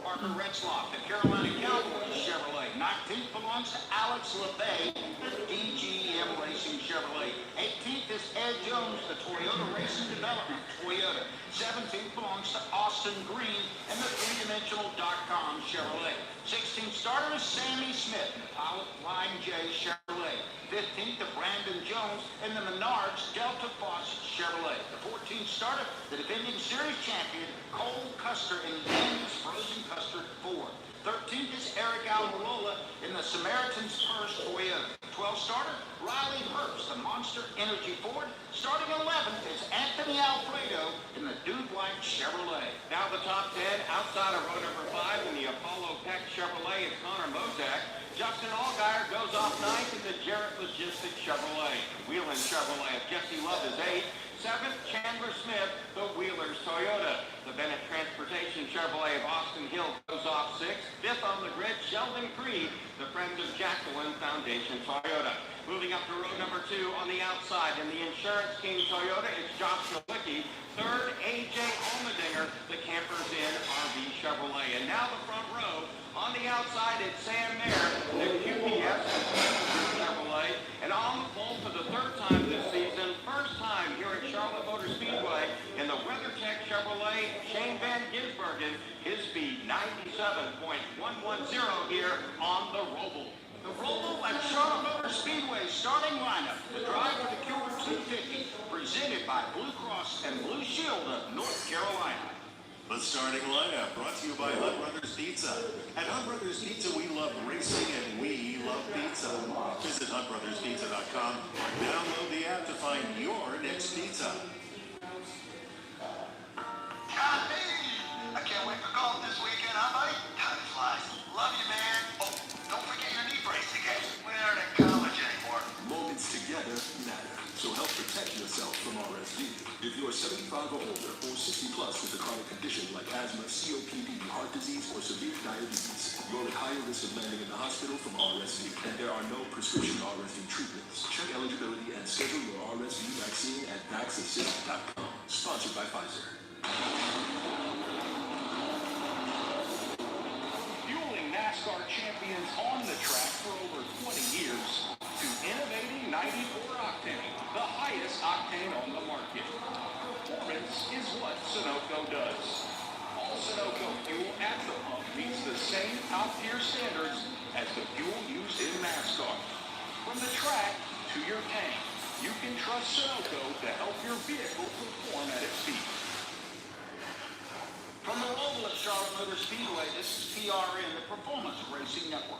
Parker Retzloff, the Carolina Cowboys Chevrolet. 19th belongs to Alex LeVay, the DGM Racing Chevrolet. 18th is Ed Jones, the Toyota Racing Development Toyota. 17th belongs to Austin Green and the three-dimensional.com Chevrolet. 16th starter is Sammy Smith, the Pilot Line J Chevrolet. 15th to Brandon Jones and the Menards Delta Faucet Chevrolet. The 14th starter, the defending series champion, Cole Custer in Yankees Frozen Custard Ford. 13th is Eric Almirola in the Samaritan's Purse Toyota. 12th starter, Riley Herbst, the Monster Energy Ford. Starting 11th is Anthony Alfredo in the Dude White Chevrolet. Now the top 10 outside of row number 5 in the Apollo Peck Chevrolet is Connor Modak. Justin Allgaier goes off 9th in the Jarrett Logistics Chevrolet. Wheeling Chevrolet of Jesse Love is 8th. 7th, Chandler Smith, the Wheelers Toyota. The Bennett Transportation Chevrolet of Austin Hill goes off 6th. 5th on the grid, Sheldon Creed, the Friends of Jacqueline Foundation Toyota. Moving up to row number 2 on the outside in the Insurance King Toyota, it's Josh Nowicki. 3rd, A.J. Allmendinger, the Campers Inn RV Chevrolet. And now the front row. On the outside, it's Sam Mayer, the QPS Chevrolet. And on the pole for the 3rd time this season, first time here at Charlotte Motor Speedway in the WeatherTech Chevrolet, Shane Van Gisbergen, his speed 97.110 here on the roval. The roval at Charlotte Motor Speedway starting lineup. The drive for the Cure 250, presented by Blue Cross and Blue Shield of North Carolina. The starting lineup brought to you by Hunt Brothers Pizza. At Hunt Brothers Pizza, we love racing and we love pizza. Visit huntbrotherspizza.com or download the app to find your next pizza. Johnny! I can't wait for golf this weekend, huh, buddy? Time flies. Love you, man. Oh, don't forget your knee brace again. We aren't in college anymore. Moments together matter, so help protect yourself from RSV. If you are 75 or older or 60 plus with a chronic condition like asthma, COPD, heart disease, or severe diabetes, you're at higher risk of landing in the hospital from RSV, and there are no prescription RSV treatments. Check eligibility and schedule your RSV vaccine at vaxassist.com. Sponsored by Pfizer. Fueling NASCAR champions on the track for over 20 years to innovating 94 octane, the highest octane on the market. Performance is what Sunoco does. All Sunoco fuel at the pump meets the same top-tier standards as the fuel used in NASCAR. From the track to your tank, you can trust Sunoco to help your vehicle perform at its peak. From the roval at Charlotte Motor Speedway, this is PRN, the Performance Racing Network.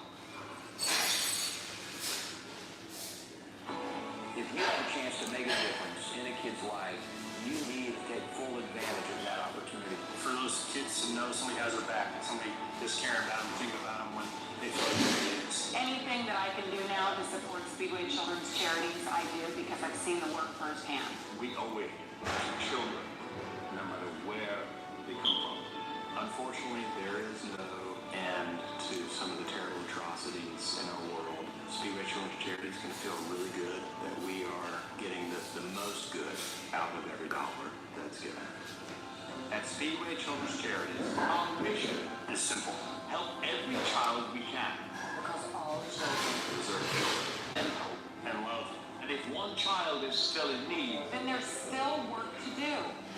If you have a chance to make a difference in a kid's life, you need to take full advantage of that opportunity. For those kids to know somebody has their back, somebody is caring about them, think about them when they feel like they're kids. Anything that I can do now to support Speedway Children's Charities, I do because I've seen the work firsthand. We owe it to children, no matter where they come from. Unfortunately, there is no end to some of the terrible atrocities in our world. Speedway Children's Charities can feel really good that we are getting the most good out of every dollar that's given. At Speedway Children's Charities, our mission is simple. Help every child we can. Because all children Deserve joy and hope and love. And if one child is still in need, then there's still work to do.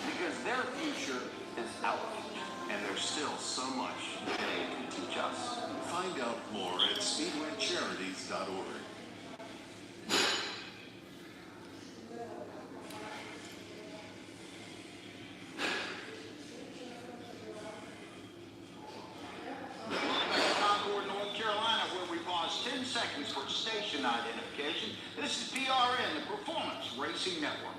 because their future is our future. And there's still so much they can teach us. Find out more at speedwaycharities.org. North Carolina, where we pause 10 seconds for station identification. This is PRN, the Performance Racing Network.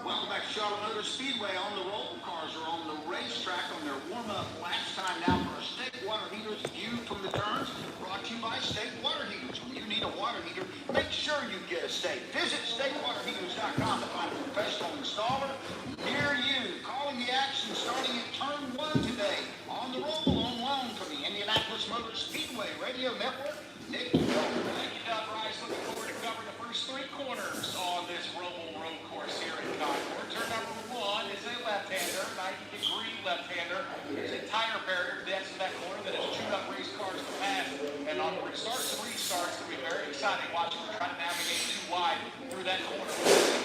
Welcome back to Charlotte Motor Speedway. On the roll, cars are on the racetrack on their warm-up laps. Time now for a State Water Heater's view from the turns. Brought to you by State Water Heaters. When you need a water heater, make sure you get a State. Visit statewaterheaters.com to find a professional installer near you. Calling the action starting at turn 1 today. Radio Network, Nick Miller. Thank you, Doug Rice. Looking forward to covering the first three corners on this roval road course here in Concord. Turn number one is a left-hander, 90-degree left-hander. There's a tire barrier to the exit of that corner that has chewed up race cars in the past. And on restarts and restarts, it'll be very exciting watching them try to navigate too wide through that corner.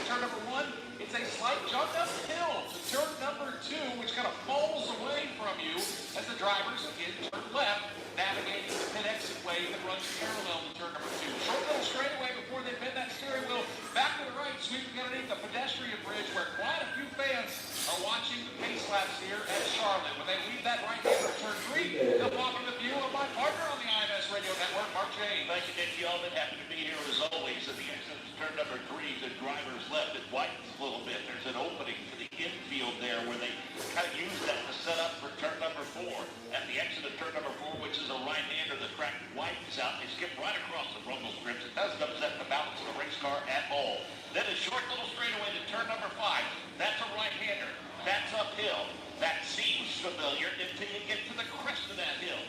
Turn number one, it's a slight jump uphill to turn number two, which kind of falls away from you as the drivers again turn left, navigating the pit exit way that runs parallel to turn number two. Short little straightaway before they bend that steering wheel back to the right, sweeping underneath the pedestrian bridge where quite a few fans are watching the pace laps here at Charlotte. When they leave that right hand for turn three, they'll walk in the view of my partner on the IMS Radio Network, Mark James. Thank you, Nick Yeoman. Happy to be here as always. At the exit of turn number three, the driver's left. It widens a little bit. There's an opening to the infield there where they kind of use that to set up for turn number four. At the exit of turn number four, which is a right-hander, the track widens out. They skip right across the rumble strips. It doesn't upset the balance of the race car at all. Then a short little straightaway to turn number five. That's a right-hander. That's uphill. That seems familiar until you get to the crest of that hill.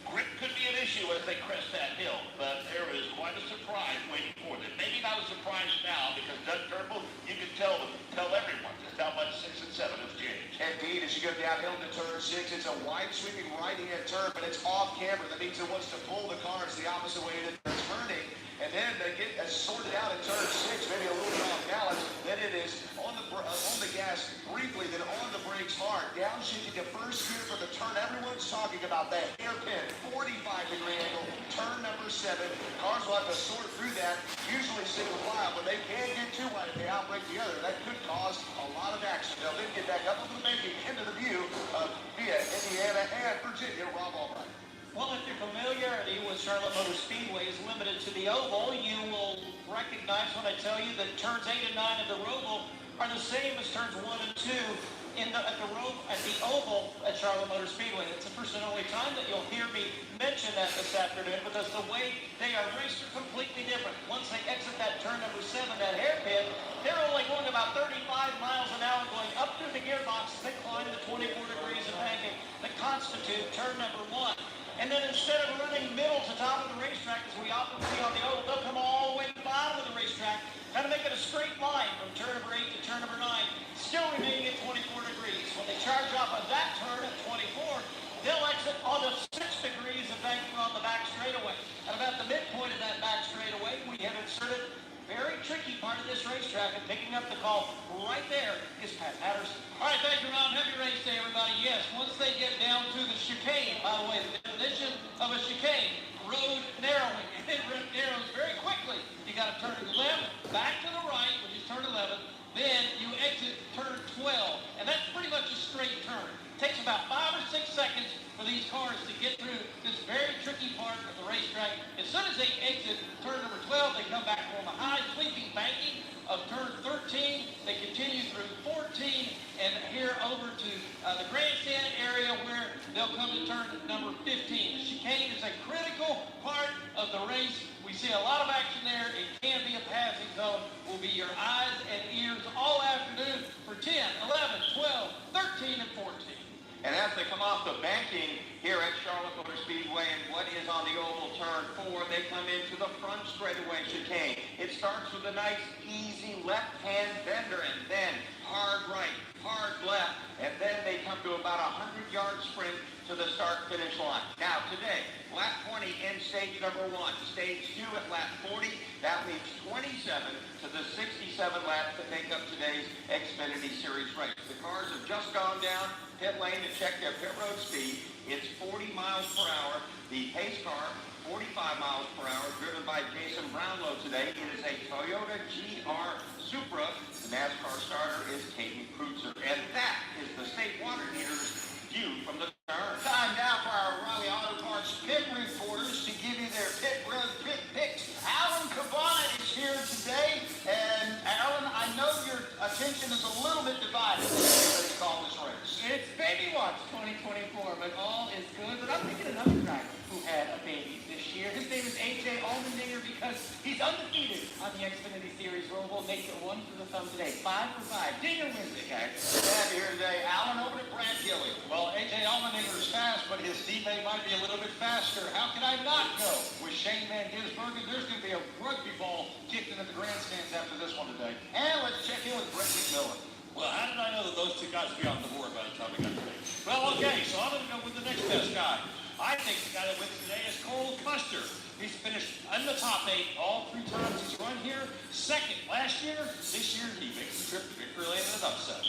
Grip could be an issue as they crest that hill, but there is quite a surprise waiting for them. Maybe not a surprise now because Doug Turnbull, you can tell everyone just how much 6 and 7 has changed. Indeed, as you go downhill to turn 6, it's a wide sweeping right-hand turn, but it's off camera. That means it wants to pull the cars the opposite way that they're turning. And then they get sorted out in turn 6, maybe a little bit off balance. Then it is on the gas briefly, then on the brakes hard. Downshifting to first gear for the turn. Everyone's talking about that hairpin, 45-degree angle, turn number 7. Cars will have to sort through that, usually single file, but they can't get too wide if they outbrake the other. That could cause a lot of action. They'll then get back up into the banking, into the view of via Indiana and Virginia, Rob Albright. Well, if your familiarity with Charlotte Motor Speedway is limited to the oval, you will recognize when I tell you that turns 8 and 9 of the roval are the same as turns 1 and 2 at the oval at Charlotte Motor Speedway. It's the first and only time that you'll hear me mention that this afternoon because the way they are raced are completely different. Once they exit that turn number 7, that hairpin, they're only going about 35 miles an hour going up through the gearbox as they climb the 24 degrees of banking that constitute turn number 1. And then instead of running middle to top of the racetrack, as we often see on the oval, they'll come all the way to the bottom of the racetrack, kind of make it a straight line from turn number 8 to turn number 9, still remaining at 24 degrees. When they charge off of that turn at 24, they'll exit onto 6 degrees of banking on the back straightaway. At about the midpoint of that back straightaway, we have inserted very tricky part of this racetrack, and picking up the call right there is Pat Patterson. All right, thank you, Ron. Happy race day, everybody. Yes, once they get down to the chicane, by the way, the definition of a chicane, road narrowing. And it narrows very quickly. You got to turn left, back to the right, which is turn 11. Then you exit turn 12. And that's pretty much a straight turn. It takes about 5 or 6 seconds for these cars to get through this very tricky part of the racetrack. As soon as they exit turn number 12, they come back on the high sweeping banking of turn 13. They continue through 14 and here over to the grandstand area where they'll come to turn number 15. The chicane is a critical part of the race. We see a lot of action there. It can be a passing zone. Will be your eyes and ears all afternoon for 10, 11, 12, 13, and 14. And as they come off the banking here at Charlotte Motor Speedway and what is on the oval turn 4, they come into the front straightaway chicane. It starts with a nice, easy left-hand bender and then hard right, hard left, and then they come to about a 100-yard sprint to the start-finish line. Now, today, lap 20 in stage number 1. Stage 2 at lap 40. That leaves 27 to the 67 laps that make up today's Xfinity Series race. The cars have just gone down pit lane to check their pit road speed. It's 40 miles per hour. The pace car, 45 miles per hour, driven by Jason Brownlow today. It is a Toyota GR Supra. The NASCAR starter is Caden Kreutzer. And that is the state water heater's view from the turn. Time now for our Riley Auto Parts pit reporters to give you their pit road pit picks. Alan Cabana is here today. And Alan, I know your attention is a little bit divided as they call this race. It's Baby Watch 2024, but all is good. But I'm thinking another driver who had a baby this year. His name is AJ Allmendinger because he's undefeated on the Xfinity Series roval. Makes it 1 for the thumb today. 5 for 5. Dinger wins it, guys. Glad to hear today. Alan, over to Brad Gilly. Well, AJ Allmendinger is fast, but his deep teammate might be a little bit faster. How can I not go with Shane Van Gisbergen? There's going to be a rugby ball kicked into the grandstands after this one today. And let's check in with Brett McMillan. Well, how did I know that those two guys would be off the board by the time we got today? Well, okay, so I'm going to go with the next best guy. I think the guy that wins today is Cole Custer. He's finished in the top 8 all 3 times he's run here. Second last year. This year he makes the trip to victory lane in an upset.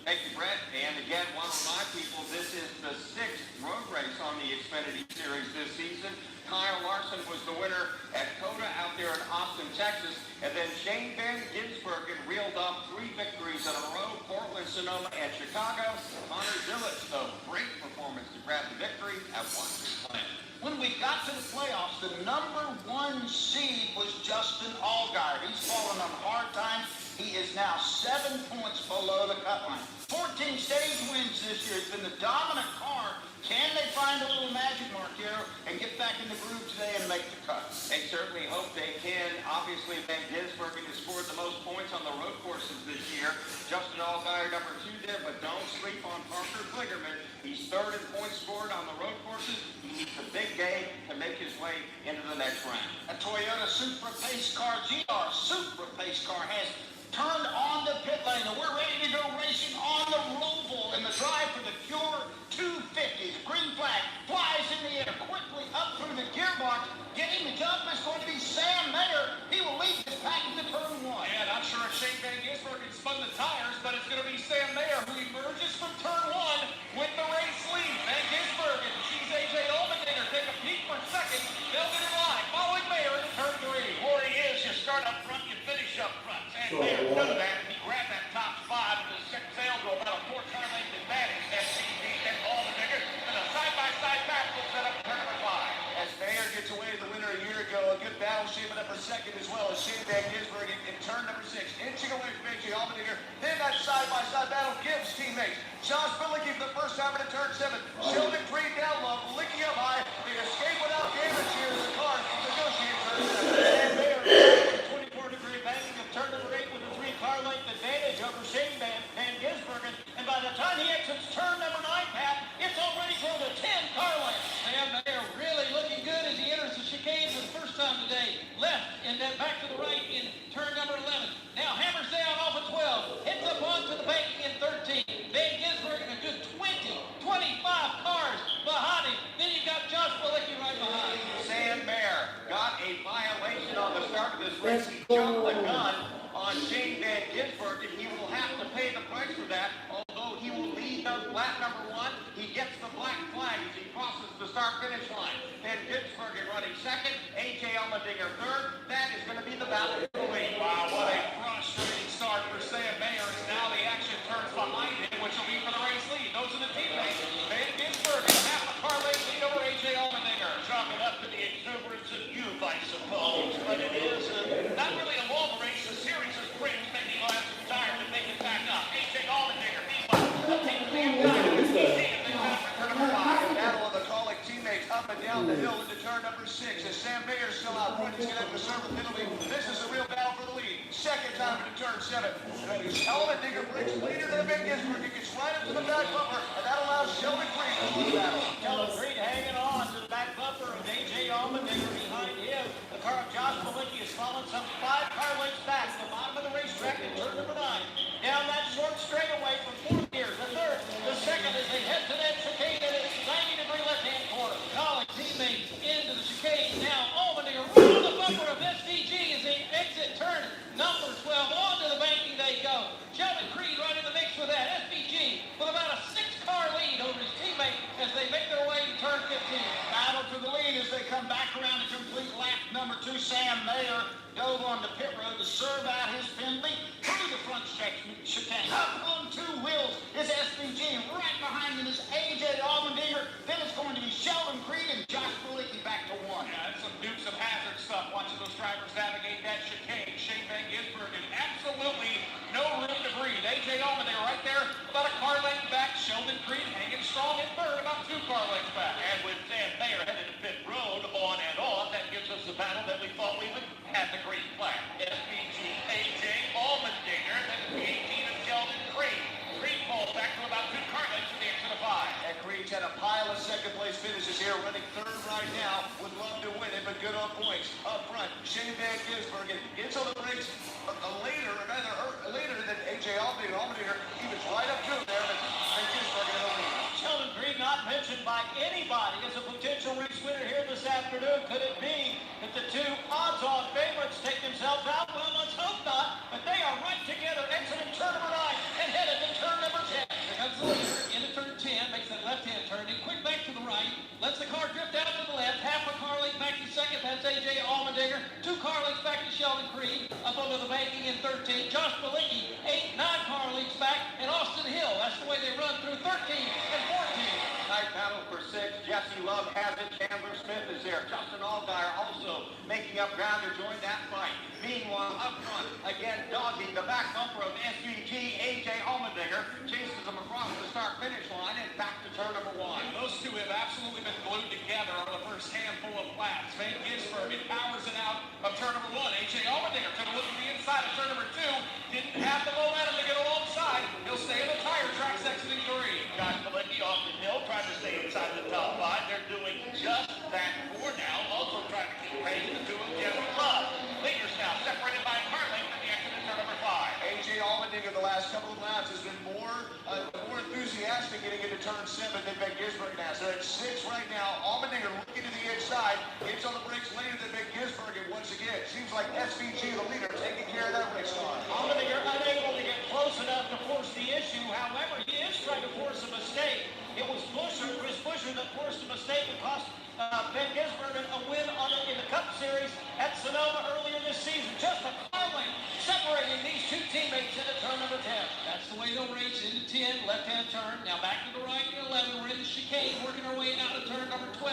Thank you, Brett. And again, want to remind people, this is the 6th road race on the Xfinity Series this season. Kyle Larson was the winner at Coda out there in Austin, Texas. And then Shane Van Gisbergen reeled off 3 victories in a row, Portland, Sonoma, and Chicago. Connor Zillett, a great performance to grab the victory at Washington. When we got to the playoffs, the number 1 seed was Justin Allgaier. He's fallen on hard times. He is now 7 points below the cut line. 14 stage wins this year. It's been the dominant car. Can they find a little magic mark here and get back in the groove today and make the cut? They certainly hope they can. Obviously, Van Gisbergen has scored the most points on the road courses this year. Justin Allgaier, number 2 there, but don't sleep on Parker Kligerman. He's 3rd in points scored on the road courses. He needs a big game to make his way into the next round. A Toyota Supra Pace Car, GR Supra Pace Car, has turned on the pit lane, and we're ready to go racing on the roval in the drive for the Pure 250. The green flag flies in the air quickly up through the gearbox. Getting the jump is going to be Sam Mayer. He will lead this pack into turn 1. Yeah, not sure if Shane Van Gisbergen spun the tires, but it's going to be Sam Mayer who emerges from turn 1 with the race lead. Van Gisbergen sees A.J. Allmendinger take a peek for second. They'll get in line, following Mayer in turn 3. Boy, he is. You start up front, you finish up front. Sam Mayer knew that. He grabbed that top 5 and the second sail to about a 4-car length advantage. SCG and Allmendinger. And a side-by-side battle set up turn number 5. As Mayer gets away the winner a year ago, a good battle shaping up for second as well as Shane Van Gisbergen in turn number 6. Inching away from A.J. Allmendinger. Then that side-by-side battle gives teammates Josh Bilicki for the first time into turn 7. Sheldon Creed down low, licking up high. They escape without damage here as the car negotiates turn 7. And Mayer 24-degree banking of turn number 8 with a 3-car length advantage over Shane Van Gisbergen. And by the time he exits turn number 9, Pat, it's already grown to 10-car lengths. Sam Mayer really looking good as he enters the chicane for the first time today. Left and then back to the right in turn number 11. Now hammers down off at 12. Hits up onto the banking in 13. Van Gisbergen a good 25 cars behind him. Then you've got Josh Bilicki right behind. Sam Mayer got a violation on the start of this race. He jumped the gun on Shane Van Gisbergen. He will have to pay the price for that, although he will lead the lap number 1. He gets the black flag as he crosses the start-finish line. Van Gisbergen running second, A.J. Allmendinger 3rd. That is going to be the battle for the lead. Wow, what a frustrating start for Sam Mayer. As now the action turns behind him, which will be for the race lead. Those are the teammates. Van Gisbergen, half a car length lead over A.J. Allmendinger. Chalking up to the exuberance of youth, I suppose. But it is not really a long race. A series of sprints, making laps of tires and making back up. A.J. Allmendinger, meanwhile, taking the battle of the calling teammates up and down the hill into turn number 6. As Sam Mayer still out front, he's going to have to serve a penalty. This is a real battle for the lead. Second time into turn 7. Allmendinger breaks leader than Van Gisbergen. He gets right up to the back bumper, and that allows Sheldon Creed to lose the battle. Sheldon Creed hanging on to the back bumper of A.J. Allmendinger behind him. The car of Josh Bilicki has fallen some 5 car lengths back to the bottom of the racetrack in turn number 9. Down that short straightaway from 4th gear, the 3rd, the 2nd as they head to that chicane in its 90-degree left-hand corner. Calling teammates into the chicane. Now Allmendinger right on the bumper of SVG as they exit turn number 12. Onto the banking they go. Sheldon Creed right in the mix with that. SVG with about a 6-car lead over his teammate as they make their way to turn 15. Battle for the lead as they come back around to complete lap number 2. Sam Mayer dove on the pit road to serve out his penalty through the front chicane. Up on 2 wheels is SVG. Right behind him is A.J. Allmendinger. Then it's going to be Sheldon Creed and Josh Bilicki back to 1. Yeah, that's some Dukes of Hazzard stuff, watching those drivers navigate that chicane. Shane Van Gisbergen, absolutely no room to breathe. A.J. Allmendinger right there, about a car length back. Sheldon Creed hanging strong in 3rd, about 2 car lengths back. And with Sam Mayer headed to pit road on and on, that gives us the battle that we thought we would have the green flag. SVG, A.J. Allmendinger, then the 18 of Sheldon Creed. Creed falls back to about 2 car lengths at the exit of 5. And Creed's had a pile of second-place finishes here. good on points. Up front, Shane Van Gisbergen gets on the brakes later than A.J. Allmendinger. He was right up to him there, but Van Gisbergen in the lead. Sheldon Creed not mentioned by anybody as a potential race winner here this afternoon. Could it be that the two odds-on favorites take themselves out? Well, let's hope not, but they are right together, exiting turn number 9 and headed to turn number 10. Here comes the leader into turn 10, makes that left-hand turn, then quick back to the right, lets the car drift out to the left, half a car length back to second, that's A.J. Allmendinger, 2 car lengths back to Sheldon Creed, up onto the banking in 13, Josh Bilicki, 8, 9 car lengths back, and Austin Hill, that's the way they run through 13 and 14. Tight battle for 6. Jesse Love has it. Chandler Smith is there. Justin Allgaier also making up ground to join that fight. Meanwhile, up front, again, dogging the back bumper of SVG, A.J. Allmendinger, chases them across the start-finish line and back to turn number 1. Those two have absolutely been glued together on the first handful of laps. Van Gisbergen powers it out of turn number 1. A.J. Allmendinger took a look at the inside of turn number 2. Didn't have the momentum to get alongside. He'll stay in the tire tracks exiting 3. Josh Bilicki, Austin Hill trying to stay inside the top 5. They're doing just that for now. Also trying to keep pace with the two of Jesse Love. Leaders now separated by a car length at the exit of turn number 5. A.J. Allmendinger the last couple of laps has been more enthusiastic getting into turn 7 than Van Gisbergen has. They're at 6 right now. Allmendinger looking to the inside. Gets on the brakes later than Van Gisbergen once again. Seems like SVG, the leader, taking care of that race car. Allmendinger unable to get close enough to force the issue. However, he is trying to force a mistake. It was Chris Buescher that forced a mistake and cost Van Gisbergen a win in the Cup Series at Sonoma earlier this season. Just a car length separating these two teammates into turn number 10. That's the way they'll race into 10, left-hand turn. Now back to the right in 11. We're in the chicane, working our way out of turn number 12.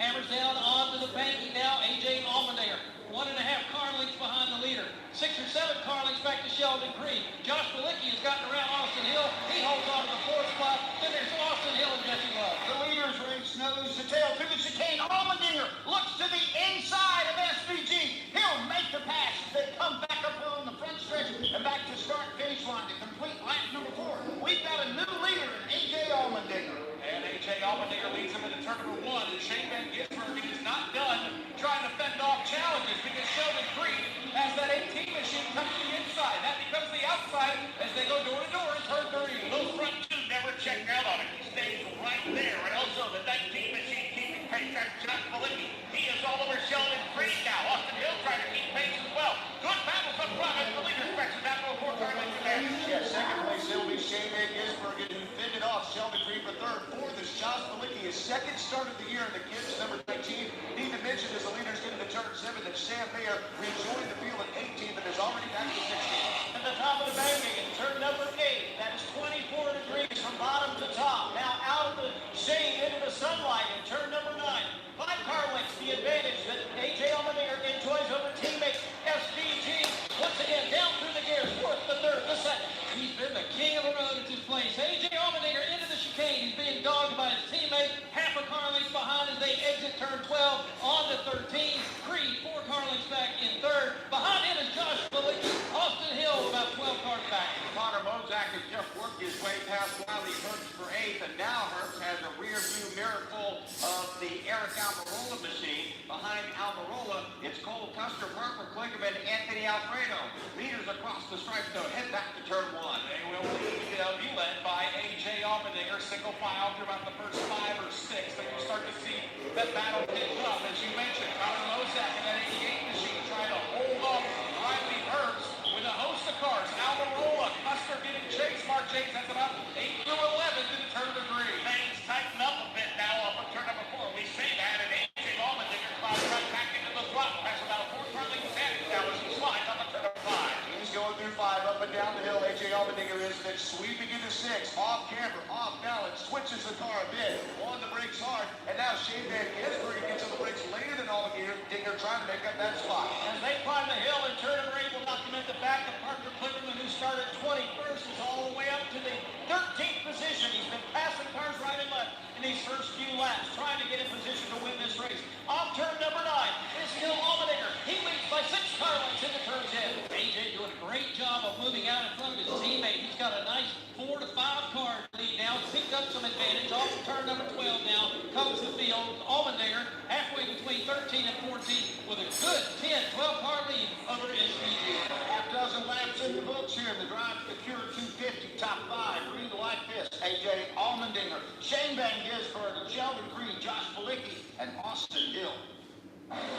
Hammers down onto the banking now. A.J. Allmendinger, 1.5 car lengths behind the leader. 6 or 7 car lengths back to Sheldon Creed. Josh Bilicki has gotten around Austin Hill. He holds on to the 4th spot. Then there's Austin Hill and Jesse Love. The leaders race nose to tail through the chicane. Allmendinger looks to the inside of SVG. He'll make the pass. They come back up on the front stretch and back to start-finish line to complete lap number 4. We've got a new leader in A.J. Allmendinger. And A.J. Allmendinger leads him into turn number 1. And Shane Van Gisbergen is not done trying to fend off challenges because Sheldon Creed has that 18 machine come to the inside. That becomes the outside as they go door to door in turn 3. Those front two never checked out on it. He stays right there. And also the 19 machine keeping pace. That's Josh Bilicki. He is all over Sheldon Creed now. Austin Hill trying to keep pace as well. Good battles up front as the leader stretches out to a 4-car length advantage. Yeah, second place it'll be Shane Van Gisbergen, who fended off Sheldon Creed for third. Fourth is Josh Bilicki, his second start of the year in the kids, number 19. Need to mention as the leaders get into turn 7 that Sam Mayer rejoined the field at 18th and is already back to 16th. At the top of the banking in turn number 8. That is 24 degrees from bottom to top. Now out of the shade into the sunlight in turn number 9. 5 car lengths the advantage that A.J. Allmendinger enjoys over teammate SVG. Once again, down through the gears. 4th, the 3rd, the 2nd. He's been the king of the road at this place. A.J. Allmendinger into the chicane. He's being dogged by his teammate. Half a car length behind as they exit turn 12 on to 13. Creed, 4 car lengths back in 3rd. Behind him is Josh Bilicki. Austin Hill about 12 cars back. Connor Mozak has just worked his way past Wiley Herbst for 8th, and now Herbst has a rear view mirror full of the Eric Almirola machine. Behind Almirola, it's Cole Custer, Parker Klingerman, Anthony Alfredo. Leaders across the stripe, though, head back to turn 1. They will be led by A.J. Allmendinger, single file through about the first 5 or 6. Then you start to see that battle pick up. As you mentioned, Connor Mozak and that 88 machine trying to hold off Riley Herbst with a host of cars. Almirola, Custer getting chased. Mark Chase, that's about 8 through 11 to the turn number 3. Things tighten up a bit now up at turn number 4. We say that, and A.J. Allmendinger climbs right back into the throttle. Has about a 4-car length advantage now as he slides up at turn number 5. He's going through 5, up and down the hill. A.J. Allmendinger is, and then sweeping into 6. Off camber, off balance, switches the car a bit. On the brakes hard, and now Shane Van Gisbergen gets on the brakes later than Allmendinger, trying to make up that spot. As they climb the hill in turn number 8, will document the fact that Parker Klingerman, who started 21st, is all the way up to the 13th position. He's been passing cars right and left in these first few laps, trying to get in position to win this race. Off turn number 9 is still Allmendinger. He leads by 6 car lengths into turn 10. A.J. doing a great job of moving out in front of his teammate. He's got a nice 4 to 5 car lead now. He's picked up some advantage off of turn number 12 now. Comes the field. Allmendinger halfway between 13 and 14. Good. 10, 12 car lead over SVG. Half dozen laps in the books here in the Drive to the Cure 250 top 5. Read like this: AJ Allmendinger, Shane Van Gisbergen, Sheldon Creed, Josh Bilicki, and Austin Hill.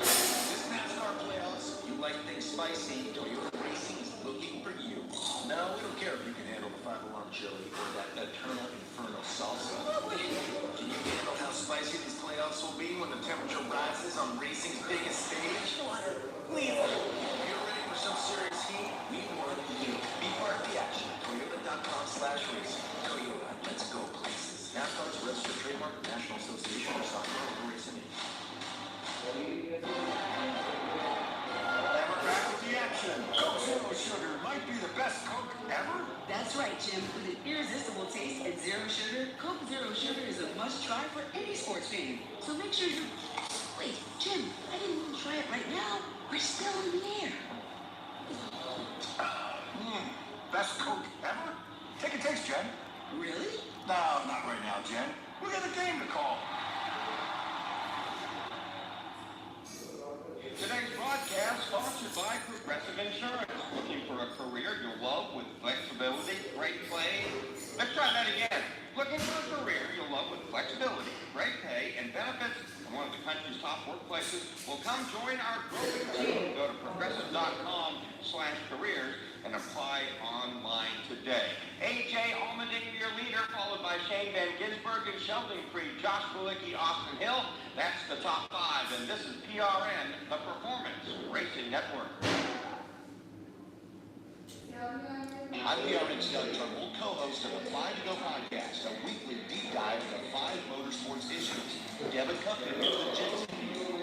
This NASCAR playoffs, you like things spicy, Toyota Racing is looking for you. No, we don't care if you can handle the 5-alarm chili or that eternal inferno salsa. Can you handle how spicy these playoffs will be when the temperature rises on racing's biggest stage? Please. If you're ready for some serious heat, we want you. Be part of the action. Toyota.com/racing. Toyota, let's go places. NASCAR is a registered trademark of the National Association of Soccer Motor Racing. And we're back with the action. Coke Zero Sugar might be the best Coke ever. That's right, Jim. With an irresistible taste and zero sugar, Coke Zero Sugar is a must-try for any sports fan. So make sure you... Wait, Jim, I didn't even try it right now. We're still in the air. Best Coke ever? Take a taste, Jen. Really? No, not right now, Jen. We got a game to call. Today's broadcast sponsored by Progressive Insurance. Looking for a career you'll love with flexibility, great pay? Let's try that again. Looking for a career you'll love with flexibility, great pay, and benefits from one of the country's top workplaces? Well, come join our growing team. Go to progressive.com/careers and apply online today. AJ Allmendinger, your leader, followed by Shane Van Gisbergen, Sheldon Creed, Josh Bilicki, Austin Hill. That's the top 5, and this is PRN, the Performance Racing Network. I'm PRN's Doug Turnbull, co-host of the 5 to Go podcast, a weekly deep dive into 5 motorsports issues. Devin Cuffman gives the gist.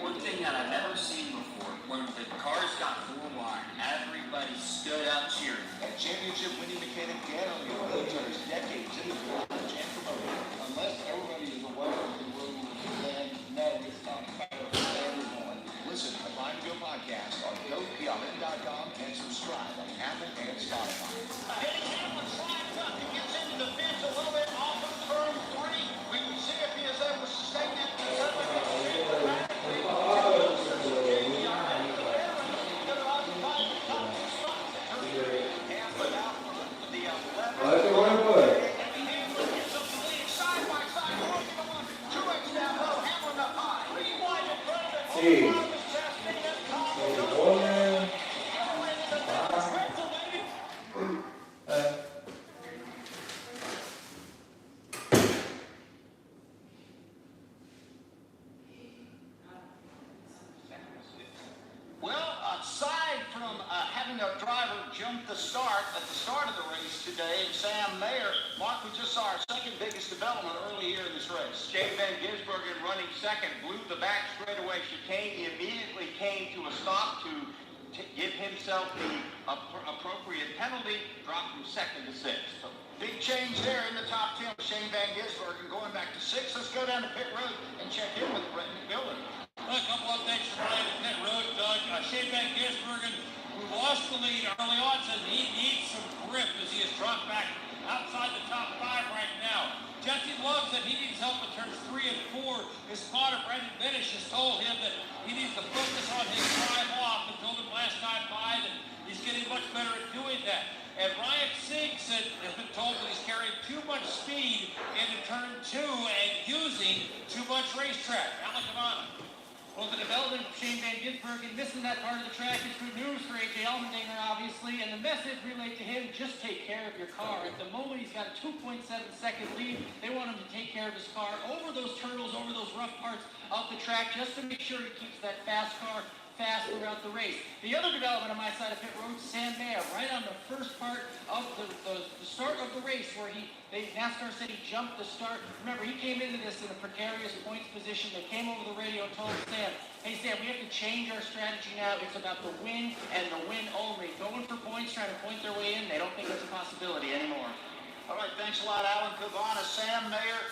One thing that I've never seen before, when the cars got 4 wide, everybody stood up cheering. And championship-winning mechanic Dan O'Neill turns decades into the garage and promoter. Unless everybody is aware of the rules, then no, it's not fair for everyone. Listen to the 5 to Go podcast on GoPRN.com and subscribe on Apple and Spotify. Denny Hamlin slides up. He gets into the fence a little bit off of turn 3. We can see if he is able to sustain that. Jumped the start at the start of the race today, and Sam Mayer, Mark, we just saw our second biggest development early here in this race. Shane Van Gisbergen running second, blew the back straightaway chicane. He immediately came to a stop to give himself the appropriate penalty, dropped from 2nd to 6th. So big change there in the top 10 with Shane Van Gisbergen going back to 6th. Let's go down to pit road and check in with Brett McMillan. A couple updates from Ryan at pit road, Doug. Shane Van Gisbergen, who lost the lead early on, says he needs some grip as he is dropped back outside the top 5 right now. Jesse Love said he needs help with turns 3 and 4. His spotter, Brandon Benish, has told him that he needs to focus on his drive off and told him last time by that he's getting much better at doing that. And Ryan Singh said, has been told that he's carrying too much speed into turn 2 and using too much racetrack. Alec Cavana. Well, the development of Shane Van Gisbergen missing that part of the track is good news for AJ Allmendinger, obviously, and the message relayed to him, just take care of your car. At the moment, he's got a 2.7-second lead. They want him to take care of his car over those turtles, over those rough parts of the track, just to make sure he keeps that fast car fast throughout the race. The other development on my side of pit road, Sam Mayer, right on the first part of the start of the race where NASCAR said he jumped the start. Remember, he came into this in a precarious points position. They came over the radio and told Sam, hey Sam, we have to change our strategy now. It's about the win and the win only. Going for points, trying to point their way in, they don't think it's a possibility anymore. All right, thanks a lot, Alan Cavana. Sam Mayer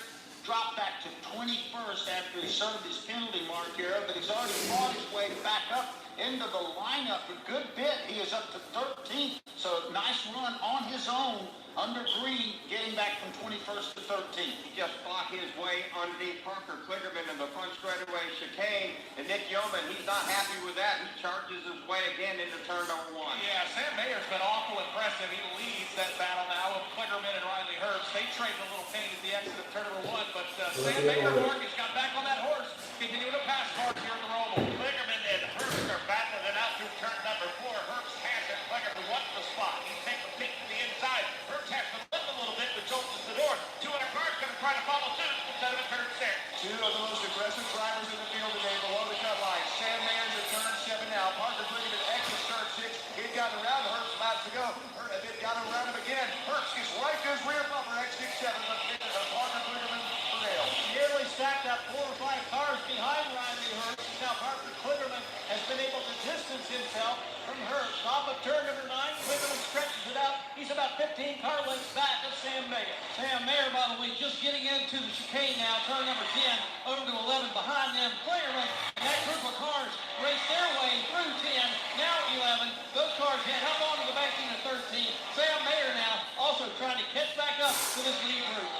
dropped back to 21st after he served his penalty mark here, but he's already fought his way back up into the lineup a good bit. He is up to 13th, so nice run on his own under green, getting back from 21st to 13th. He just fought his way underneath Parker Kligerman in the front straightaway chicane. And Nick Yeoman, he's not happy with that. He charges his way again into turn number 1. Yeah, Sam Mayer's been awful impressive. He leads that battle now with Kligerman and Riley Herbst. They traded a little pain at the exit of turn number 1, but Sam Mayer, Marcus got back on that horse, continuing to pass cars here in the roval. Kligerman and Herbst are battling it out through turn number 4. Herbst has it. Kligerman wants the spot. He takes a peek to the inside. Herbst has to lift a little bit, which opens the door. 2 other cars going to try to follow suit instead of a turn 6. 2 of the most aggressive drivers in the field today below the cut line. Sam Mayer's at turn 7 now. Parker Kligerman exits turn 6. He'd gotten around Herbst laps ago. They've got around him again. Herbst gets right to his rear bumper. Exit 7. Parker Kligerman prevails. Nearly stacked up 4 or 5 cars behind Riley Herbst. Now Parker Kligerman has been able to distance himself from Herbst. Off of turn number 9, Kligerman stretches it out. He's about 15 car lengths back of Sam Mayer. Sam Mayer, by the way, just getting into the chicane now. Turn number 10, over to 11 behind them. Kligerman and that group of cars race their way through 10, now 11. Those cars head up onto the banking of 13. Sam Mayer now also trying to catch back up to this lead group.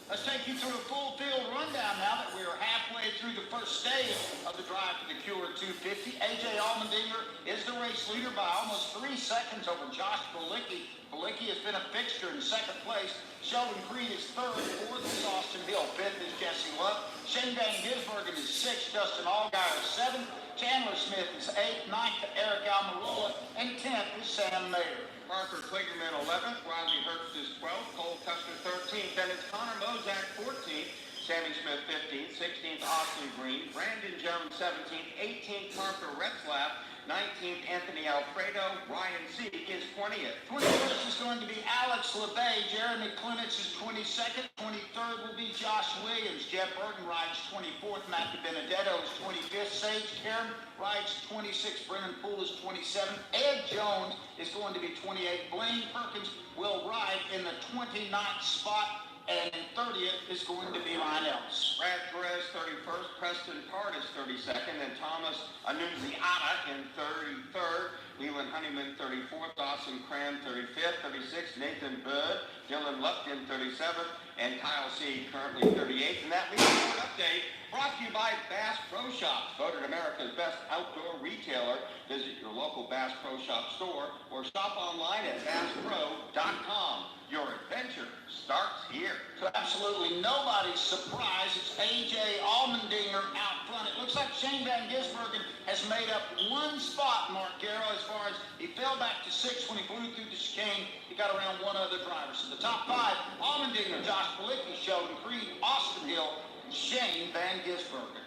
Let's take you through a full field rundown now that we are halfway through the first stage of the drive to the Cure 250. A.J. Allmendinger is the race leader by almost 3 seconds over Josh Bilicki. Bilicki has been a fixture in second place. Sheldon Creed is third. Fourth is Austin Hill. Fifth is Jesse Love. Shane Van Gisbergen is sixth. Justin Allgaier is seventh. Chandler Smith is eighth. Ninth to Eric Almirola. And 10th is Sam Mayer. Parker Kligerman 11th, Riley Herbst is 12th, Cole Custer 13th, then it's Connor Mozak 14th, Sammy Smith 15th, 16th Austin Green, Brandon Jones 17th, 18th Parker Retzlaff, 19th Anthony Alfredo, Ryan Sieg is 20th. 21st is going to be Alex LeBay. Jeremy Klinitz is 22nd. 23rd will be Josh Williams. Jeff Burton rides 24th. Matt DiBenedetto is 25th. Sage Karam rides 26th. Brennan Poole is 27th. Ed Jones is going to be 28th. Blaine Perkins will ride in the 29th spot. And 30th is going to be Lionel's. Brad Perez 31st, Preston Part is 32nd, and Thomas Annunziata in 33rd. Leland Honeyman 34th, Dawson Cram 35th, 36th, Nathan Bird, Dylan Lupton 37th, and Kyle Seed currently 38th. And that leads to an update brought to you by Bass Pro Shops, voted America's best outdoor retailer. Visit your local Bass Pro Shop store or shop online at BassPro.com. Your adventure starts here. To absolutely nobody's surprise, it's A.J. Allmendinger out front. It looks like Shane Van Gisbergen has made up 1 spot, Mark Garrow, as far as he fell back to 6 when he blew through the chicane. He got around 1 other driver. So the top 5, Allmendinger, Josh Bilicki, Sheldon Creed, Austin Hill, and Shane Van Gisbergen.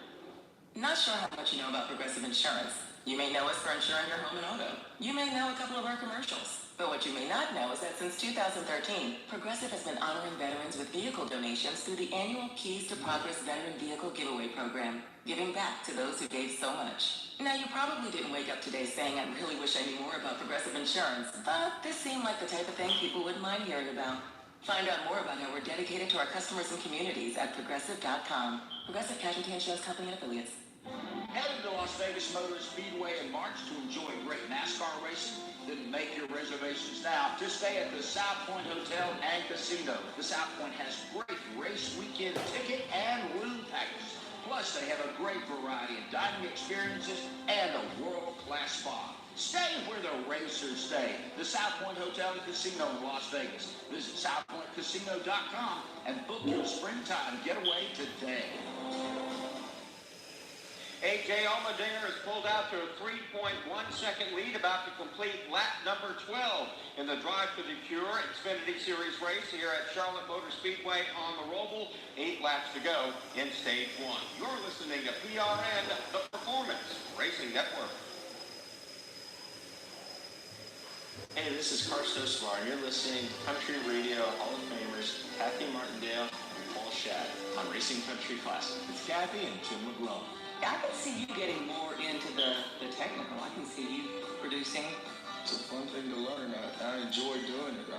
Not sure how much you know about Progressive Insurance. You may know us for insuring your home and auto. You may know a couple of our commercials. But what you may not know is that since 2013, Progressive has been honoring veterans with vehicle donations through the annual Keys to Progress Veteran Vehicle Giveaway Program, giving back to those who gave so much. Now, you probably didn't wake up today saying, I really wish I knew more about Progressive Insurance, but this seemed like the type of thing people wouldn't mind hearing about. Find out more about how we're dedicated to our customers and communities at Progressive.com. Progressive Casualty Insurance Company and Affiliates. Headed to Las Vegas Motor Speedway in March to enjoy great NASCAR racing? Then make your reservations now to stay at the South Point Hotel and Casino. The South Point has great race weekend ticket and room packages. Plus, they have a great variety of dining experiences and a world-class spa. Stay where the racers stay. The South Point Hotel and Casino in Las Vegas. Visit SouthPointCasino.com and book your springtime getaway today. A.J. Allmendinger has pulled out to a 3.1-second lead, about to complete lap number 12 in the Drive to the Cure Xfinity Series race here at Charlotte Motor Speedway on the roval. 8 laps to go in Stage 1. You're listening to PRN, the Performance Racing Network. Hey, this is Carson Osmar, and you're listening to Country Radio Hall of Famers Kathy Martindale and Paul Shad on Racing Country Classic. It's Kathy and Tim McGlone. I can see you getting more into the technical. I can see you producing. It's a fun thing to learn. I enjoy doing it.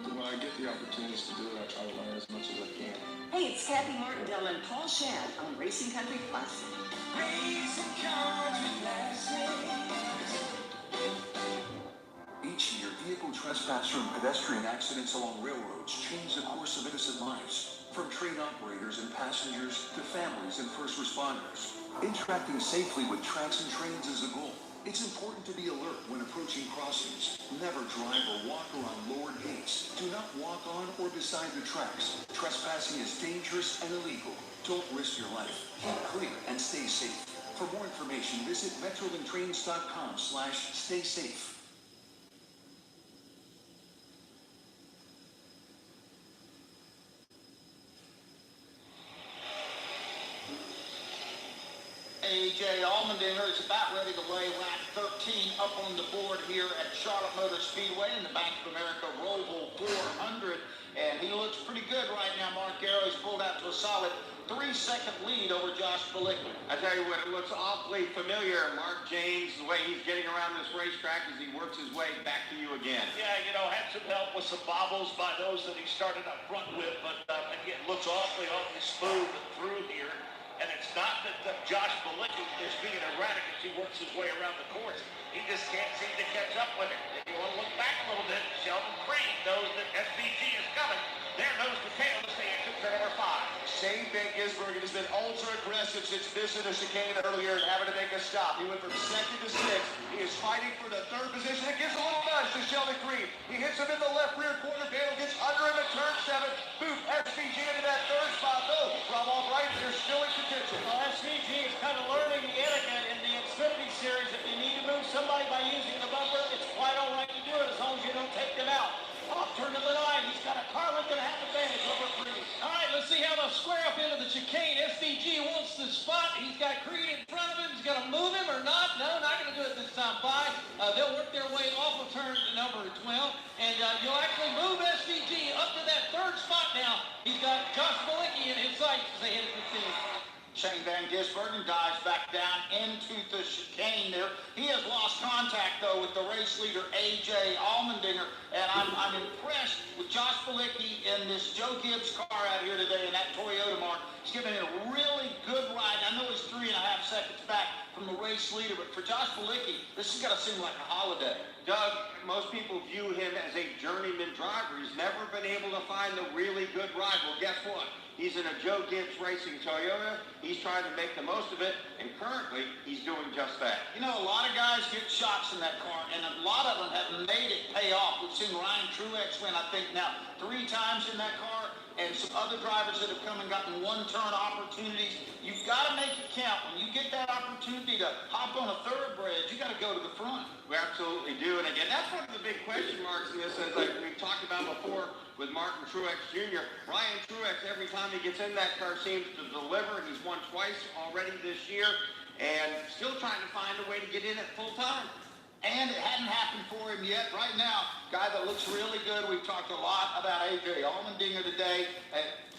When I get the opportunities to do it, I try to learn as much as I can. Hey, it's Kathy Martindale and Paul Shad on Racing Country Classic. Racing Country Classic. Each year, vehicle trespasser and pedestrian accidents along railroads change the course of innocent lives, from train operators and passengers to families and first responders. Interacting safely with tracks and trains is the goal. It's important to be alert when approaching crossings. Never drive or walk around lowered gates. Do not walk on or beside the tracks. Trespassing is dangerous and illegal. Don't risk your life. Keep clear and stay safe. For more information, visit metrolinktrains.com/stay safe. A.J. Allmendinger is about ready to lay lap 13 up on the board here at Charlotte Motor Speedway in the Bank of America Roval 400. And he looks pretty good right now. Mark Garrow's pulled out to a solid 3-second lead over Josh Bilicki. I tell you what, it looks awfully familiar. Mark James, the way he's getting around this racetrack as he works his way back to you again. Yeah, had some help with some bobbles by those that he started up front with, but again, looks awfully smooth through here. And it's not that Josh Bilicki is being erratic as he works his way around the course. He just can't seem to catch up with it. If you want to look back a little bit, Sheldon Creed knows that SVG is coming. There knows the tail as they enter turn number 5. Shane Van Gisbergen has been ultra aggressive since missing a chicane earlier and having to make a stop. He went from 2nd to 6th. He is fighting for the 3rd position. It gives a little nudge to Sheldon Creed. He hits him in the left rear quarter. Daniel gets under him at turn 7. Boot SVG into that 3rd spot. Though, from all right, they're still in contention. Well, SVG is kind of learning the etiquette in the Xfinity series. If you need to move somebody by using the bumper, it's quite all right to do it as long as you don't take them out. Off turn number 9. He's got a car looking to have advantage over Creed. All right, let's see how they'll square up into the chicane. SVG wants the spot. He's got Creed in front of him. He's going to move him or not. No, not going to do it this time. They'll work their way off of turn number 12. And you'll actually move SVG up to that 3rd spot now. He's got Josh Bilicki in his sights as they hit the team. Shane Van Gisbergen dives back down into the chicane there. He has lost contact, though, with the race leader, A.J. Allmendinger. And I'm impressed with Josh Bilicki in this Joe Gibbs car out here today in that Toyota Mark. He's giving it a really good ride. I know he's 3.5 seconds back from the race leader, but for Josh Bilicki, this has got to seem like a holiday. Doug, most people view him as a journeyman driver. He's never been able to find the really good ride. Well, guess what? He's in a Joe Gibbs Racing Toyota. He's trying to make the most of it, and currently, he's doing just that. A lot of guys get shots in that car, and a lot of them have made it pay off. We've seen Ryan Truex win, I think, now 3 times in that car, and some other drivers that have come and gotten one-turn opportunities. You've got to make it count. When you get that opportunity to hop on a thoroughbred, you got to go to the front. We absolutely do, and again, that's one of the big question marks in this, as like we've talked about before with Martin Truex Jr. Ryan Truex, every time he gets in that car, seems to deliver. He's won twice already this year, and still trying to find a way to get in at full time. And it hadn't happened for him yet. Right now, guy that looks really good. We've talked a lot about A.J. Allmendinger today.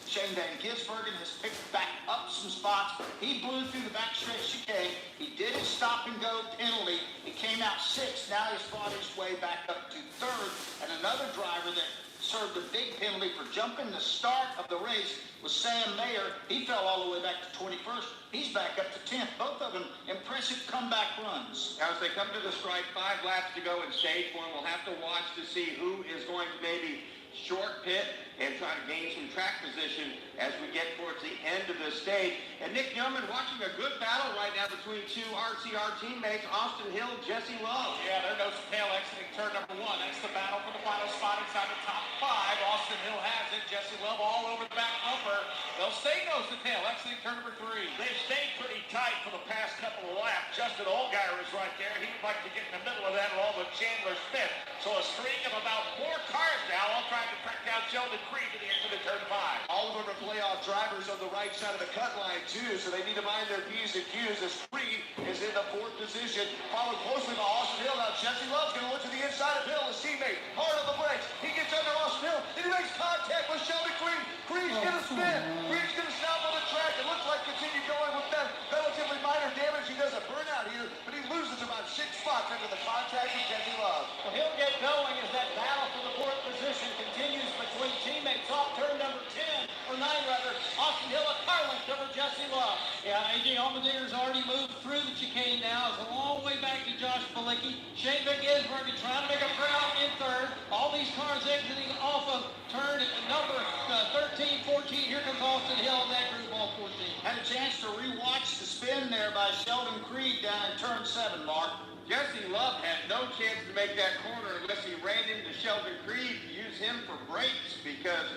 Shane Van Gisbergen has picked back up some spots. He blew through the backstretch chicane. He did his stop-and-go penalty. He came out 6th. Now he's fought his way back up to 3rd. And another driver that served a big penalty for jumping the start of the race was Sam Mayer. He fell all the way back to 21st. He's back up to 10th. Both of them impressive comeback runs. As they come to the strike, 5 laps to go in stage 1. We'll have to watch to see who is going to maybe short pit and try to gain some track position as we get towards the end of this stage. And Nick Yeoman watching a good battle right now between 2 RCR teammates, Austin Hill, Jesse Love. Yeah, there goes the tail exiting turn number 1. That's the battle for the final spot inside the top 5. Austin Hill has it. Jesse Love all over the back bumper. They'll stay nose to tail exiting turn number 3. They've stayed pretty tight for the past couple of laps. Justin Allgaier is right there. He would like to get in the middle of that along with Chandler Smith. So a streak of about 4 cars now, all trying to track down Sheldon Creed to the end of the turn 5. All of them are playoff drivers on the right side of the cut line, too, so they need to mind their P's and Q's as Creed is in the 4th position, followed closely by Austin Hill. Now Jesse Love's going to look to the inside of Hill, his teammate, hard on the brakes. He gets under Austin Hill, and he makes contact with Sheldon Creed. Creed's going to spin. Creed's going to stop on the track. It looks like continue going with that relatively minor damage. He does a burnout here, but he loses about 6 spots after the contact with Jesse Love. Well, he'll get going as that battle for the 4th position continues between teammates off turn number 10, or 9 rather. Austin Hill, a car length left over Jesse Love. Yeah, A.J. Allmendinger's already moved through the chicane now. It's a long way back to Josh Balicki. Shane Van Gisbergen trying to make a crowd in third. All these cars exiting off of turn number 13, 14. Here comes Austin Hill in that group, all 14. Had a chance to rewatch the spin there by Sheldon Creed down in turn 7, Mark. Jesse Love had no chance to make that corner unless he ran into Sheldon Creed to use him for brakes because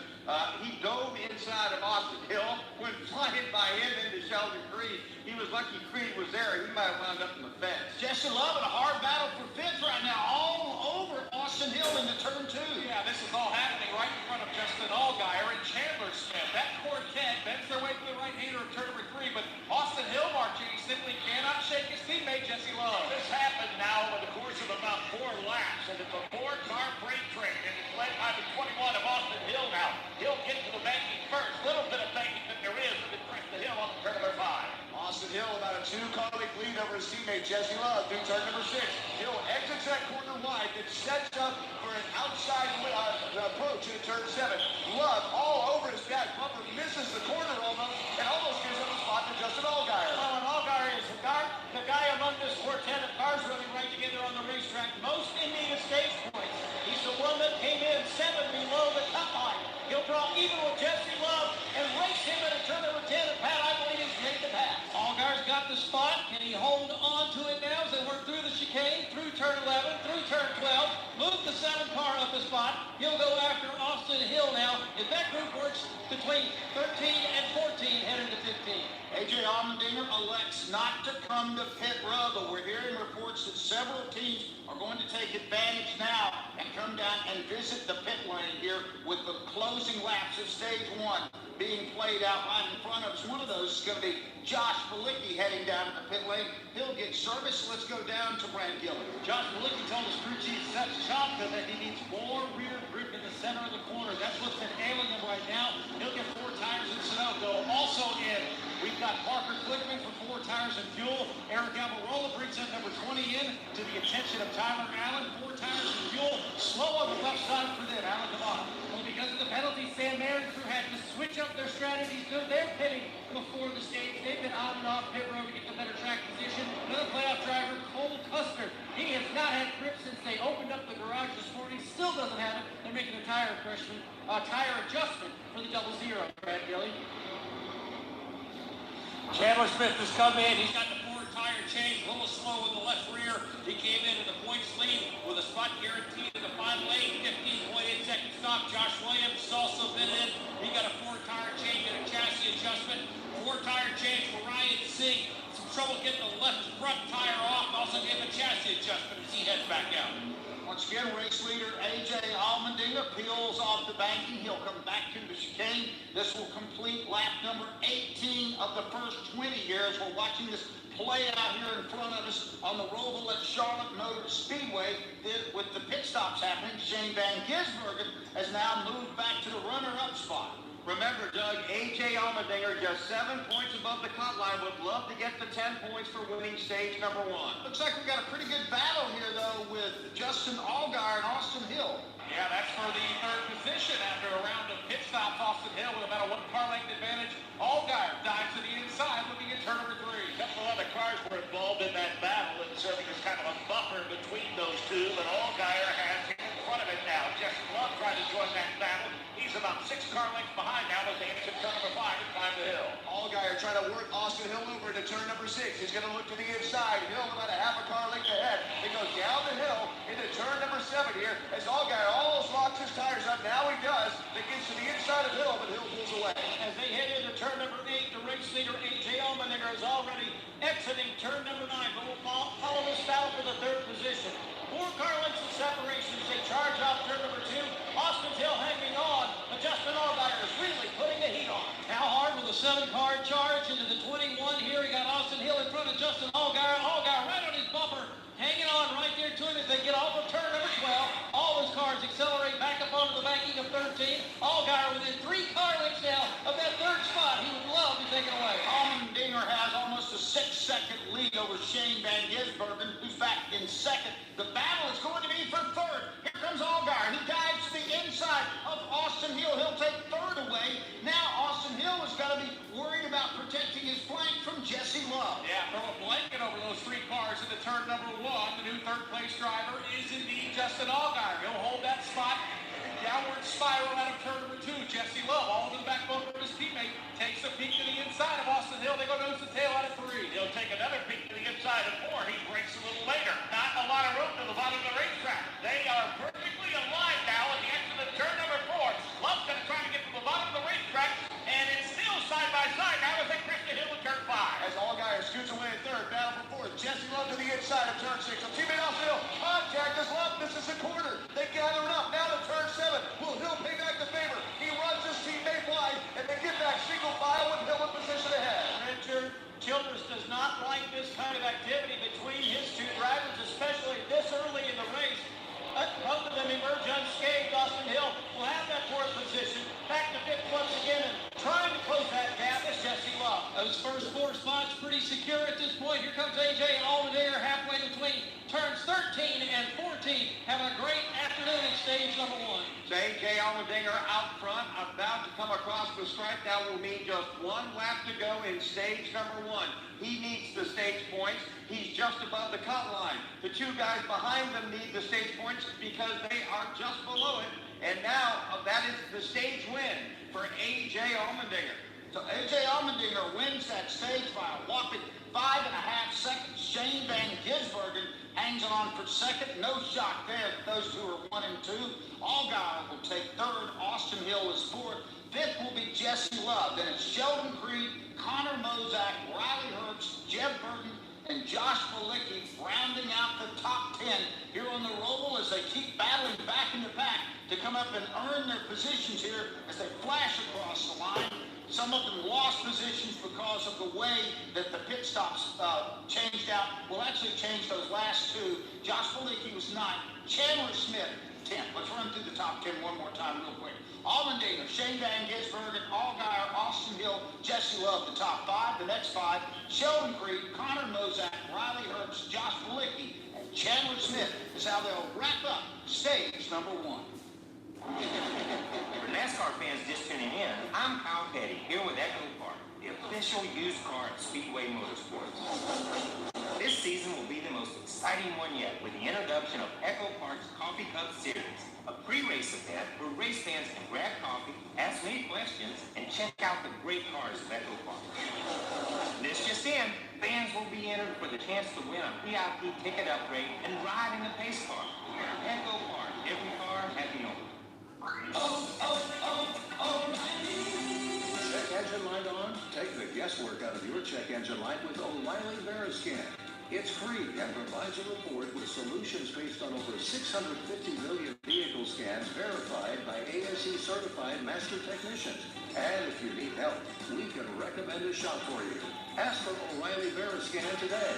he dove inside of Austin Hill, went flying by him into Sheldon Creed. He was lucky Creed was there. He might have wound up in the fence. Jesse Love in a hard battle for fifth right now, all over Austin Hill into turn 2. Yeah, this is all happening right in front of Justin Allgaier and Chandler Smith. That quartet bends their way to the right-hander of turn number 3, but Austin Hill marching, he simply cannot shake his teammate Jesse Love. This happened now over the course of about 4 laps, and it's a 4-car freight train, and it's led by the 21 of Austin Hill now. He'll get to the banking first. Little bit of banking that there is, but it pressed the hill on turn number 5. Austin Hill about a 2-car lead over his teammate Jesse Love through turn number 6. Hill exits that corner wide and sets up for an outside approach into turn 7. Love all over his back bumper, misses the corner almost, and almost gives up a spot to Justin Allgaier. Well, and Allgaier is the guy among this quartet of cars running right together on the racetrack most in need of stage points. He's the one that came in 7 below the cut line. He'll draw even with Jesse Love and race him into turn number 10, and Pat, I believe he's made the pass. Allgaier's got the spot. Can he hold on to it now as they work through the chicane, through turn 11, through turn 12, move the 7 car up a spot. He'll go after Austin Hill now. If that group works between 13 and 14 heading to 15. A.J. Allmendinger elects not to come to pit row, but we're hearing reports that several teams are going to take advantage now and come down and visit the pit lane here with the closing laps of stage 1 being played out right in front of us. One of those is going to be Josh Balicki heading down to the pit lane. He'll get service. Let's go down to Brad Gillen. Josh Balicki told his crew chief Seth Chopka that he needs more rear grip in the center of the corner. That's what's been ailing him right now. He'll get 4 tires in Sunoco. Also in, we've got Parker Klickman for 4 tires and fuel. Eric Almirola brings in number 20 in to the attention of Tyler Allen. 4 tires and fuel. Slow on the left side for them. Allen, come on. Well, because of the penalty, Sam Mayer and crew had to switch up their strategies. They're pitting before the stage. They've been on and off pit road to get the better track position. Another playoff driver, Cole Custer. He has not had grip since they opened up the garage this morning. Still doesn't have it. They're making a tire adjustment for the 0-0, Brad Gilly. Chandler Smith has come in. He's got the 4 tire change, a little slow in the left rear. He came into the points lead with a spot guaranteed in the final lane. 15.8 second stop. Josh Williams has also been in. He got a 4 tire change and a chassis adjustment. 4 tire change for Ryan Singh. Some trouble getting the left front tire off. Also gave him a chassis adjustment as he heads back out. Once again, race leader A.J. Allmendinger peels off the banking. He'll come back to the chicane. This will complete lap number 18 of the first 20 here as we're watching this play out here in front of us on the roval at Charlotte Motor Speedway. With the pit stops happening, Shane Van Gisbergen has now moved back to the runner-up spot. Remember, Doug, A.J. Allmendinger just 7 points above the cut line. Would love to get the 10 points for winning stage number 1. Looks like we got a pretty good battle here, though, with Justin Allgaier and Austin Hill. Yeah, that's for the 3rd position after a round of pit stops. Austin Hill with about a 1 car length advantage. Allgaier dives to the inside, looking at turn number 3. A couple of other cars were involved in that battle and serving as kind of a buffer between those two, but Allgaier has him in front of it now. Justin Love tried to join that battle. He's about 6 car lengths behind now as they enter turn number 5 and climb the hill. Allgaier trying to work Austin Hill over to turn number 6. He's going to look to the inside. Hill about a half a car length ahead. He goes down the hill into turn number 7 here as Allgaier almost locks his tires up. Now he does. That gets to the inside of Hill, but Hill pulls away. As they head into turn number 8, the race leader A.J. Allmendinger is already exiting turn number 9, but will follow this battle for the 3rd position. 4 car lengths of separation as they charge off turn number 2. Austin Hill hanging on, but Justin Allgaier is really putting the heat on. Now hard with a 7-car charge into the 21 here. He got Austin Hill in front of Justin Allgaier. Allgaier right on his bumper, hanging on right there to him as they get off of turn number 12. All his cars accelerate back up onto the banking of 13. Allgaier within 3 car lengths now of that 3rd spot. He would love to take it away. Allmendinger has almost a 6-second lead over Shane Van Gisbergen, who's back in 2nd. The battle is going to be for 3rd. Here comes Allgaier. He dives to the inside of Austin Hill. He'll take 3rd away. Now Austin Hill has got to be worried about Justin Allgaier. He'll hold that spot. Downward spiral out of turn number 2. Jesse Love, all in the backbone of his teammate, takes a peek to the inside of Austin Hill. They go nose to tail out of 3. He'll take another peek to the inside of 4. He breaks a little later. Not a lot of room to the bottom of the racetrack. They are perfectly aligned now at the exit of turn number 4. Love's going to try to get to the bottom of the racetrack, and it's still side by side now as they crest the hill at turn 5. As Allgaier scoots away at 3rd, battle for 4th. Jesse Love to the inside of turn 6. So teammate Austin Hill, contact as Love misses the corner. They gather it up. Now to turn 7. Will Hill pay back the favor? He runs his teammate wide, and they get back single file with Hill in position ahead. Richard Childress does not like this kind of activity between his two drivers, especially this early in the race. Both of them emerge unscathed. Austin Hill will have that 4th position. Back to 5th once again, and trying to close that gap is Jesse Love. Those first 4 spots pretty secure at this point. Here comes AJ Allmendinger halfway between turns 13 and 14. Have a great afternoon in stage number 1. AJ Allmendinger out front, about to come across the stripe. That will mean just 1 lap to go in stage number 1. He needs the stage points. He's just above the cut line. The 2 guys behind them need the stage points because they are just below it. And now that is the stage win for A.J. Allmendinger. So A.J. Allmendinger wins that stage by a whopping 5.5 seconds. Shane Van Gisbergen hangs on for 2nd. No shock there. Those 2 are 1 and 2. Allgaier will take 3rd. Austin Hill is 4th. 5th will be Jesse Love. Then it's Sheldon Creed, Connor Mozak, Riley Herbst, Jeb Burton, and Josh Malicki rounding out the top 10 here on the roval as they keep battling back in the pack to come up and earn their positions here as they flash across the line. Some of them lost positions because of the way that the pit stops changed out. We'll actually change those last 2. Josh Malicki was 9th. Chandler Smith, 10th. Let's run through the top 10 one more time real quick. Allmendinger, Shane Van Gisbergen, Allgaier, Austin Hill, Jesse Love, the top 5. The next 5, Sheldon Creed, Connor Mozak, Riley Herbst, Josh Malicki, and Chandler Smith is how they'll wrap up stage number 1. For NASCAR fans just tuning in, I'm Kyle Petty, here with Echo Park, the official used car at Speedway Motorsports. This season will be the most exciting one yet with the introduction of Echo Park's Coffee Cup Series, a pre-race event where race fans can grab coffee, ask me questions, and check out the great cars of Echo Park. This just in, fans will be entered for the chance to win a VIP ticket upgrade and ride in the pace car. Echo Park, every car, happy owner. Check engine light on? Take the guesswork out of your check engine light with O'Reilly Veriscan. It's free and provides a report with solutions based on over 650 million vehicle scans verified by ASE certified master technicians. And if you need help, we can recommend a shop for you. Ask for O'Reilly Veriscan today.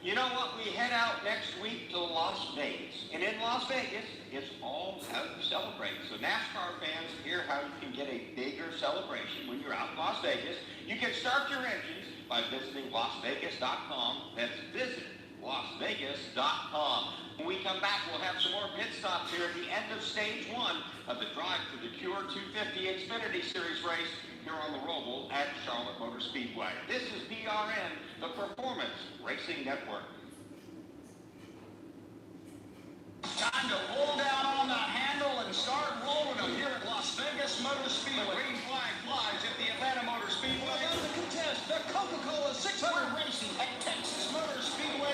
You know what? We head out next week to Las Vegas. And in Las Vegas, it's all how to celebrate. So NASCAR fans, hear how you can get a bigger celebration when you're out in Las Vegas. You can start your engines by visiting LasVegas.com. That's visit LasVegas.com. When we come back, we'll have some more pit stops here at the end of stage 1 of the drive to the Cure 250 Xfinity Series race here on the roval at Charlotte Motor Speedway. This is PRN, the Performance Racing Network. Time to pull down on the handle and start rolling them here at Las Vegas Motor Speedway. The green flag flies at the Atlanta Motor Speedway. About to contest the Coca-Cola 600 racing at Texas Motor Speedway.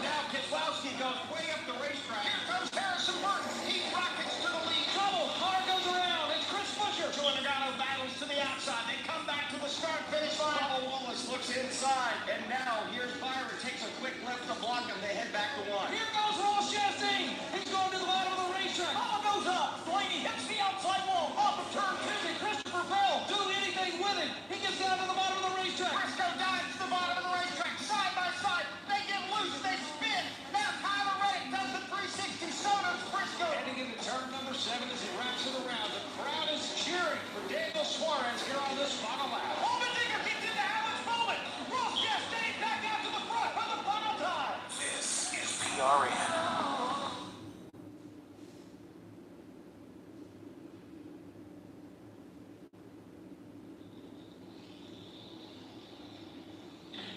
Now Keselowski goes way up the racetrack. Here comes Harrison Burton. He rockets to the lead. Trouble. Car goes around. It's Chris Buescher. Giordano battles to the outside. They come back to the start-finish line. Bubba Wallace looks inside. And now here's Byron. Takes a quick left to block him. They head back to 1. Here goes Ross Chastain. He's going to the bottom of the racetrack. Bubba goes up. Blaney hits the outside wall. Off of turn 2. Can Christopher Bell do anything with it? He gets down to the bottom of the racetrack. Briscoe dives to the bottom of the racetrack. Side by side. They get loose. They spin. Now Tyler Reddick does the 360. So does Briscoe. Heading into turn number 7 as he wraps it around. The crowd is cheering for Daniel Suarez here on this final lap. Allmendinger gets into Alex Bowman. Ross Chastain back out to the front for the final time. This is PRN.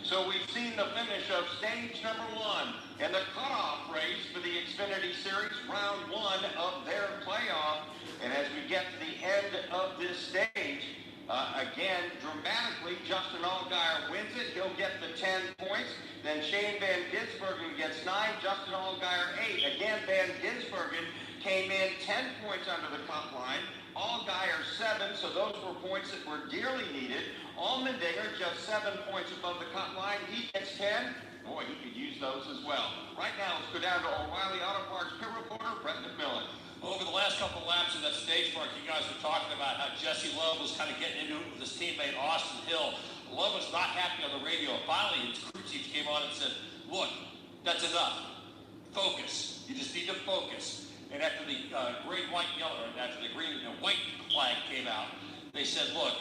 So we've seen the finish of stage number 1 in the cutoff race for the Xfinity Series, round 1 of their playoff. And as we get to the end of this stage, again, dramatically, Justin Allgaier wins it. He'll get the 10 points. Then Shane Van Gisbergen gets 9, Justin Allgaier 8. Again, Van Gisbergen came in 10 points under the cut line. Allgaier 7, so those were points that were dearly needed. Allmendinger just 7 points above the cut line. He gets 10. Boy, he could use those as well. Right now, let's go down to O'Reilly Auto Parts pit reporter, Brett McMillan. Over the last couple of laps of that stage mark, you guys were talking about how Jesse Love was kind of getting into it with his teammate Austin Hill. Love was not happy on the radio. Finally, his crew chief came on and said, look, that's enough. Focus. You just need to focus. And after the green, white, yellow, after the green and white flag came out, they said, look,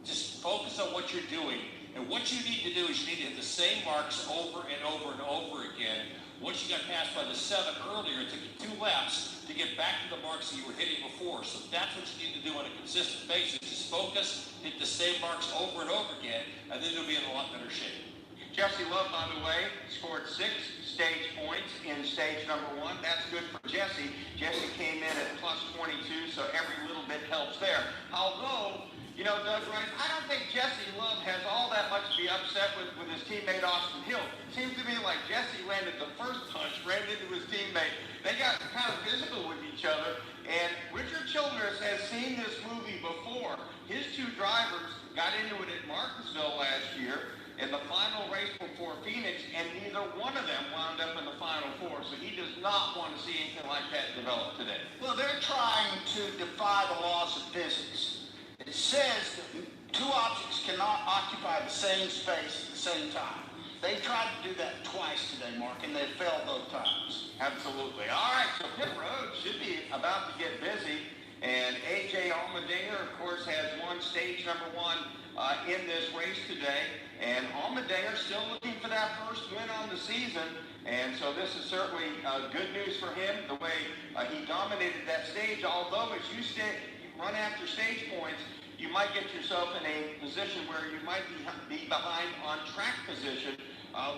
just focus on what you're doing. And what you need to do is you need to hit the same marks over and over and over again. Once you got passed by the 7 earlier, it took you 2 laps to get back to the marks that you were hitting before. So that's what you need to do on a consistent basis. Just focus, hit the same marks over and over again, and then you'll be in a lot better shape. Jesse Love, by the way, scored 6 stage points in stage number 1. That's good for Jesse. Jesse came in at plus 22, so every little bit helps there. Although, you know, Doug Rice, I don't think Jesse Love has all that much to be upset with his teammate Austin Hill. Seems to me like Jesse landed the first punch, ran into his teammate. They got kind of physical with each other, and Richard Childress has seen this movie before. His 2 drivers got into it at Martinsville last year in the final race before Phoenix, and neither one of them wound up in the Final 4, so he does not want to see anything like that develop today. Well, they're trying to defy the laws of physics. It says that 2 objects cannot occupy the same space at the same time. They tried to do that twice today, Mark, and they failed both times. Absolutely. All right, so pit road should be about to get busy, and A.J. Allmendinger, of course, has won stage number 1 in this race today. And Allmendinger still looking for that first win on the season. And so this is certainly good news for him, the way he dominated that stage. Although as you run after stage points, you might get yourself in a position where you might be behind on track position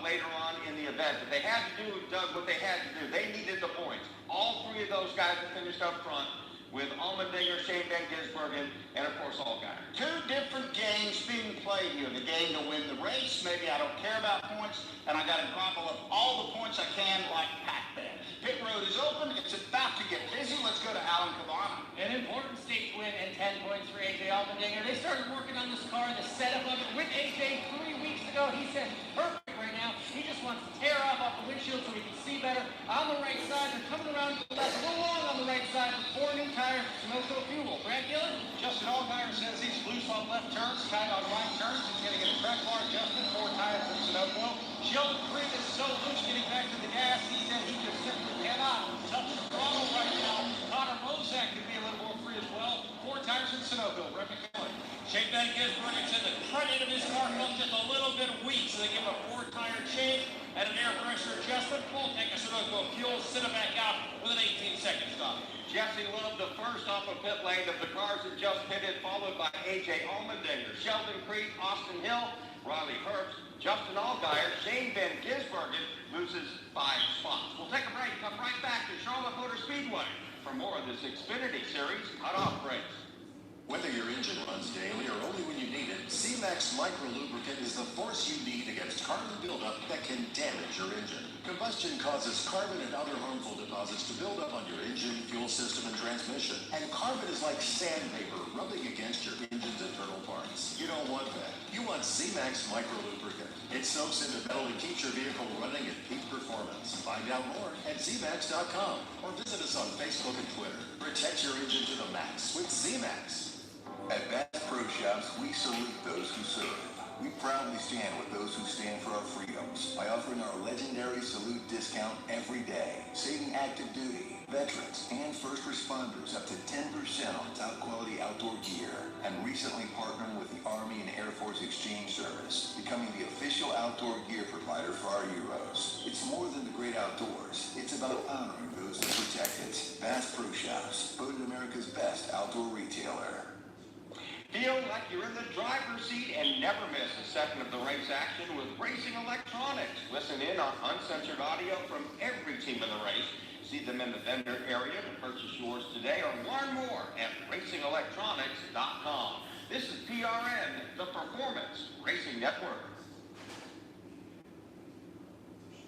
later on in the event. But they had to do, Doug, what they had to do. They needed the points. All 3 of those guys that finished up front with Allmendinger, Shane Van Gisbergen, and of course Allgaier. 2 different games being played here. The game to win the race, maybe I don't care about points, and I got to gobble up all the points I can like Pac-Man. Pit road is open. It's about to get busy. Let's go to Alan Cavana. An important stage win and 10 points for A.J. Allmendinger. They started working on this car, the setup of it with A.J. 3 weeks ago. He said, perfect right now. He just wants to tear off the windshield so he can see better. On the right side, they're coming around to the left, a little long on the right side with 4 new tires, Sunoco fuel. Brad Gillen? Justin Allgaier says he's loose on left turns, tight on right turns. He's going to get a track bar adjustment, 4 tires in Sunoco. Sheldon Creed is so loose getting back to the gas, he said he just simply cannot touch the throttle right now. Connor Mozak could be a little more free as well. 4 tires in Sunoco. Brett McMillan. Shane Van Gisbergen said the front end of his car felt just a little bit weak, so they give him a 4-tire change and an air pressure adjustment. Full tank of Sunoco fuel, send him back out with an 18-second stop. Jesse Love, the first off of pit lane of the cars that just pitted, followed by A.J. Allmendinger, Sheldon Creed, Austin Hill, Riley Herbst, Justin Allgaier, Shane Van Gisbergen loses 5 spots. We'll take a break, come right back to Charlotte Motor Speedway for more of this Xfinity Series cutoff race. Whether your engine runs daily or only when you need it, C-Max Micro Lubricant is the force you need against carbon buildup that can damage your engine. Combustion causes carbon and other harmful deposits to build up on your engine, fuel system, and transmission. And carbon is like sandpaper rubbing against your engine's internal parts. You don't want that. You want C-Max Micro Lubricant. It soaks into metal and keeps your vehicle running at peak performance. Find out more at zmax.com or visit us on Facebook and Twitter. Protect your engine to the max with Z-Max. At Bass Pro Shops, we salute those who serve. We proudly stand with those who stand for our freedoms by offering our legendary salute discount every day, saving active duty, veterans, and first responders up to 10% on top quality outdoor gear, and recently partnering with the Army and Air Force Exchange Service, becoming the official outdoor gear provider for our heroes. It's more than the great outdoors. It's about honoring those who protect it. Bass Pro Shops, voted America's best outdoor retailer. Feel like you're in the driver's seat and never miss a second of the race action with Racing Electronics. Listen in on uncensored audio from every team in the race. See them in the vendor area to purchase yours today or learn more at racingelectronics.com. This is PRN, the Performance Racing Network.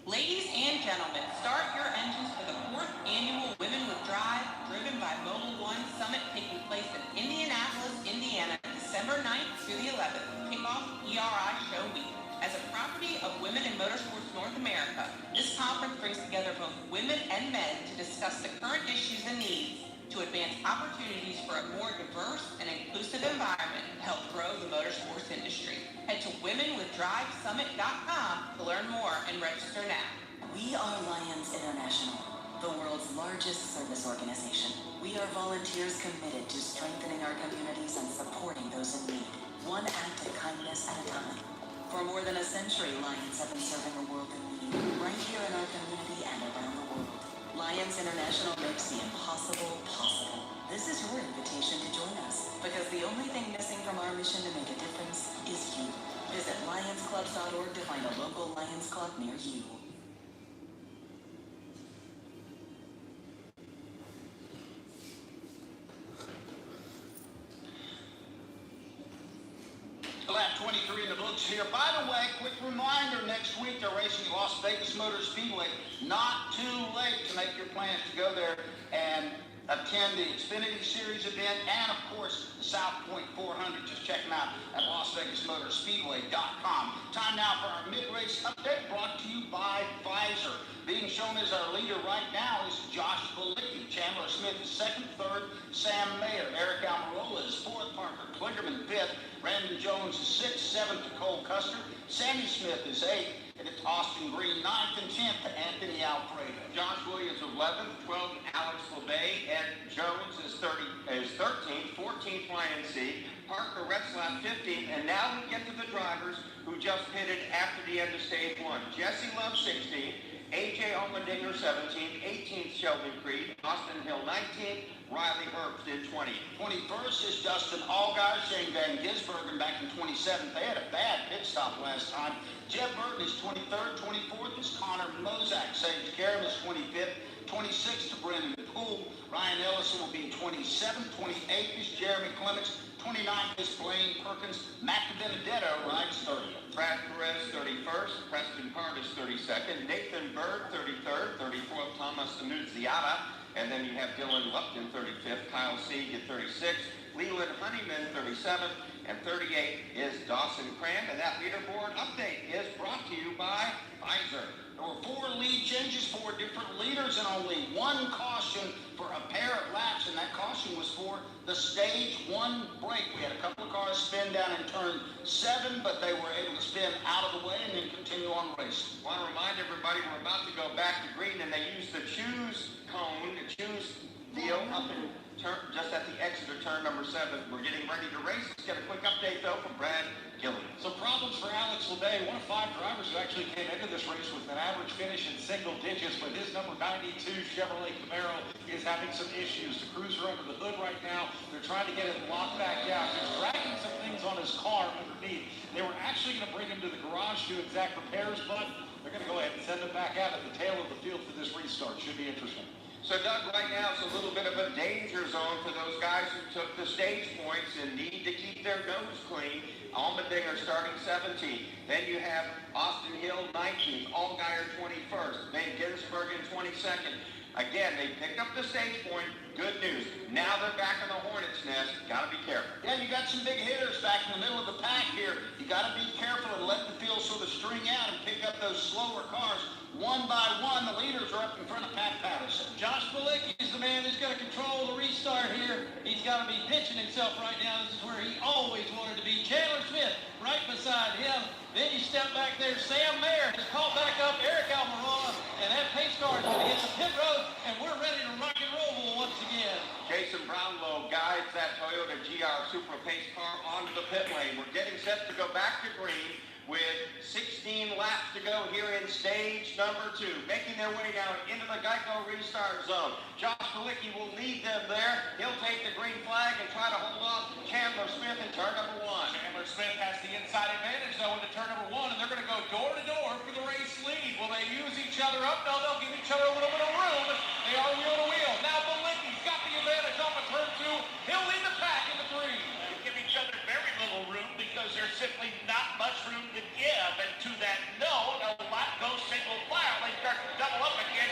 Ladies and gentlemen, start your engines for the 4th annual Women with Drive, driven by Mobil One Summit, taking place in Indianapolis, Indiana, December 9th through the 11th, kickoff ERI Show Week. As a property of Women in Motorsports North America, this conference brings together both women and men to discuss the current issues and needs to advance opportunities for a more diverse and inclusive environment to help grow the motorsports industry. Head to womenwithdrivesummit.com to learn more and register now. We are Lions International, the world's largest service organization. We are volunteers committed to strengthening our communities and supporting those in need, one act of kindness at a time. For more than a century, Lions have been serving a world in need, right here in our community and around the world. Lions International makes the impossible possible. This is your invitation to join us, because the only thing missing from our mission to make a difference is you. Visit lionsclubs.org to find a local Lions Club near you. Lap 23 in the books here. By the way, quick reminder, next week they're racing at Las Vegas Motor Speedway. Not too late to make your plans to go there and attend the Xfinity Series event and, of course, the South Point 400. Just check them out at LasVegasMotorSpeedway.com. Time now for our mid-race update, brought to you by Pfizer. Being shown as our leader right now is Josh Balicki. Chandler Smith is second, third, Sam Mayer. Eric Almirola is fourth, Parker Kligerman fifth, Brandon Jones is sixth, seventh to Cole Custer. Sammy Smith is eighth, and it's Austin Green ninth, and 10th to Anthony Alfredo. Josh Williams 11th, 12th Alex LeBay, Ed Jones is 13th, 14th Ryan C. Parker Retzlaff 15th, and now we get to the drivers who just pitted after the end of stage 1. Jesse Love 16th, A.J. Allmendinger 17th, 18th Sheldon Creed, Austin Hill 19th, Riley Herbst in 20th. 21st is Dustin Allgaier, Shane Van Gisbergen back in 27th. They had a bad pit stop last time. Jeb Burton is 23rd. 24th is Connor Mozak. Sage Karam is 25th. 26th to Brendan Poole. Ryan Ellison will be 27th. 28th is Jeremy Clements. 29th is Blaine Perkins. Matt Benedetto rides 30th. Brad Perez 31st, Preston Cardis 32nd, Nathan Bird 33rd, 34th Thomas Annunziata, and then you have Dylan Lupton 35th, Kyle Sieg at 36th, Leland Honeyman 37th, and 38th is Dawson Cram. And that leaderboard update is brought to you by Pfizer. There were 4 lead changes, 4 different leaders, and only 1 caution for a pair of laps, and that caution was for the stage 1 break. We had a couple of cars spin down in turn 7, but they were able to spin out of the way and then continue on racing. I want to remind everybody we're about to go back to green, and they used the choose cone, the choose deal up in just at the exit of turn number 7. We're getting ready to race. Let's get a quick update, though, from Brad Gilliam. Some problems for Alex LeBay, one of 5 drivers who actually came into this race with an average finish in single digits, but his number 92 Chevrolet Camaro is having some issues. The crews are under the hood right now. They're trying to get it locked back out. He's dragging some things on his car underneath. They were actually going to bring him to the garage to do exact repairs, but they're going to go ahead and send him back out at the tail of the field for this restart. Should be interesting. So, Doug, right now it's a little bit of a danger zone for those guys who took the stage points and need to keep their nose clean. Allmendinger starting 17th. Then you have Austin Hill 19th. Allgaier 21st. Van Gisbergen 22nd. Again, they picked up the stage point. Good news. Now they're back in the hornet's nest. Got to be careful. Yeah, you got some big hitters back in the middle of the pack here. You got to be careful and let the field sort of string out and pick up those slower cars. One by one, the leaders are up in front of Pat Patterson. Josh Balicki is the man who's going to control the restart here. He's got to be pitching himself right now. This is where he always wanted to be. Chandler Smith right beside him. Then you step back there. Sam Mayer has called back up Eric Almirola, and that pace car is going to hit the pit road, and we're ready to rock and roll once again. Jason Brownlow guides that Toyota GR Supra pace car onto the pit lane. We're getting set to go back to green. with 16 laps to go here in stage number 2. Making their way down into the Geico restart zone. Josh Bilicki will lead them there. He'll take the green flag and try to hold off Chandler Smith in turn number 1. Chandler Smith has the inside advantage, though, into turn number 1, and they're going to go door to door for the race lead. Will they use each other up? No, they'll give each other a little bit of room. They are wheel to wheel. Now Bilicki's got the advantage off of turn 2. He'll lead the pack into 3. They give each other very little room because there's simply not much room to give. And to that note, a lot goes single file. They start to double up again.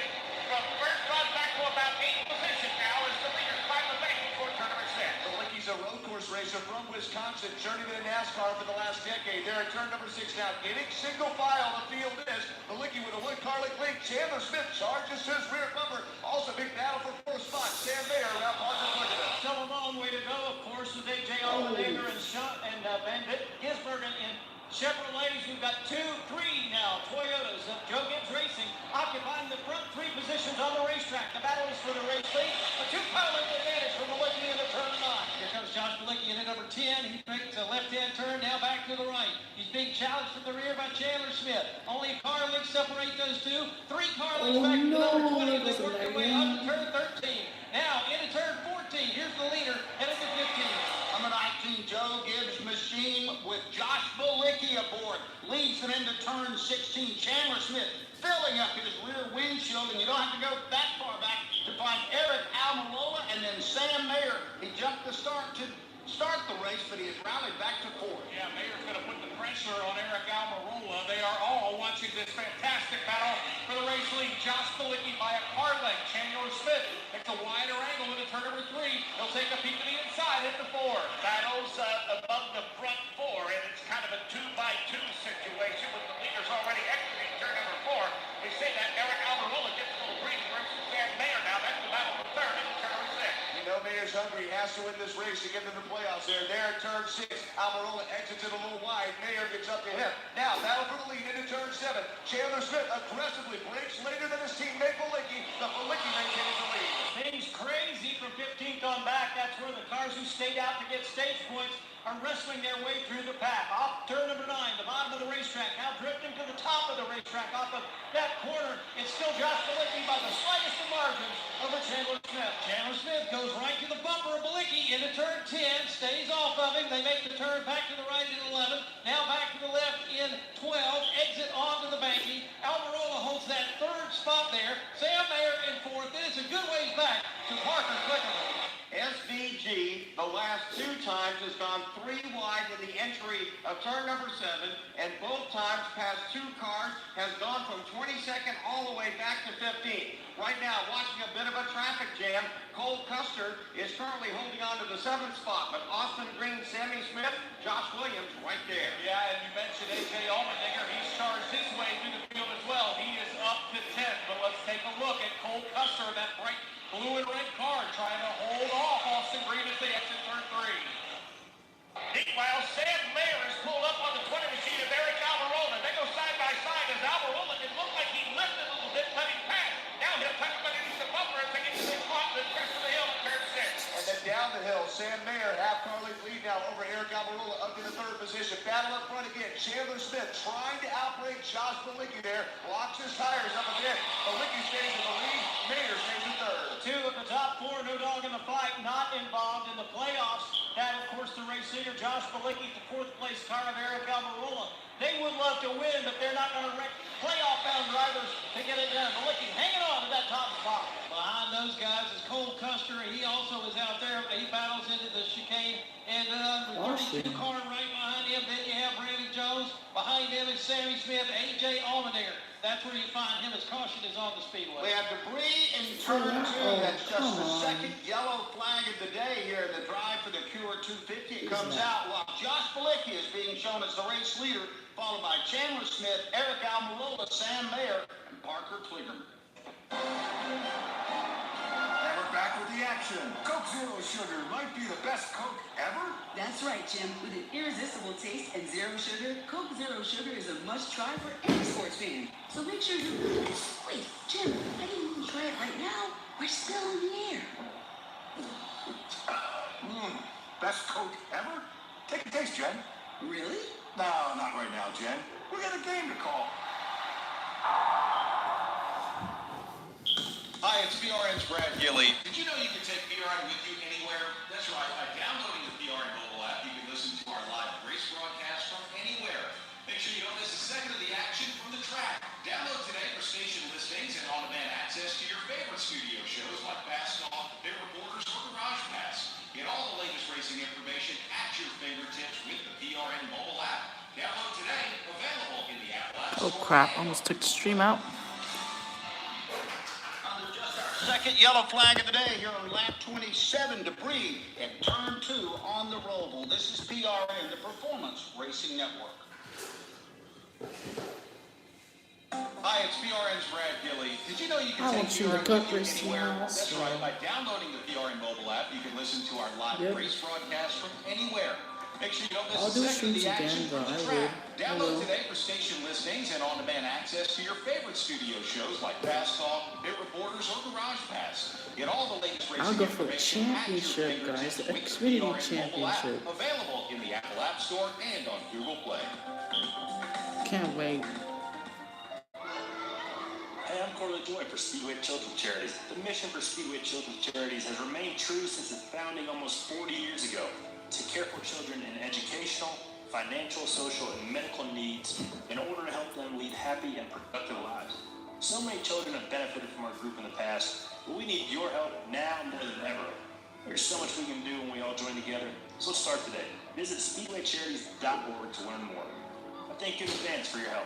From first run back to about 8th position now as the leaders climb the bank before turn number 6. Bilicki's a road course racer from Wisconsin, journeyed in NASCAR for the last decade. They're at turn number 6 now. Getting single file, the field is. Bilicki with a one-car lead. Chandler Smith charges his rear bumper. Also big battle for 4th spot. Sam Mayer now Parker Clifton. Still a long way to go, of course, with A.J. Allmendinger and Van Gisbergen in Chevrolets. We've got 2, 3 now Toyotas of Joe Gibbs Racing occupying the front 3 positions on the racetrack. The battle is for the race lead. A 2-car advantage for Bilicki in the turn 9. Here comes Josh Bilicki in at number 10. He makes a left-hand turn, now back to the right. He's being challenged from the rear by Chandler Smith. Only a car length separate those two. 3 car lengths back to number 20. They work their way up to turn 13. Now into turn 14. Here's the leader headed to 15. Number 19, Joe Gibbs Machine with Josh Bilicki aboard. Leads them into turn 16. Chandler Smith filling up his rear windshield, and you don't have to go that far back to find Eric Almirola and then Sam Mayer. He jumped the start to start the race, but he has rallied back to 4th. Yeah, Mayer's going to put the pressure on Eric Almirola. They are all watching this fantastic battle for the race lead. Josh Bilicki by a car length. Chandler Smith takes a wider angle into turn number 3. He'll take a peek to the inside into 4. Battles above the front 4, and it's kind of a 2-by-2 situation with the leaders already exiting turn number 4. They say that Eric Almirola gets a little breather versus Sam Mayer now. That's the battle for 3rd into turn number 6. You know Mayer's hungry. He has to win this race to get into the playoffs there. There at turn 6. Almirola exits it a little wide. Mayer gets up to him. Now, battle for the lead into turn 7. Chandler Smith aggressively breaks later than his teammate Bilicki. The Bilicki maintains the lead. Things crazy from 15th on back. That's where the cars who stayed out to get stage points are wrestling their way through the pack. Off turn number 9, the bottom of the racetrack. Now drifting to the top of the racetrack off of that corner. It's still Josh Bilicki by the slightest of margins over Chandler Smith. Chandler Smith goes right to the bumper of Bilicki into turn 10, stays off of him. They make the turn back to the right in 11, now back to the left in 12, exit onto the banking. Almirola holds that 3rd spot there. Sam Mayer in 4th. It is a good ways back to Parker Clifton. SVG, the last 2 times, has gone 3 wide in the entry of turn number 7, and both times past 2 cars has gone from 22nd all the way back to 15th. Right now, watching a bit of a traffic jam, Cole Custer is currently holding on to the 7th spot, but Austin Green, Sammy Smith, Josh Williams right there. Yeah, and you mentioned A.J. Allmendinger. He's charged his way through the field as well. He is up to 10th, but let's take a look at Cole Custer, that bright blue and red car, trying to hold off Austin Green as they exit turn 3. Meanwhile, Sam Mayer is pulled up on the 20 machine of Eric Almirola. They go side by side as Almirola, it looked like he lifted a little bit, let him pass. Now he'll touch underneath the bumper as they get to the top of the crest of the hill at turn 6. And then down the hill, Sam Mayer, half-car lead now over Eric Almirola up to the 3rd position. Battle up front again. Chandler Smith trying to outbreak Josh Bilicki there. Locks his tires up again. Bilicki stays in the lead. Mayer stays in 3rd. 2 of the top 4, no dog in the fight, not involved in the playoffs. That, of course, the race leader, Josh Bilicki, the 4th place car of Eric Almirola. They would love to win, but they're not going to wreck playoff-bound drivers to get it done. Bilicki hanging on to that top spot. Behind those guys is Cole Custer. He also is out there. He battles into the chicane. And with 32 car right behind him, then you have Brandon Jones. Behind him is Sammy Smith, A.J. Allmendinger. That's where you find him as caution is on the speedway. We have debris in turn 2. That's just the 2nd yellow flag of the day here in the drive for the Cure 250. It comes out while Josh Bilicki is being shown as the race leader, followed by Chandler Smith, Eric Almirola, Sam Mayer, and Parker Kligerman. And we're back with the action. Coke Zero Sugar might be the best Coke ever. That's right, Jim. With an irresistible taste and zero sugar, Coke Zero Sugar is a must-try for any sports fan. So make sure you... Wait, Jim, I didn't even try it right now. We're still in the air. Best Coke ever? Take a taste, Jen. Really? No, not right now, Jen. We got a game to call. Hi, it's PRN's Brad Gilly. Did you know you can take PRN with you anywhere? That's right. By downloading the PRN mobile app, you can listen to our live race broadcast from anywhere. Make sure you don't miss a second of the action from the track. Download today for station listings and on-demand access to your favorite studio shows like Fast Talk, Pit Reporters, or Garage Pass. Get all the latest racing information at your fingertips with the PRN mobile app. Download today, available in the Apple App Store. Oh crap, almost took the stream out. Second yellow flag of the day here on lap 27, debris at turn 2 on the roval. This is PRN, the Performance Racing Network. Hi, it's PRN's Brad Gilly. Did you know you I can want take you to PRN cook with you race anywhere? tomorrow, That's so- right. By downloading the PRN mobile app, you can listen to our live race broadcast from anywhere. Make sure you don't miss I'll do a second of streams the action again, from but the I track. will. Download today for station listings and on-demand access to your favorite studio shows like Fast Talk, Pit Reporters, or Garage Pass. Get all the latest racing I'll go for the information at your championship, fingertips guys. The with Xfinity PRN mobile app, championship. available in the Apple App Store and on Google Play. Can't wait. Hey, I'm Corley Joy for Speedway Children's Charities. The mission for Speedway Children's Charities has remained true since its founding almost 40 years ago. To care for children in educational, financial, social, and medical needs in order to help them lead happy and productive lives. So many children have benefited from our group in the past, but we need your help now more than ever. There's so much we can do when we all join together, so let's start today. Visit speedwaycharities.org to learn more. I thank you in advance for your help.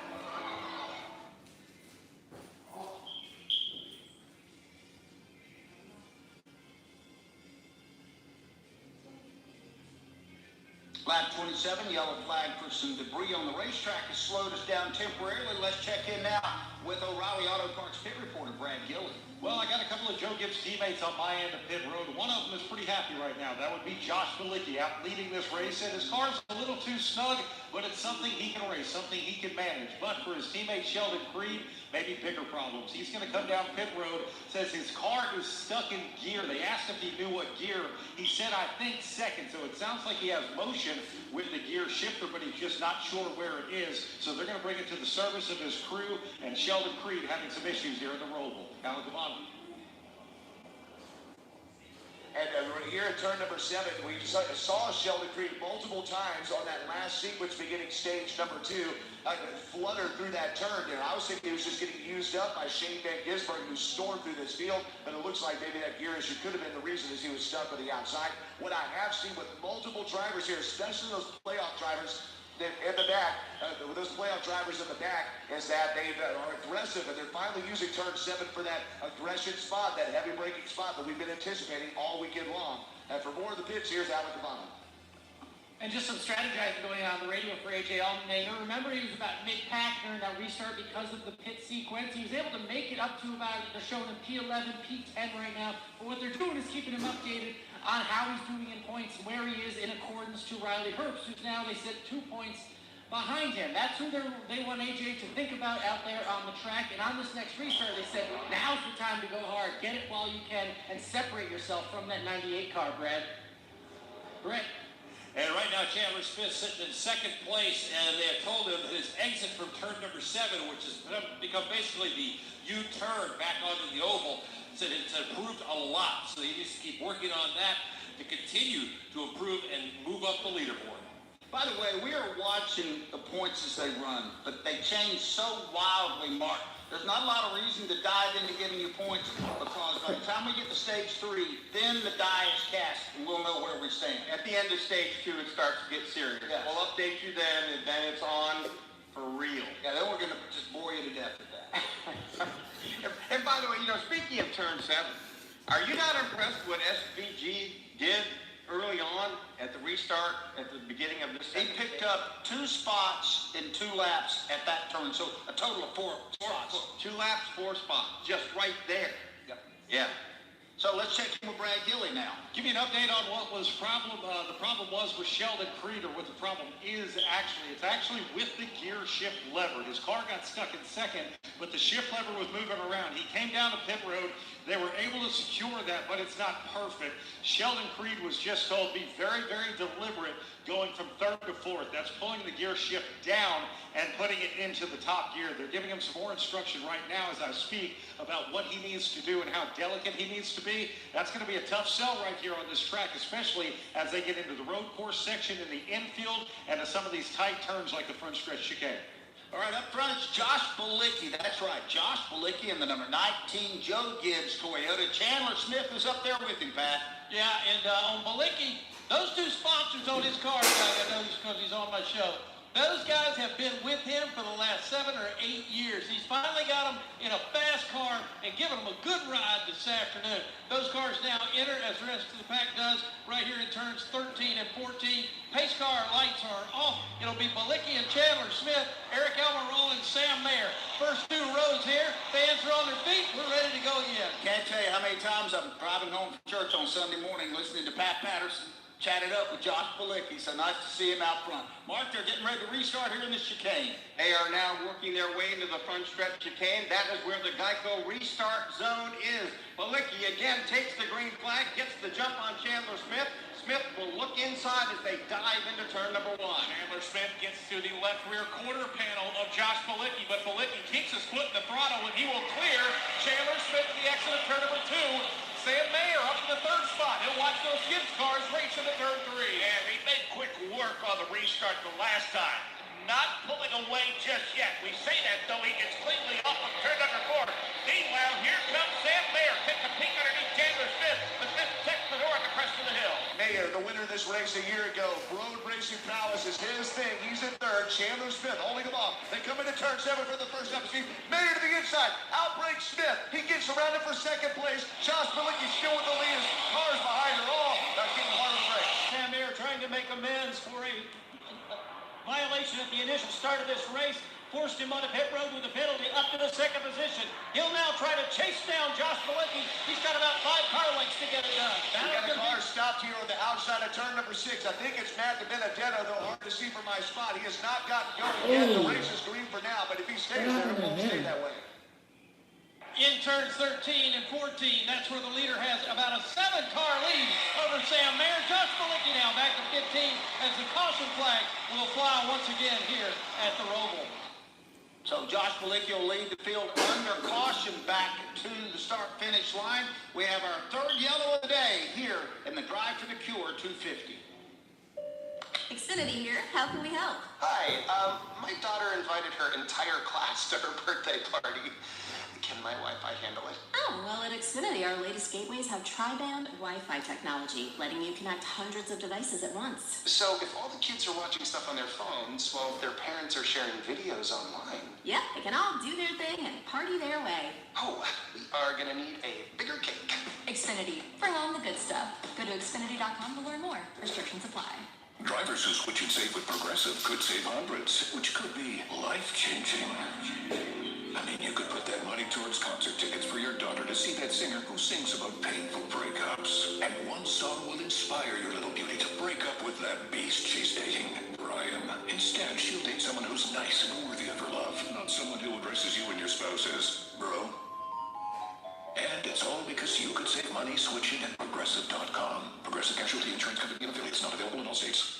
Lap 27, yellow flag for some debris on the racetrack has slowed us down temporarily. Let's check in now with O'Reilly Auto Parts pit reporter Brad Gilly. Well, I got a couple of Joe Gibbs teammates on my end of pit road. One of them is pretty happy right now. That would be Josh Malicki out leading this race. And his car's a little too snug, but it's something he can race, something he can manage. But for his teammate Sheldon Creed, maybe bigger problems. He's going to come down pit road, says his car is stuck in gear. They asked if he knew what gear. He said, I think second. So it sounds like he has motion with the gear shifter, but he's just not sure where it is. So they're going to bring it to the service of his crew, and Sheldon Creed having some issues here in the roval. Alan Cavano. And here at turn number 7, we saw Sheldon Creed multiple times on that last sequence beginning stage number 2, flutter through that turn. And I was thinking he was just getting used up by Shane Van Gisbergen, who stormed through this field. But it looks like maybe that gear issue could have been the reason as he was stuck on the outside. What I have seen with multiple drivers here, especially those playoff drivers, in the back, those playoff drivers in the back, is that they are aggressive, and they're finally using turn 7 for that aggression spot, that heavy braking spot that we've been anticipating all weekend long. And for more of the pits, here's Alan Cavano. And just some strategizing going on the radio for AJ Allmendinger. Remember, he was about mid-pack during that restart because of the pit sequence. He was able to make it up to about, they're showing him P11, P10 right now. But what they're doing is keeping him updated on how he's doing in points, where he is in accordance to Riley Herbst, who's now, they said, 2 points behind him. That's who they want AJ to think about out there on the track. And on this next restart, they said, now's the time to go hard. Get it while you can and separate yourself from that 98 car, Brad. Brett. And right now, Chandler Smith sitting in second place, and they have told him that his exit from turn number 7, which has become basically the U-turn back onto the oval, said it's improved a lot. So he needs to keep working on that to continue to improve and move up the leaderboard. By the way, we are watching the points as they run, but they change so wildly, Mark. There's not a lot of reason to dive into giving you points, because by the time we get to stage 3, then the die is cast and we'll know where we stand. At the end of stage 2, it starts to get serious. Yes. We'll update you then, and then it's on for real. Yeah, then we're going to just bore you to death with that. And by the way, speaking of turn 7, are you not impressed with what SVG did early on at the restart at the beginning of this? He picked up 2 spots in 2 laps at that turn, so a total of 4 spots. 2 laps, 4 spots, just right there. Yep. Yeah. So let's check in with Brad Gilly now. Give you an update on what was the problem was with Sheldon Creed, or what the problem is actually. It's actually with the gear shift lever. His car got stuck in second, but the shift lever was moving around. He came down the pit road. They were able to secure that, but it's not perfect. Sheldon Creed was just told, be very, very deliberate going from third to fourth. That's pulling the gear shift down and putting it into the top gear. They're giving him some more instruction right now as I speak about what he needs to do and how delicate he needs to be. That's going to be a tough sell right here on this track, especially as they get into the road course section in the infield and to some of these tight turns like the front stretch chicane. All right, up front, it's Josh Bilicki. That's right, Josh Bilicki and the number 19 Joe Gibbs Toyota. Chandler Smith is up there with him, Pat. Yeah, and on Bilicki, those two sponsors on his car, I know this because he's on my show. Those guys have been with him for the last 7 or 8 years. He's finally got them in a fast car and given them a good ride this afternoon. Those cars now enter, as the rest of the pack does, right here in turns 13 and 14. Pace car lights are off. It'll be Bilicki and Chandler Smith, Eric Almirola and Sam Mayer. First 2 rows here. Fans are on their feet. We're ready to go again. Can't tell you how many times I'm driving home from church on Sunday morning listening to Pat Patterson chatted up with Josh Bilicki. So nice to see him out front. Mark, they're getting ready to restart here in the chicane. They are now working their way into the front stretch chicane. That is where the Geico restart zone is. Bilicki again takes the green flag, gets the jump on Chandler Smith. Smith will look inside as they dive into turn number 1. Chandler Smith gets to the left rear quarter panel of Josh Bilicki, but Bilicki keeps his foot in the throttle and he will clear Chandler Smith at the exit of turn number 2. Sam Mayer up in the 3rd spot. He'll watch those Gibbs cars race into turn 3. And he made quick work on the restart the last time. Not pulling away just yet. We say that, though, he gets cleanly off of turn number 4. Meanwhile, here comes Sam Mayer. Takes a peek underneath Chandler Smith. But Smith checks the door at the crest of the hill. Mayer, the winner of this race a year ago. Road Racing Palace is his thing. He's in 3rd. Chandler Smith holding him off. They come into turn 7 for the first time. Mayer to the inside. Outbreaks Smith. He gets surrounded for 2nd place. Josh Bilicki still with the lead. His cars behind are all getting hard on the brakes. Sam Mayer trying to make amends for a violation at the initial start of this race. Forced him on the pit road with a penalty up to the 2nd position. He'll now try to chase down Josh Bilicki. He's got about 5 car lengths to get it done. We got a car stopped here on the outside of turn number 6. I think it's Matt Benedetto, though hard to see from my spot. He has not gotten going yet. The race is green for now, but if he stays there, it won't stay that way. In turns 13 and 14, that's where the leader has about a 7-car lead over Sam Mayer. Josh Bilicki now back to 15 as the caution flag will fly once again here at the Roval. So Josh Bilicki will lead the field under caution back to the start-finish line. We have our 3rd yellow of the day here in the Drive to the Cure 250. Xfinity here. How can we help? Hi. My daughter invited her entire class to her birthday party. Can my Wi-Fi handle it? Oh, well, at Xfinity, our latest gateways have tri-band Wi-Fi technology, letting you connect hundreds of devices at once. So if all the kids are watching stuff on their phones, while their parents are sharing videos online... Yep, they can all do their thing and party their way. Oh, we are going to need a bigger cake. Xfinity. Bring on the good stuff. Go to Xfinity.com to learn more. Restrictions apply. Drivers who switch and save with Progressive could save hundreds, which could be life-changing. I mean, you could put that money towards concert tickets for your daughter to see that singer who sings about painful breakups. And one song will inspire your little beauty to break up with that beast she's dating, Brian. Instead, she'll date someone who's nice and worthy of her love, not someone who addresses you and your spouse as bro. And it's all because you could save money switching at Progressive.com. Progressive Casualty Insurance Company and affiliates, not available in all states.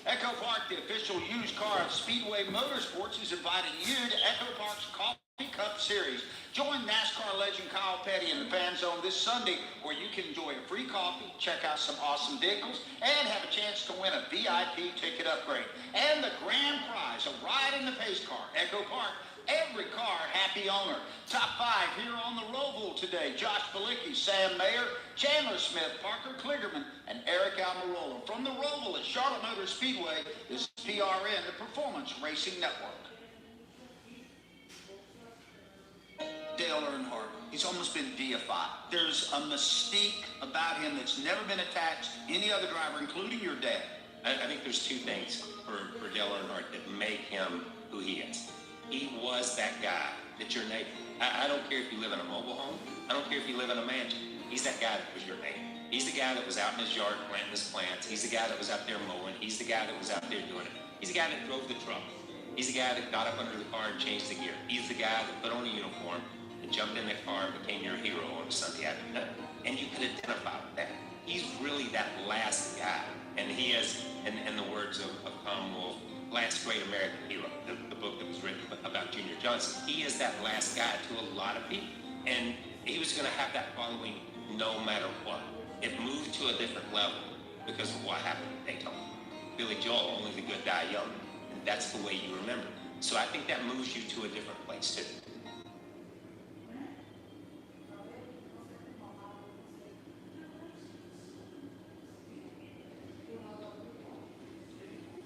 Echo Park, the official used car of Speedway Motorsports, is inviting you to Echo Park's Coffee Cup Series. Join NASCAR legend Kyle Petty in the fan zone this Sunday, where you can enjoy a free coffee, check out some awesome vehicles, and have a chance to win a VIP ticket upgrade. And the grand prize, a ride in the pace car. Echo Park, every car happy owner. Top 5 here on the Roval today. Josh Bilicki, Sam Mayer, Chandler Smith, Parker Kligerman, and Eric Almirola. From the Roval at Charlotte Motor Speedway, this is PRN, the Performance Racing Network. Dale Earnhardt, he's almost been deified. There's a mystique about him that's never been attached to any other driver, including your dad. I think there's 2 things for Dale Earnhardt that make him who he is. He was that guy that's your neighbor. I don't care if you live in a mobile home. I don't care if you live in a mansion. He's that guy that was your name. He's the guy that was out in his yard planting his plants. He's the guy that was out there mowing. He's the guy that was out there doing it. He's the guy that drove the truck. He's the guy that got up under the car and changed the gear. He's the guy that put on a uniform and jumped in that car and became your hero on a Sunday afternoon. And you could identify with that. He's really that last guy. And he is, in the words of Tom Wolfe, Last Great American Hero, the book that was written about Junior Johnson. He is that last guy to a lot of people. And he was going to have that following no matter what. It moved to a different level because of what happened in Daytona. Billy Joel, only the good die young. And that's the way you remember. So I think that moves you to a different place too.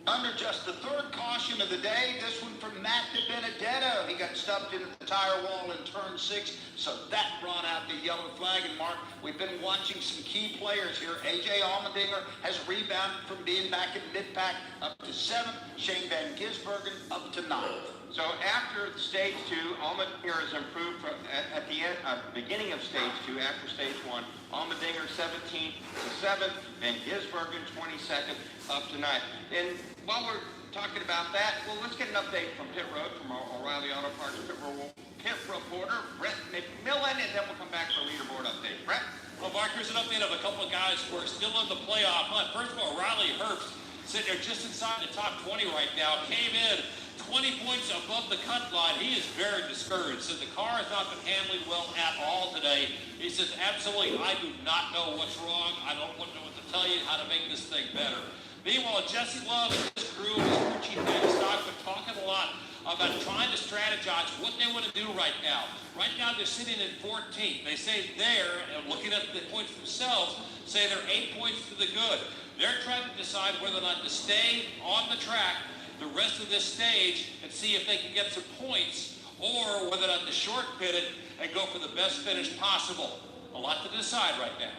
Under just the third caution of the day, this one from Matt DiBenedetto. He got stuffed into the tire wall in turn 6, so that brought out the yellow flag. And Mark, we've been watching some key players here. A.J. Allmendinger has rebounded from being back in mid-pack up to 7th. Shane Van Gisbergen up to 9th. So after stage 2, Allmendinger has improved at the end, beginning of stage 2, after stage 1. Allmendinger 17th to 7th, and Gisbergen 22nd up to 9th. And while we're talking about that, well, let's get an update from pit road from our O'Reilly Auto Parts pit reporter, Brett McMillan, and then we'll come back for a leaderboard update. Brett? Well, Mark, here's an update of a couple of guys who are still in the playoff hunt. First of all, Riley Herbst, sitting there just inside the top 20 right now, came in 20 points above the cut line. He is very discouraged. Said the car has not been handling well at all today. He says, absolutely, I do not know what's wrong. I don't know what to tell you how to make this thing better. Meanwhile, Jesse Love and his crew, his crew chief, Danny Stock, been talking a lot about trying to strategize what they want to do right now. Right now, they're sitting in 14th. They say they're, and looking at the points themselves, say they're 8 points to the good. They're trying to decide whether or not to stay on the track the rest of this stage and see if they can get some points, or whether or not to short pit it and go for the best finish possible. A lot to decide right now.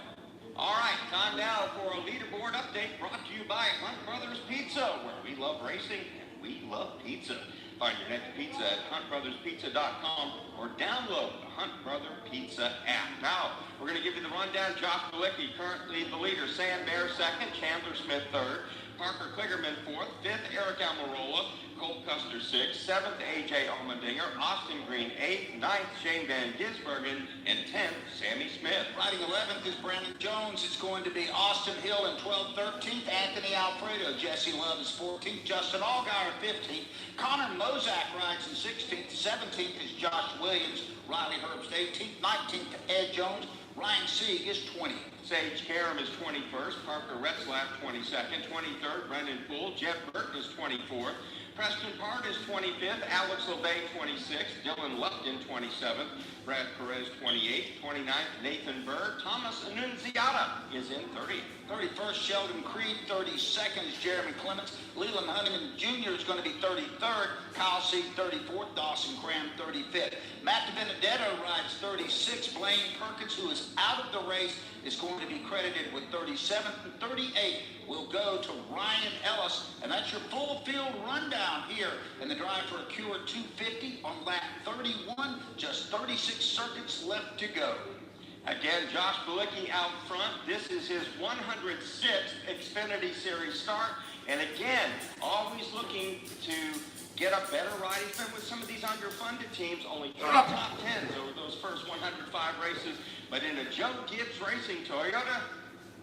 All right, time now for a leaderboard update brought to you by Hunt Brothers Pizza, where we love racing and we love pizza. Find your next pizza at huntbrotherspizza.com or download the Hunt Brother Pizza app. Now, we're going to give you the rundown. Josh Bilicki, currently the leader. Sam Mayer second, Chandler Smith third, Parker Kligerman fourth, fifth, Eric Almirola, Colt Custer sixth, seventh, A.J. Allmendinger, Austin Green eighth, ninth, Shane Van Gisbergen, and 10th, Sammy Smith. Riding 11th is Brandon Jones. It's going to be Austin Hill in 12th, 13th, Anthony Alfredo. Jesse Love is 14th, Justin Allgaier 15th. Connor Mozak rides in 16th, 17th is Josh Williams. Riley Herbst 18th, 19th Ed Jones. Ryan Sieg is 20th. Sage Karam is 21st, Parker Retzlaff 22nd, 23rd, Brendan Poole, Jeff Burton is 24th, Preston Part is 25th, Alex LeVay 26th, Dylan Lupton 27th, Brad Perez 28th, 29th, Nathan Bird, Thomas Annunziata is in 30th. 31st, Sheldon Creed. 32nd is Jeremy Clements. Leland Honeyman Jr. is going to be 33rd. Kyle Sieg 34th. Dawson Cram 35th. Matt DiBenedetto rides 36th. Blaine Perkins, who is out of the race, is going to be credited with 37th, and 38th will go to Ryan Ellis. And that's your full field rundown here in the drive for a Cure 250 on lap 31. Just 36 circuits left to go. Again, Josh Bilicki out front. This is his 106th Xfinity Series start. And again, always looking to get a better ride. He's been with some of these underfunded teams, only 3 top 10s over those first 105 races. But in a Joe Gibbs Racing Toyota,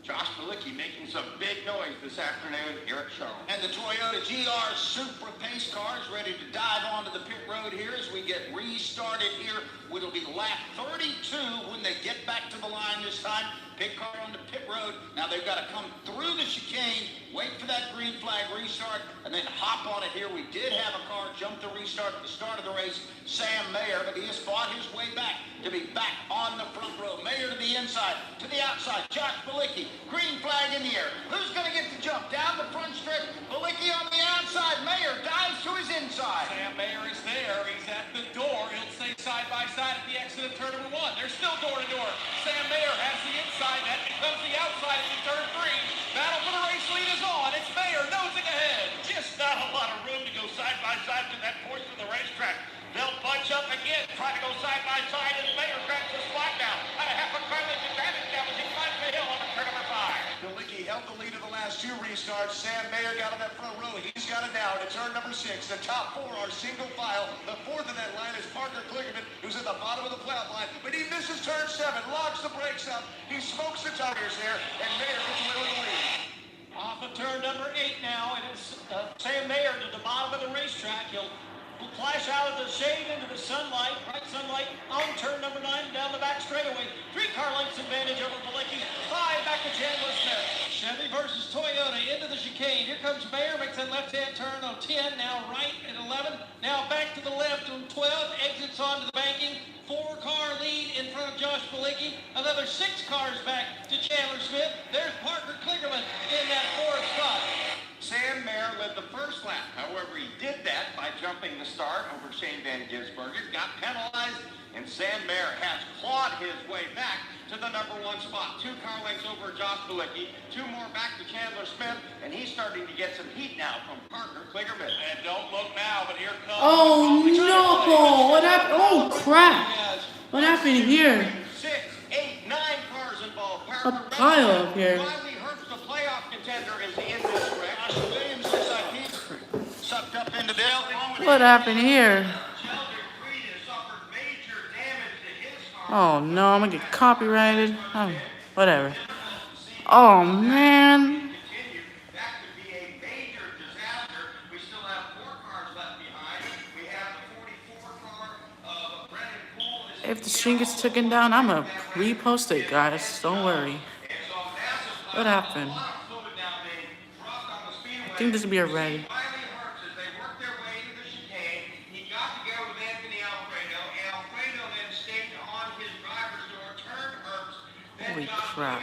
Josh Bilicki making some big noise this afternoon here at Charlotte. And the Toyota GR Supra pace car is ready to dive onto the pit road here as we get restarted here. It'll be lap 32 when they get back to the line this time. Pit car on the pit road. Now they've got to come through the chicane, wait for that green flag restart, and then hop on it here. We did have a car jump the restart at the start of the race, Sam Mayer, but he has fought his way back to be back on the front row. Mayer to the inside, to the outside. Josh Bilicki, green flag in the air. Who's going to get the jump? Down the front stretch. Bilicki on the outside. Mayer dives to his inside. Sam Mayer is there. He's at the door. He'll stay side by side at the exit of turn number 1. They're still door to door. Sam Mayer has the inside. That becomes the outside into turn 3. Battle for the race lead is on. It's Mayer nosing ahead. Just not a lot of room to go side by side to that portion of the racetrack. They'll fight jump again, trying to go side by side, and Mayer grabs the spot now. At a half a car length advantage now as he climbs the hill on the turn number 5. Bilicki held the lead of the last 2 restarts. Sam Mayer got on that front row. He's got it now to turn number 6. The top 4 are single file. The 4th in that line is Parker Kligerman, who's at the bottom of the playoff line. But he misses turn 7, locks the brakes up. He smokes the tires there, and Mayer gets away with the lead. Off of turn number 8 now. It is Sam Mayer to the bottom of the racetrack. He'll flash out of the shade into the sunlight, bright sunlight, on turn number 9 down the back straightaway. 3 car lengths advantage over Bilicki. 5 back to Chandler Smith. Chevy versus Toyota into the chicane. Here comes Mayer, makes that left-hand turn on 10, now right at 11, now back to the left on 12, exits onto the banking. 4-car lead in front of Josh Bilicki. Another 6 cars back to Chandler Smith. There's Parker Kligerman in that 4th spot. Sam Mayer led the first lap. However, he did that by jumping the start over Shane Van Gisbergen, got penalized, and Sam Mayer has clawed his way back to the number 1 spot. 2 car lengths over Josh Bilicki, 2 more back to Chandler Smith, and he's starting to get some heat now from Parker Kligerman. And don't look now, but here comes... Oh no! What happened? Oh crap! What happened here? 6, 8, 9 cars involved. A pile up here. Riley Herbst, the playoff contender, is in this wreck. Williams looks like he's sucked up into this. What happened here? Oh no, I'm gonna get copyrighted. Oh, whatever. Oh man. If the string gets taken down, I'm gonna repost it, guys. Don't worry. What happened? I think this will be a red. Holy crap.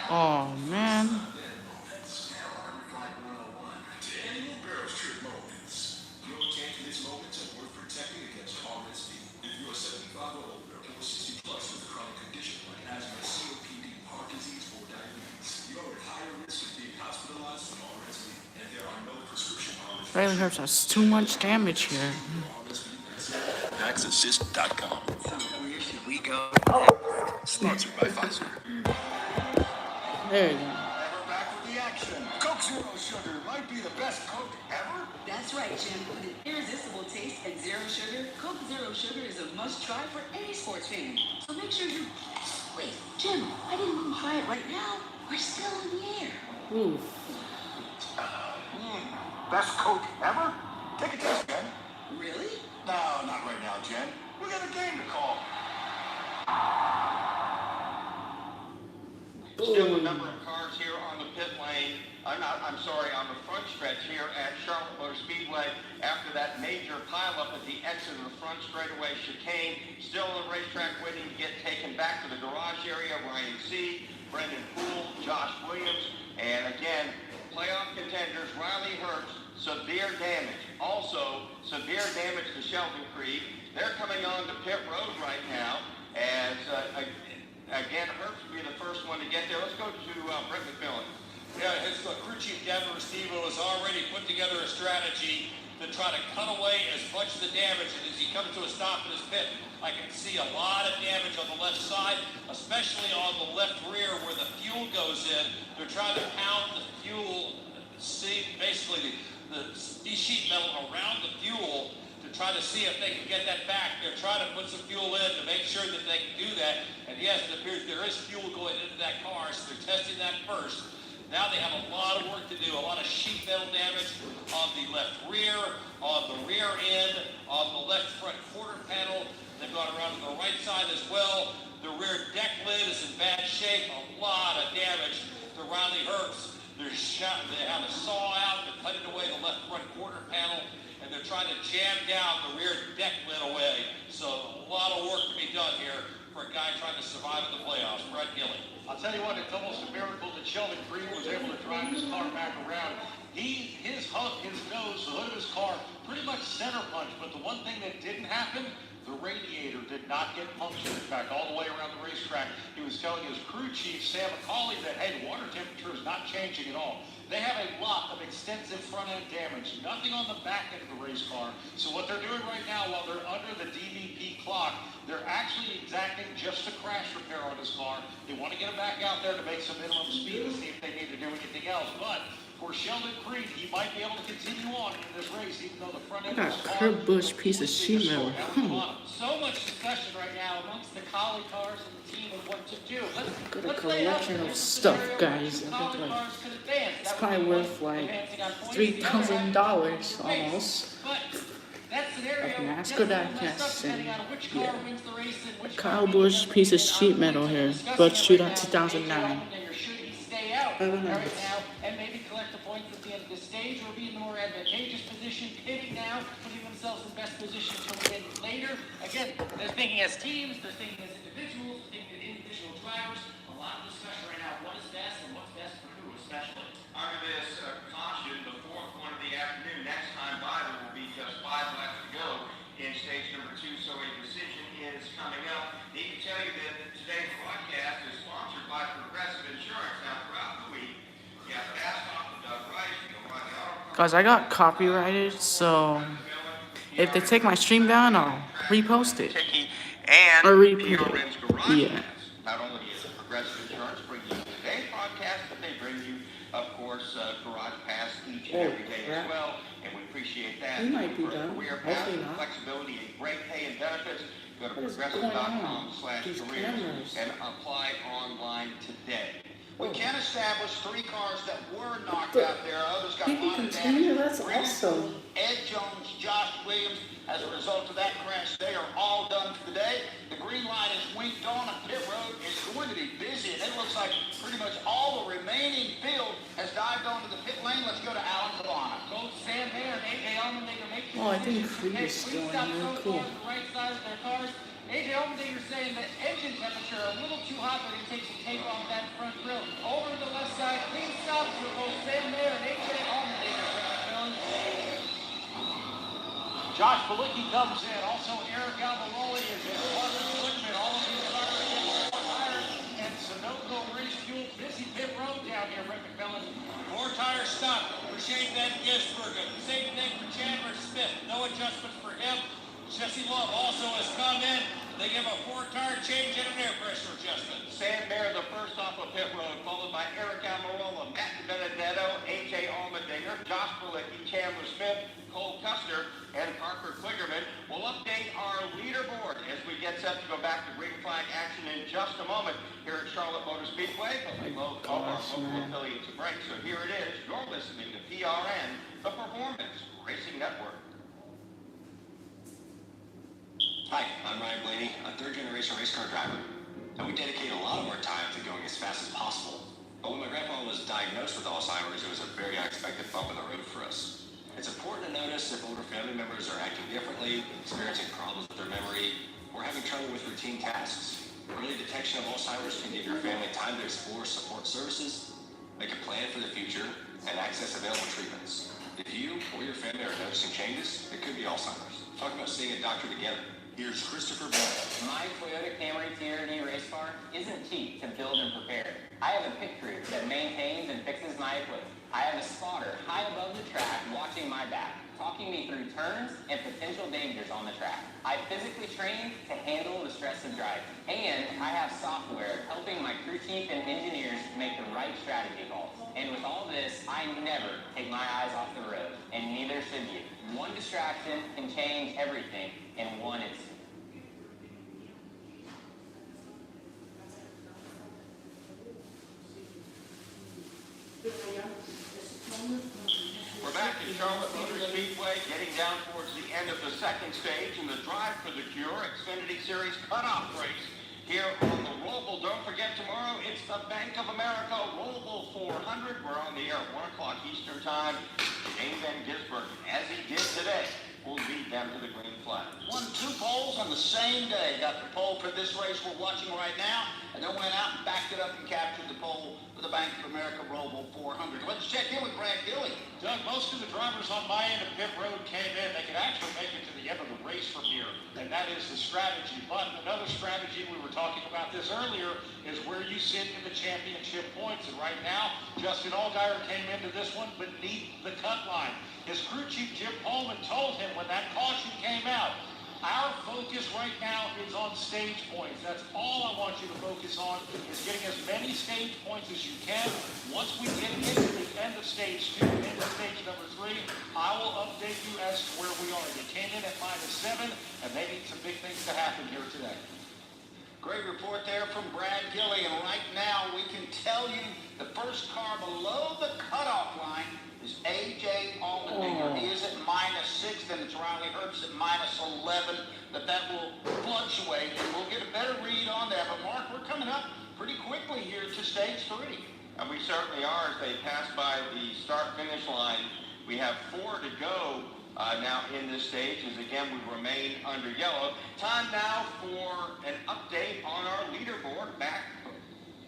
Oh man. Your can't-miss moments are worth protecting against RSV. If you're 75 or older or 60 plus with a chronic condition like asthma, COPD, heart disease, or diabetes, you're at higher risk of being hospitalized from RSV, and there are no prescription RSV. Riley Herbst has too much damage here. PaxAssist.com. Where should we go? Sponsored by Pfizer. There you go. We're back with the action. Coke Zero Sugar might be the best Coke ever. That's right, Jim. With an irresistible taste and zero sugar, Coke Zero Sugar is a must-try for any sports fan. So make sure you... Wait, Jim, I didn't even try it right now. We're still in the air. Ooh. Best Coke ever? Take a taste, Jen. Really? No, not right now, Jen. We got a game to call. Still a number of cars here on the pit lane. On the front stretch here at Charlotte Motor Speedway after that major pileup at the exit of the front straightaway chicane. Still on the racetrack waiting to get taken back to the garage area. Ryan C., Brendan Poole, Josh Williams, and again, playoff contenders Riley Herbst, severe damage. Also, severe damage to Sheldon Creed. They're coming on to pit road right now as, again, Herbst will be the first one to get there. Let's go to Brent McMillan. Yeah, his crew chief, Denver Stevo, has already put together a strategy to try to cut away as much of the damage. And as he comes to a stop in his pit, I can see a lot of damage on the left side, especially on the left rear where the fuel goes in. They're trying to pound the fuel, basically the sheet metal around the fuel to try to see if they can get that back. They're trying to put some fuel in to make sure that they can do that. And yes, it appears there is fuel going into that car, so they're testing that first. Now they have a lot of work to do, a lot of sheet metal damage on the left rear, on the rear end, on the left front quarter panel. They've gone around to the right side as well. The rear deck lid is in bad shape. A lot of damage to Riley Herbst. They have a saw out. They're cutting away the left front quarter panel, and they're trying to jam down the rear deck lid away. So a lot of work to be done here for a guy trying to survive in the playoffs. Brett Gilly. I'll tell you what, it's almost a miracle that Sheldon Creed was able to drive his car back around. His nose, the hood of his car, pretty much center punch. But the one thing that didn't happen, the radiator did not get punctured. In fact, all the way around the racetrack, he was telling his crew chief, Sam McCauley, that, hey, the water temperature is not changing at all. They have a lot of extensive front-end damage, nothing on the back end of the race car. So what they're doing right now, while they're under the DVP clock, they're actually exacting just a crash repair on his car. They want to get him back out there to make some minimum speed to see if they need to do anything else. But for Sheldon Creed, he might be able to continue on in this race, even though the front end of his car... Kurt Busch, piece of sheet metal. So much discussion right now amongst the collie cars and the team of what to do. Got a collection of stuff, guys. I think like it's probably worth like $3,000 almost. Of NASCAR diecasts and yeah. Kyle Busch, piece of sheet metal here. But shootout 2009. I don't know. And maybe collect the points at the end of the stage, or be in the more advantageous position, pitting now, putting themselves in best position to win later. Again, they're thinking as teams, they're thinking as individuals, they're thinking as individual drivers. A lot of discussion right now, what is best and what's best for who, especially. Under this caution, the fourth one of the afternoon, next time by, there will be just 5 laps to go in stage number 2, so a decision is coming up. Need to tell you that today's broadcast is sponsored by Progressive Insurance. Now, throughout the week, you have Fast Off the Doug Rice, you'll run the auto. Guys, I got copyrighted, so if they take my stream down, I'll repost it. And or repeat PRN's it. Garage Yeah. Pass. Not only is Progressive Insurance bring you today's podcast, but they bring you, of course, Garage Pass each and every day as well. And we appreciate that. We might be For a done. career path, Hopefully not. flexibility, and great pay and benefits. Go to What is going on? These progressive.com/careers cameras. and apply online today. We can establish 3 cars that were knocked out there. Others got People minor continue, damage. that's awesome. Ed Jones, Josh Williams. As a result of that crash, they are all done for the day. The green light is winked on, and pit road is going to be busy. And it looks like pretty much all the remaining field has dived onto the pit lane. Let's go to Alan Cabana. Both Sam Mayer and AJ Allmendinger make Oh, I think Creed is still in here. Cool. the right side of their cars. AJ Allmendinger saying that engine temperature a little too hot, but he takes the tape off that front grill. Over to the left side, clean stops for both Sam Mayer and AJ Allmendinger. Josh Balicki comes in. Also, Eric Alvaroli is in. Marcus Glickman, all of these drivers get 4 tires. And Sunoco Race Fuel, busy pit road down here, Rick McMillan. 4-tire stop for Shane Van Gisbergen. Same thing for Chandler Smith. No adjustments for him. Jesse Love also has come in. They give a 4-tire change and an air pressure adjustment. Sam Bear, the first off of pit road, followed by Eric Almirola, Matt Benedetto, AJ Allmendinger, Josh Balicki, Chandler Smith, Cole Custer, and Parker Kligerman. We'll update our leaderboard as we get set to go back to green flag action in just a moment here at Charlotte Motor Speedway. Both of our local affiliates of break. So here it is. You're listening to PRN, the Performance Racing Network. Hi, I'm Ryan Blaney, a third-generation race car driver, and we dedicate a lot of our time to going as fast as possible. But when my grandpa was diagnosed with Alzheimer's, it was a very unexpected bump in the road for us. It's important to notice if older family members are acting differently, experiencing problems with their memory, or having trouble with routine tasks. Early detection of Alzheimer's can give your family time to explore support services, make a plan for the future, and access available treatments. If you or your family are noticing changes, it could be Alzheimer's. Talk about seeing a doctor together. Here's Christopher Bell. My Toyota Camry TRD race car isn't cheap to build and prepare. I have a pit crew that maintains and fixes my equipment. I have a spotter high above the track watching my back, talking me through turns and potential dangers on the track. I physically train to handle the stress of driving. And I have software helping my crew chief and engineers make the right strategy calls. And with all this, I never take my eyes off the road, and neither should you. One distraction can change everything in one instant. We're back at Charlotte Motor Speedway, getting down towards the end of the second stage in the Drive for the Cure Xfinity Series cutoff race. Here on the roval, don't forget tomorrow, it's the Bank of America roval 400. We're on the air at 1 o'clock Eastern Time. Shane Van Gisbergen, as he did today, will lead them to the green flag. Won 2 poles on the same day. Got the pole for this race we're watching right now, and then went out and backed it up and captured the pole for the Bank of America roval 400. Let's check in with Brad Gilly. Doug, most of the drivers on my end of pit road came in. They could actually make it to the end of the race from here, and that is the strategy. But another strategy, we were talking about this earlier, is where you sit in the championship points. And right now, Justin Allgaier came into this one beneath the cut line. His crew chief, Jim Pullman, told him when that caution came out, our focus right now is on stage points. That's all I want you to focus on, is getting as many stage points as you can. Once we get into the end of stage 2, end of stage number 3, I will update you as to where we are. They came in at -7, and they need some big things to happen here today. Great report there from Brad Gilly, and right now we can tell you the first car below the cutoff line is A.J. Allmendinger. He is at -6, and it's Riley Herbst at -11, but that will fluctuate, and we'll get a better read on that. But Mark, we're coming up pretty quickly here to stage 3. And we certainly are as they pass by the start-finish line. We have 4 to go now in this stage, as again we remain under yellow. Time now for an update on our leaderboard,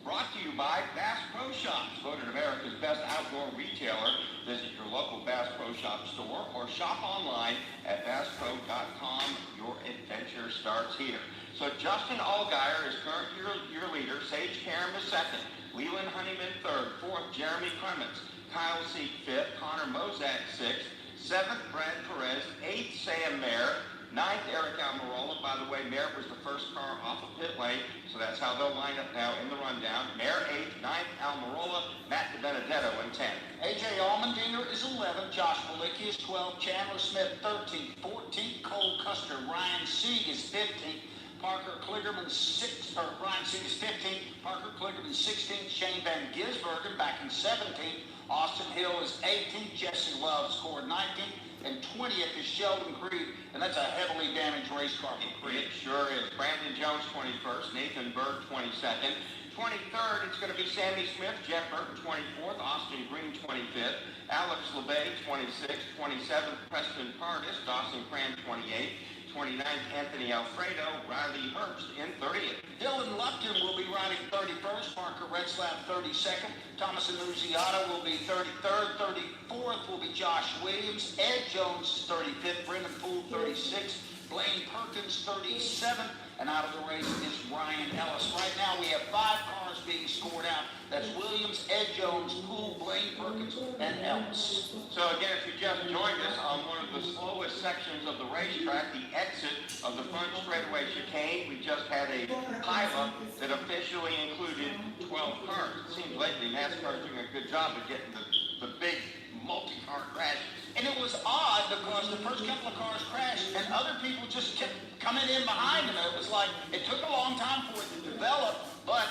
brought to you by Bass Pro Shops, voted America's best outdoor retailer. Visit your local Bass Pro Shop store or shop online at BassPro.com. Your adventure starts here. So Justin Allgaier is currently your leader. Sage Karam is second. Leland Honeyman third. Fourth, Jeremy Clements. Kyle Seek fifth. Connor Mozak sixth. 7th, Brad Perez. 8th, Sam Mayer. 9th, Eric Almirola. By the way, Mayer was the first car off of pit lane, so that's how they'll line up now in the rundown. Mayer 8th, 9th, Almirola. Matt DiBenedetto in 10th. A.J. Allmendinger is 11th. Josh Malicki is 12th. Chandler Smith 13th. 14th, Cole Custer. Ryan Sieg is 15th. Parker Kligerman 6th, or Ryan Sieg is 15th. Parker Kligerman 16th. Shane Van Gisbergen back in 17th. Austin Hill is 18th. Jesse Love scored 19th. And 20th is Sheldon Creed, and that's a heavily damaged race car for Creed. It sure is. Brandon Jones 21st. Nathan Berg 22nd. 23rd, it's going to be Sammy Smith. Jeff Burton 24th. Austin Green 25th. Alex LeBay 26th. 27th, Preston Pardis. Dawson Cran 28th. 29th, Anthony Alfredo. Riley Herbst in 30th. Dylan Lupton will be riding 31st. Parker Retzlaff 32nd. Thomas Annunziata will be 33rd. 34th will be Josh Williams. Ed Jones 35th. Brendan Poole 36th. Blaine Perkins 37th. And out of the race is Ryan Ellis. Right now we have 5 cars being scored out. That's Williams, Ed Jones, Poole, Blaine Perkins, and Ellis. So again, if you just joined us on one of the slowest sections of the racetrack, the exit of the front straightaway chicane, we just had a pileup that officially included 12 cars. It seems lately NASCAR is doing a good job of getting the big multi-car crashes. And it was odd because the first couple of cars crashed and other people just kept coming in behind them. It was like, it took a long time for it to develop, but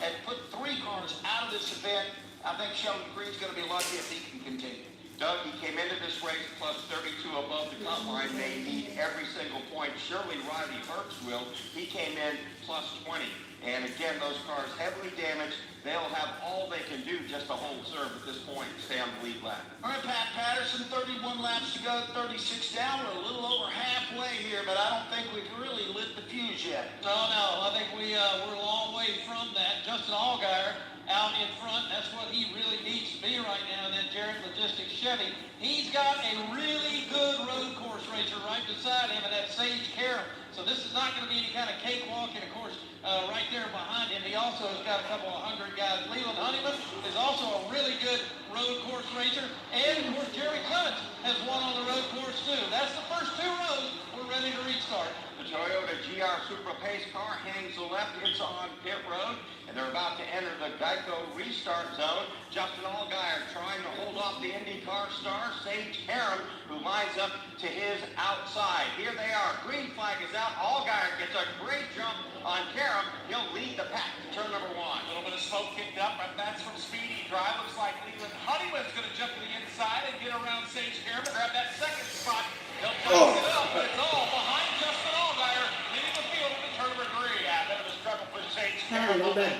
it put 3 cars out of this event. I think Sheldon Creed's going to be lucky if he can continue. Doug, he came into this race plus 32 above the cut line. They need every single point. Surely Riley Herbst will. He came in plus 20. And again, those cars heavily damaged. They'll have all they can do just to hold serve at this point and stay on the lead lap. All right, Pat Patterson, 31 laps to go, 36 down. We're a little over halfway here, but I don't think we've really lit the fuse yet. No, I think we're a long way from that. Justin Allgaier out in front. That's what he really needs to be right now. And then Jarrett Logistics Chevy. He's got a really good road course racer right beside him, and that's Sage Karam. So this is not going to be any kind of cakewalk. And of course, right there behind him, he also has got a couple of 100 guys. Leland Honeyman is also a really good road course racer. And of course, Jerry Clements has won on the road course too. That's the first 2 rows. We're ready to restart. The Toyota GR Supra Pace car hangs the left. It's on pit road, and they're about to enter the Geico restart zone. Justin Allgaier trying to hold off the IndyCar star, Sage Karam, who lines up to his outside. Here they are. Green flag is out. Allgaier gets a great jump on Karam. He'll lead the pack to turn number 1. A little bit of smoke kicked up, but that's from Speedy Drive. Looks like Leland Honeyman's going to jump to the inside and get around Sage Karam.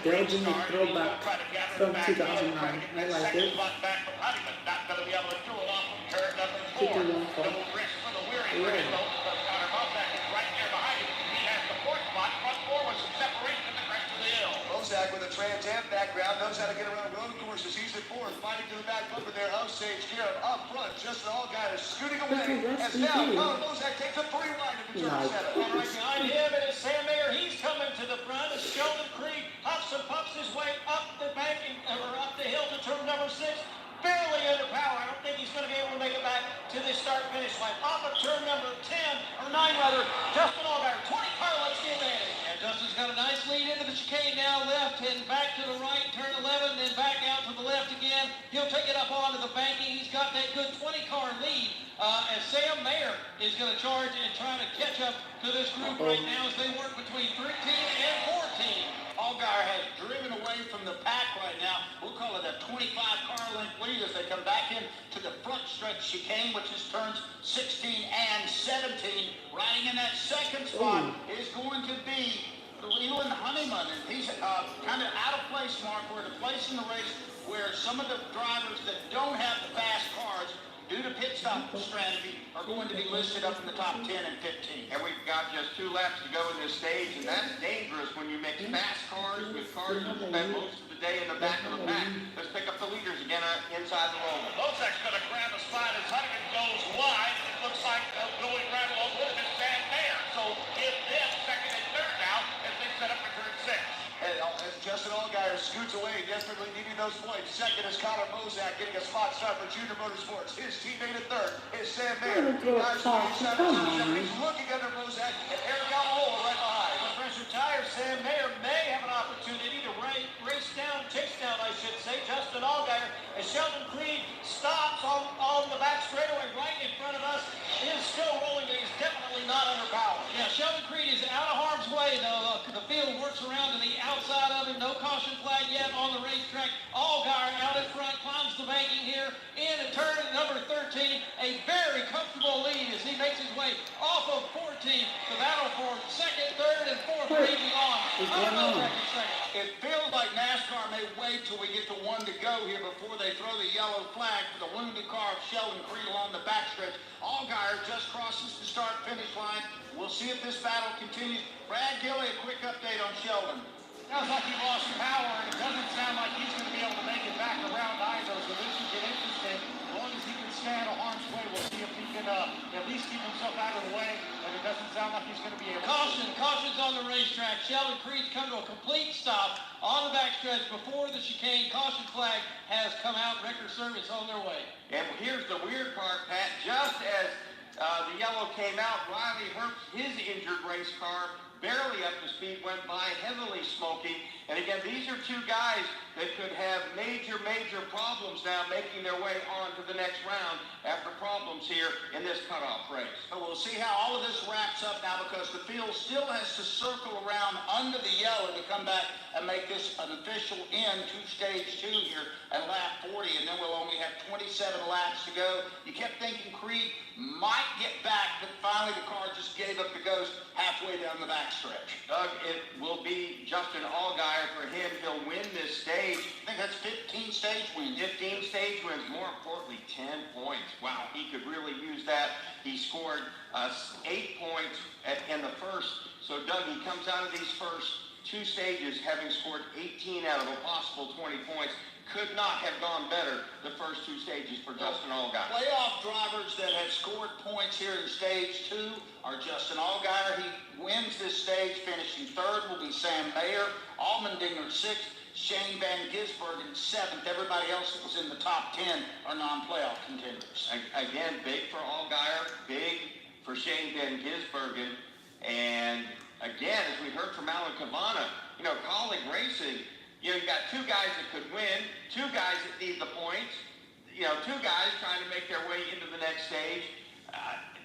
Belgian throwback from 2009. I like it. Back from Honeyman, not going to be able to do it off of turn number 4. 51 for Little risk for the weary man, though, because Connor Mozak is right there behind him. He has the fourth spot, front 4 with some separation in the crest of the hill. Mozak with a Trans Am background knows how to get around road courses. He's at 4th, fighting to the back bumper there of Sage Garrett up front. Just an all-guy is scooting away. As now Connor Mozak takes a 3 wide into turn 7. All right, behind him it is Sam Mayer. He's coming to the front as Sheldon Creed huffs and puffs his way up the banking or up the hill to turn number 6. Barely under power. I don't think he's going to be able to make it back to the start-finish line. Off of turn number 10, or 9 rather, Justin Allgaier, 20 car lengths the advantage. And Justin's got a nice lead into the chicane now, left and back to the right, turn 11, then back out to the left again. He'll take it up onto the banking. He's got that good 20-car lead as Sam Mayer is going to charge and try to catch up to this group right now as they work between 13 and 14. Allgaier has driven away from the pack right now. We'll call it a 25-car length lead as they come back in to the front stretch chicane, which is turns 16 and 17. Riding in that second spot is going to be Leland Honeyman, and he's kind of out of place, Mark. We're at a place in the race where some of the drivers that don't have the fast cars due to pit stop strategy are going to be listed up in the top 10 and 15. And we've got just 2 laps to go in this stage, and that's dangerous when you mix fast cars with cars that spend most of the day in the back of the pack. Let's pick up the leaders again inside the roll. Mozak's going to grab a spot as Honeyman goes wide. It looks like going right along with him is Sam Mayer. So give them second and third now as they set up for turn 6. And as Justin Allgaier scoots away, desperately needing those points. Second is Connor Mozak getting a spot start for Junior Motorsports. His teammate at third is Sam Mayer. He's looking under Mozak, and Eric Almirola right behind. With fresher tires, Sam Mayer may have an opportunity to race down, chase down, I should say, Justin Allgaier, as Sheldon Creed stops on the back straightaway right in front of us. He is still rolling, but he's definitely not under power. Yeah, Sheldon Creed is out of harm's way, though. The field works around to the outside of him. No caution flag yet on the racetrack. Allgaier out in front, climbs the banking here. In and turn number 13. A very comfortable lead as he makes his way off of 14. The battle for second, third, and fourth raging on. It feels like NASCAR may wait till we get to 1 to go here before they throw the yellow flag for the wounded car of Sheldon Creed along the backstretch. Allgaier just crosses the start-finish line. We'll see if this battle continues. Brad Gilley, a quick update on Sheldon. Sounds like he lost power, and it doesn't sound like he's going to be able to make it back around either. So this should get interesting. As long as he can stay out of harm's way, we'll see if he can at least keep himself out of the way. But it doesn't sound like he's going to be able to. Caution's on the racetrack. Sheldon Creed's come to a complete stop on the backstretch before the chicane. Caution flag has come out. Record service on their way. And here's the weird part, Pat. Just as the yellow came out, Riley Herbst, his injured race car, barely up to speed, went by, heavily smoking. And again, these are 2 guys that could have major problems now making their way on to the next round after problems here in this cutoff race. So we'll see how all of this wraps up now, because the field still has to circle around under the yellow to come back and make this an official end to stage 2 here at lap 40, and then we'll only have 27 laps to go. You kept thinking Creed might get back, but finally the car just gave up the ghost halfway down the backstretch. Doug, it will be Justin Allgaier. For him, he'll win this stage. I think that's 15 stage wins. 15 stage wins. More importantly, 10 points. Wow, he could really use that. He scored 8 points in the first. So, Doug, he comes out of these first 2 stages having scored 18 out of a possible 20 points. Could not have gone better the first 2 stages for Justin Allgaier. Playoff drivers that have scored points here in stage 2 are Justin Allgaier. He wins this stage, finishing 3rd will be Sam Mayer, Allmendinger 6th, Shane Van Gisbergen 7th. Everybody else that was in the top 10 are non-playoff contenders. Again, big for Allgaier, big for Shane Van Gisbergen, and again, as we heard from Alan Cavana, colleague racing. You got 2 guys that could win, 2 guys that need the points, 2 guys trying to make their way into the next stage.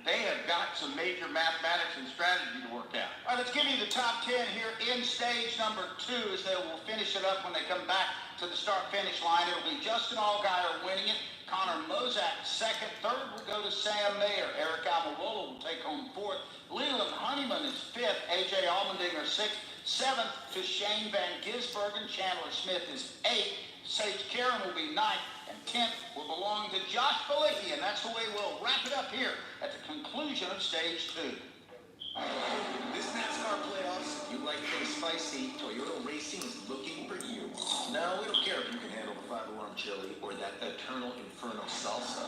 They have got some major mathematics and strategy to work out. All right, let's give you the top 10 here in stage number 2 as they will finish it up when they come back to the start-finish line. It'll be Justin Allgaier winning it, Connor Mozak 2nd, 3rd will go to Sam Mayer, Eric Almirola will take home 4th, Leland Honeyman is 5th, A.J. Allmendinger 6th, 7th to Shane Van Gisbergen. Chandler Smith is 8th. Sage Karen will be 9th. And 10th will belong to Josh Balicki. And that's the way we'll wrap it up here at the conclusion of Stage 2. This NASCAR playoffs, you like things spicy, Toyota Racing is looking for you. No, we don't care if you can handle the 5-alarm chili or that eternal inferno salsa.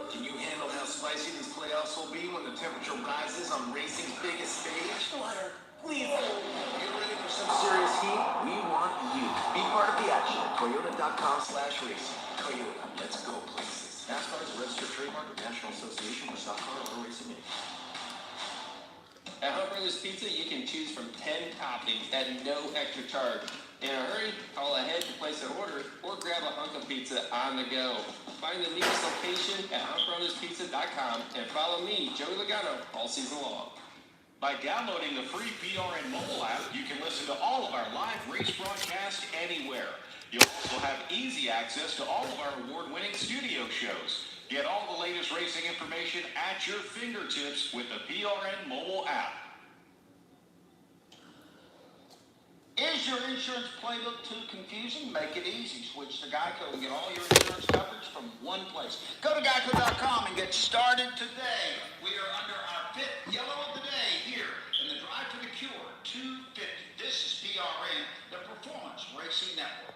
Can you handle how spicy these playoffs will be when the temperature rises on racing's biggest stage? Water, please. Get ready for some serious heat? We want you. Be part of the action at Toyota.com/racing. Toyota, let's go places. NASCAR is a registered trademark of National Association for Stock Car Auto Racing. At Hunt Brothers Pizza, you can choose from 10 toppings at no extra charge. In a hurry, call ahead to place an order or grab a hunk of pizza on the go. Find the nearest location at huntbrotherspizza.com and follow me, Joey Logano, all season long. By downloading the free PRN mobile app, you can listen to all of our live race broadcasts anywhere. You'll also have easy access to all of our award-winning studio shows. Get all the latest racing information at your fingertips with the PRN mobile app. Is your insurance playbook too confusing? Make it easy. Switch to Geico and get all your insurance coverage from one place. Go to Geico.com and get started today. We are under our 5th yellow of the day here in the Drive to the Cure 250. This is PRN, the Performance Racing Network.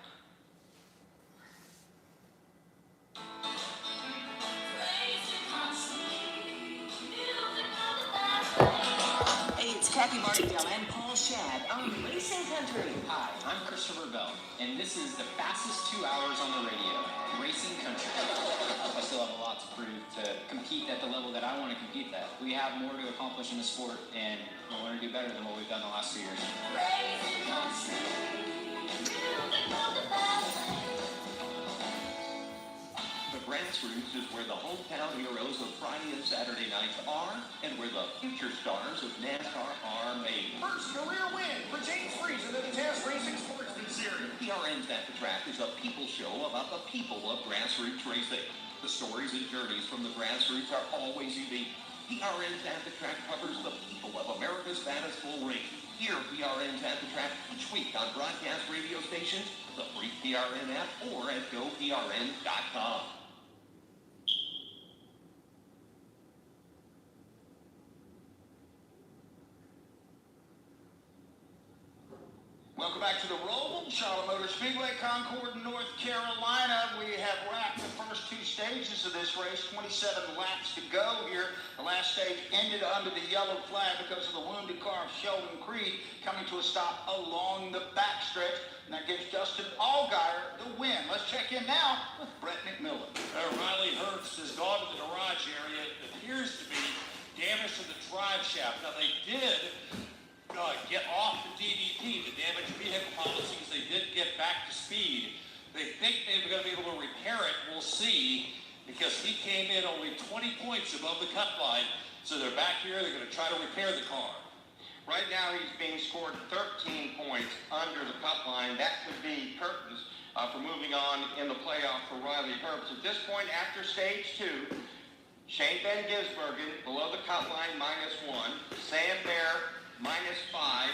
Hey, it's Kathy Martindale and Paul Shad on Racing Country. Hi, I'm Christopher Bell, and this is the fastest 2 hours on the radio, Racing Country. I still have a lot to prove to compete at the level that I want to compete at. We have more to accomplish in the sport, and we want to do better than what we've done the last 2 years. Racing Country. The Grassroots is where the hometown heroes of Friday and Saturday nights are, and where the future stars of NASCAR are made. First career win for James Friesen in the Test Racing Sportsman Series. PRN's At the Track is a people show about the people of grassroots racing. The stories and journeys from the grassroots are always unique. PRN's At the Track covers the people of America's fattest bull race. Hear PRN's At the Track each week on broadcast radio stations, the free PRN app, or at GoPRN.com. Welcome back to the Roval, Charlotte Motor Speedway, Concord, North Carolina. We have wrapped the first 2 stages of this race, 27 laps to go here. The last stage ended under the yellow flag because of the wounded car of Sheldon Creed coming to a stop along the backstretch. And that gives Justin Allgaier the win. Let's check in now with Brett McMillan. Riley Herbst has gone to the garage area. It appears to be damage to the drive shaft. Now, they did get off the DVP, the damaged vehicle policies. They did get back to speed. They think they're going to be able to repair it. We'll see, because he came in only 20 points above the cut line. So they're back here. They're going to try to repair the car. Right now, he's being scored 13 points under the cut line. That could be curtains for moving on in the playoff for Riley Herbst. At this point, after stage 2, Shane Van Gisbergen below the cut line, -1. Sam Mayer, -5.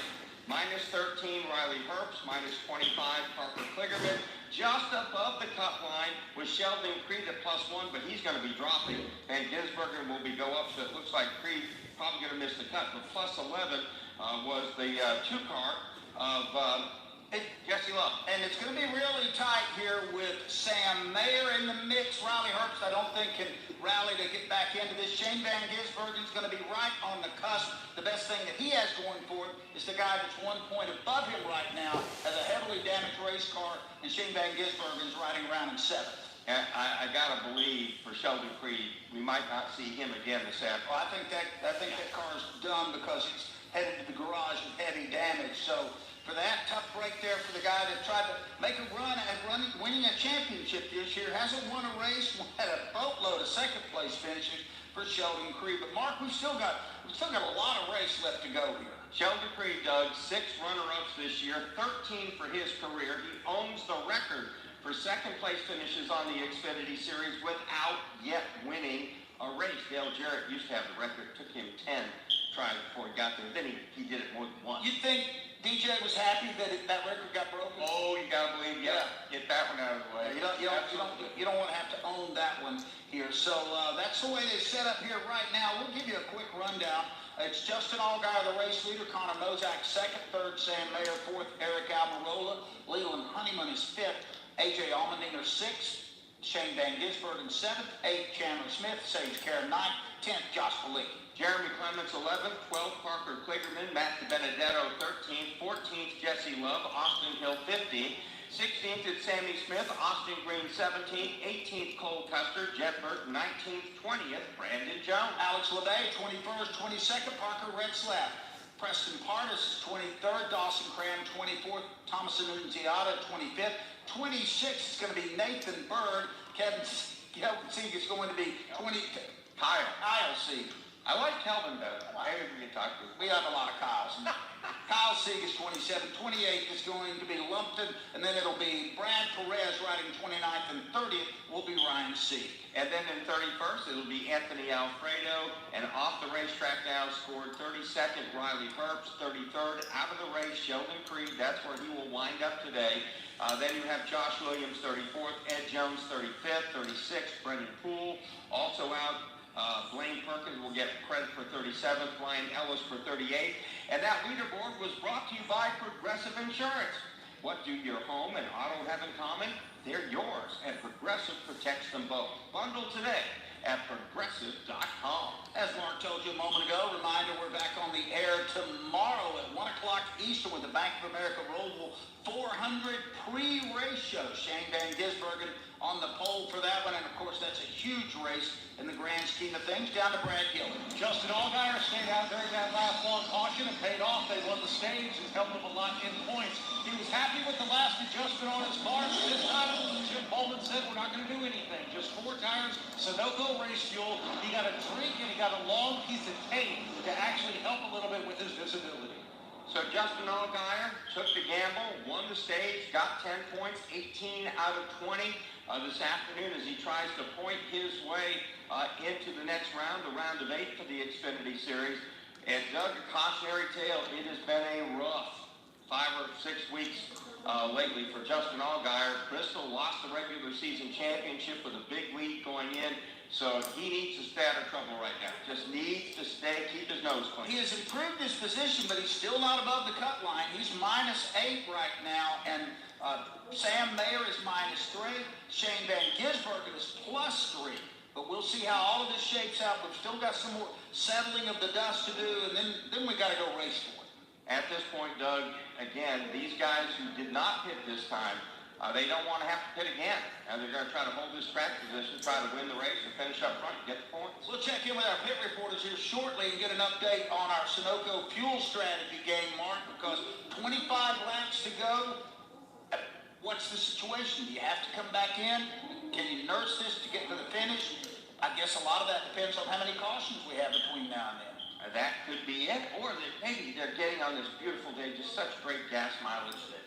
-13, Riley Herbst. -25, Parker Kligerman. Just above the cut line with Sheldon Creed at +1, but he's going to be dropping. Van Gisbergen will go up, so it looks like Creed probably going to miss the cut. But +11 was the 2-car of Jesse Love. And it's going to be really tight here with Sam Mayer in the mix. Riley Herbst, I don't think, can rally to get back into this. Shane Van Gisbergen's going to be right on the cusp. The best thing that he has going for it is the guy that's 1 point above him right now as a heavily damaged race car, and Shane Van Gisbergen's riding around in 7th. And I got to believe for Sheldon Creed, we might not see him again this afternoon. Well, I think that car's done because he's headed to the garage with heavy damage. So for that, tough break there for the guy that tried to make a run at winning a championship this year. Hasn't won a race, had a boatload of second-place finishes for Sheldon Creed. But Mark, we've still got a lot of race left to go here. Sheldon Creed, Doug, 6 runner-ups this year, 13 for his career. He owns the record for second-place finishes on the Xfinity Series without yet winning a race. Dale Jarrett used to have the record. It took him 10 try it before he got there. Then he did it more than once. You think DJ was happy that that record got broken? Oh, you gotta believe, yeah. Get that one out of the way. You don't want to have to own that one here. So that's the way they set up here right now. We'll give you a quick rundown. It's Justin Allgaier, the race leader. Connor Mozak, second. Third, Sam Mayer. Fourth, Eric Almirola. Leland Honeyman is fifth. AJ Allmendinger, sixth. Shane Van Gisbergen, seventh. Eighth, Chandler Smith. Sage Karen, ninth. 10th, Josh Leakey. Jeremy Clements, 11th. 12th, Parker Kligerman. Matt DiBenedetto, 13th. 14th, Jesse Love. Austin Hill, 15th. 16th is Sammy Smith. Austin Green, 17th. 18th, Cole Custer. Jet Burke, 19th. 20th, Brandon Jones. Alex LeVay, 21st. 22nd, Parker Retzlaff. Preston Pardis, 23rd. Dawson Cram, 24th. Thomas Annunziata, 25th. 26th is going to be Nathan Bird. Kevin Sieg is going to be 20. Kyle Sieg. I like Kelvin better. Maybe we can talk to him. We have a lot of Kyles. Kyle Sieg is 27th. 28th is going to be Lumpton, and then it'll be Brad Perez riding 29th, and 30th will be Ryan Sieg. And then in 31st, it'll be Anthony Alfredo, and off the racetrack now scored 32nd, Riley Herbst, 33rd, out of the race, Sheldon Creed, that's where he will wind up today. Then you have Josh Williams, 34th, Ed Jones, 35th, 36th, Brendan Poole, also out. Blaine Perkins will get credit for 37th, Ryan Ellis for 38th. And that leaderboard was brought to you by Progressive Insurance. What do your home and auto have in common? They're yours, and Progressive protects them both. Bundle today at Progressive.com. As Mark told you a moment ago, reminder we're back on the air tomorrow at 1 o'clock Eastern with the Bank of America Roval 400 pre-race show. Shane Van Gisbergen on the pole for that one, and of course that's a huge race in the grand scheme of things. Down to Brad Gillen. Justin Allgaier stayed out during that last long caution and paid off. They won the stage. It's helped him a lot in points. He was happy with the last adjustment on his car. This time, Jim Bowman said, we're not going to do anything. Just 4 tires, Sunoco race fuel. He got a drink and he got a long piece of tape to actually help a little bit with his visibility. So Justin Allgaier took the gamble, won the stage, got 10 points, 18 out of 20 this afternoon as he tries to point his way into the next round, the round of 8 for the Xfinity Series. And Doug, a cautionary tale, it has been a rough 5 or 6 weeks lately for Justin Allgaier. Bristol lost the regular season championship with a big lead going in. So he needs to stay out of trouble right now. Just needs to keep his nose clean. He has improved his position, but he's still not above the cut line. He's -8 right now, and Sam Mayer is -3. Shane Van Gisbergen is +3. But we'll see how all of this shapes out. We've still got some more settling of the dust to do, and then we got to go race for it. At this point, Doug, again, these guys who did not pit this time, they don't want to have to pit again. And they're going to try to hold this track position, try to win the race and finish up front and get the points. We'll check in with our pit reporters here shortly and get an update on our Sunoco fuel strategy game, Mark, because 25 laps to go. What's the situation? Do you have to come back in? Can you nurse this to get to the finish? I guess a lot of that depends on how many cautions we have between now and then. That could be it. Or maybe they're getting on this beautiful day just such great gas mileage that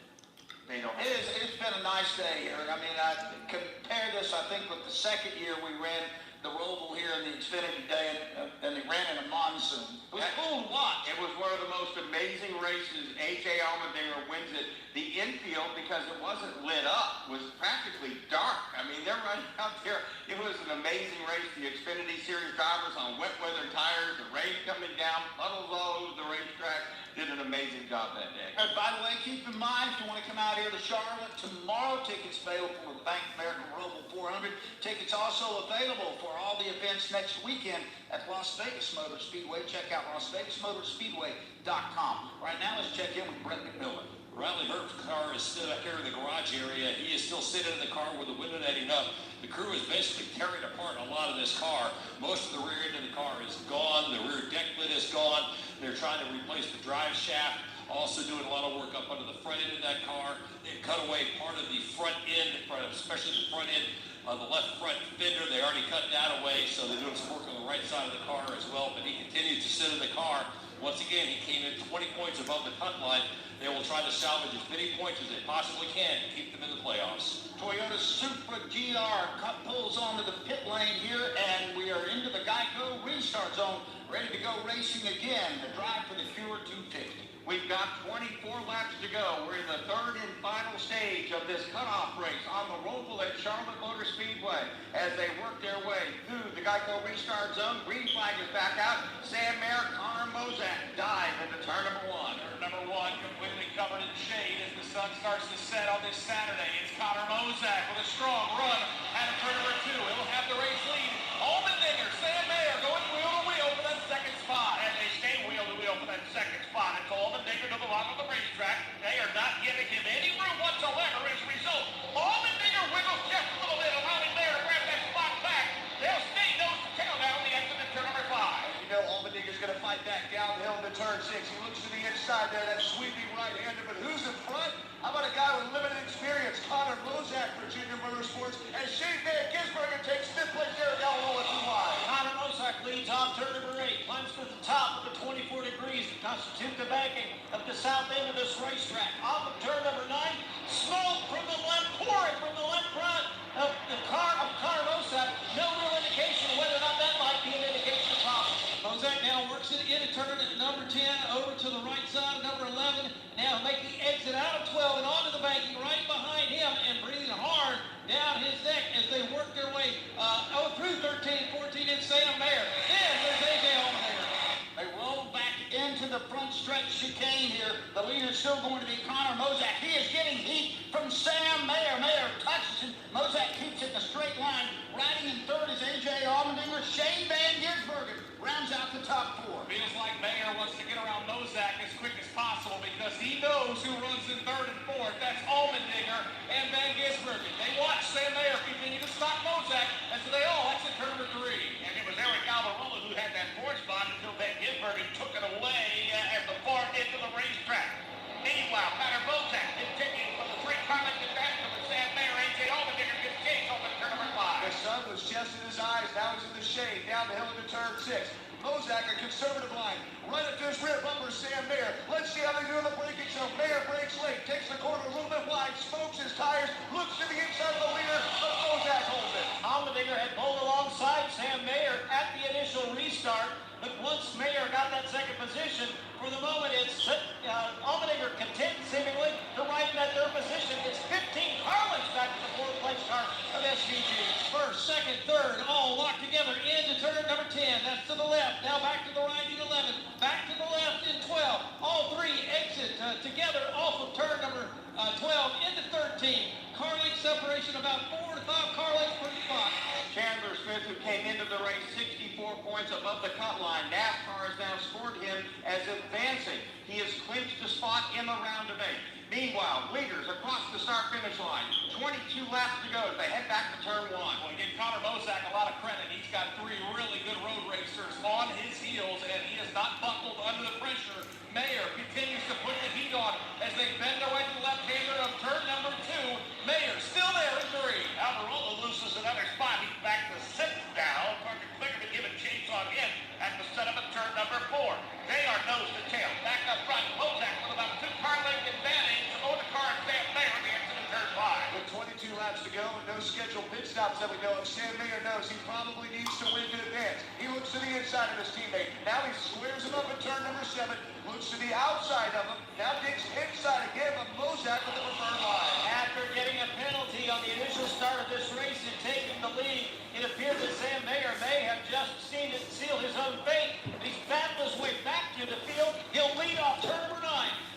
they don't have. It's been a nice day here. I mean, I compare this, I think, with the second year we ran the Roval here in the Xfinity day, and they ran in a monsoon. It was cool to watch. It was one of the most amazing races. A.J. Allmendinger wins it. The infield, because it wasn't lit up, was practically dark. I mean, they're running out there. It was an amazing race. The Xfinity Series drivers on wet weather tires, the rain coming down, puddles all over the racetrack. Did an amazing job that day. And by the way, keep in mind, if you want to come out here to Charlotte tomorrow, tickets available for the Bank of America Roval 400. Tickets also available for all the events next weekend at Las Vegas Motor Speedway. Check out LasVegasMotorspeedway.com. Right now, let's check in with Brett McMillan. Riley Herbst's car is still up here in the garage area. He is still sitting in the car with the window netting up. The crew is basically tearing apart a lot of this car. Most of the rear end of the car is gone. The rear deck lid is gone. They're trying to replace the drive shaft. Also doing a lot of work up under the front end of that car. They've cut away part of the front end, especially the front end. The left front fender, they already cut that away, so they're doing some work on the right side of the car as well. But he continues to sit in the car. Once again, he came in 20 points above the cut line. They will try to salvage as many points as they possibly can to keep them in the playoffs. Toyota Supra GR pulls onto the pit lane here, and we are into the Geico restart zone ready to go racing again. The drive for the Cure 250. We've got 24 laps to go. We're in the third and final stage of this cutoff race on the roval at Charlotte Motor Speedway. As they work their way through the Geico restart zone, green flag is back out. Sam Mayer, Connor Mozak dive into turn number 1. Turn number 1 completely covered in shade as the sun starts to set on this Saturday. It's Connor Mozak with a strong run out of turn number 2. He'll have the race lead. Allmendinger, Sam Mayer going wheel to wheel for that second spot. As they stay wheel to wheel for that second spot, it's Allmendinger to the bottom of the racetrack. They are not giving him any room whatsoever. As a result, Allmendinger wiggles just a little bit, allowing Mayer to grab that spot back. They'll stay nose to tail down the exit of turn number 5. You know Allmendinger's going to fight back down the hill into turn 6. He looks to the inside there, that sweeping right-hander, but who's in front? How about a guy with limited experience, Connor Mozak for Junior Motorsports, and Shane Van Gisbergen takes fifth place there at Gallola 2 wide. Connor Mozak leads off turn number 8, climbs to the top of the 24 degrees that constitute the banking of the south end of this racetrack. Off of turn number 9, smoke from the left, pouring from the left front of the car of Connor Mozak. No real indication of whether or not that might be an indication of problems. Mozak now works it into turn at number 10, over to the right side of number 11. Now make the exit out of 12 and onto the banking right behind him and breathing hard down his neck as they work their way through 13, 14 in Sam Mayer. Then there's A.J. Allmendinger. They roll back into the front stretch chicane here. The leader's still going to be Connor Mozak. He is getting heat from Sam Mayer. Mayer touches him. Mozak keeps it in a straight line. Riding in third is A.J. Allmendinger. Shane Van Gisbergen rounds out the top 4. Feels like Mayer wants to get around Mozak as quick as possible because he knows who runs in third and fourth. That's Allmendinger and Van Gisbergen. They watch Sam Mayer continue to stop Mozak, and so they all exit turn number 3. And it was Eric Alvarola who had that 4th spot until Van Gisbergen took it away at the far end of the racetrack. Meanwhile, Connor Mozak continues for the 3-car length advantage of Sam Mayer. A.J. Allmendinger gets chased over turn number 5. The sun was just in his eyes. Now he's in the shade. Down the hill into turn 6. Mozak, a conservative line. Right up to his rear bumper, Sam Mayer. Let's see how they do in the braking zone. Mayer brakes late. Takes the corner a little bit wide. Smokes his tires. Looks to the inside of the leader. But Mozak holds it. Allmendinger had pulled alongside Sam Mayer at the initial restart. But once Mayer got that second position, for the moment it's Allmendinger content seemingly to ride in that third position. It's 15 car lengths back to the 4th place car of SVG. First, second, third, all locked together into turn number 10. That's to the left. Now back to the right in 11. Back to the left in 12. All 3 exit together off of turn number 12 into 13. Car length separation about 4 to 5 car lengths per spot. Chandler Smith, who came into the race 64 points above the cut line. NASCAR has now scored him as advancing. He has clinched a spot in the round of 8. Meanwhile, leaders across the start-finish line. 22 laps to go as they head back to turn 1. Well, give Connor Mozak a lot of credit. He's got 3 really good road racers on his heels, and he has not buckled under the pressure. Mayer continues to put the heat on as they bend their way to the left-hander of turn number 2. Mayer still there in 3. Alvarola loses another spot. He's back to 6th now. Parker Clicker to give a chase on him at the setup of turn number 4. They are nose to tail. Back up front, Mozak with about 2 car length advantage over the car and Sam Mayer at the exit of turn 5. With 22 laps to go and no scheduled pit stops that we know of, Sam Mayer knows he probably needs to win to advance. He looks to the inside of his teammate. Now he squares him up at turn number 7. Looks to the outside of him. Now digs inside again, but Mozak with the preferred line. After getting a penalty on the initial start of this race and taking the lead, it appeared that Sam Mayer may have just seen it seal his own fate. He's battled his way back to the field. He'll lead off turn number 9.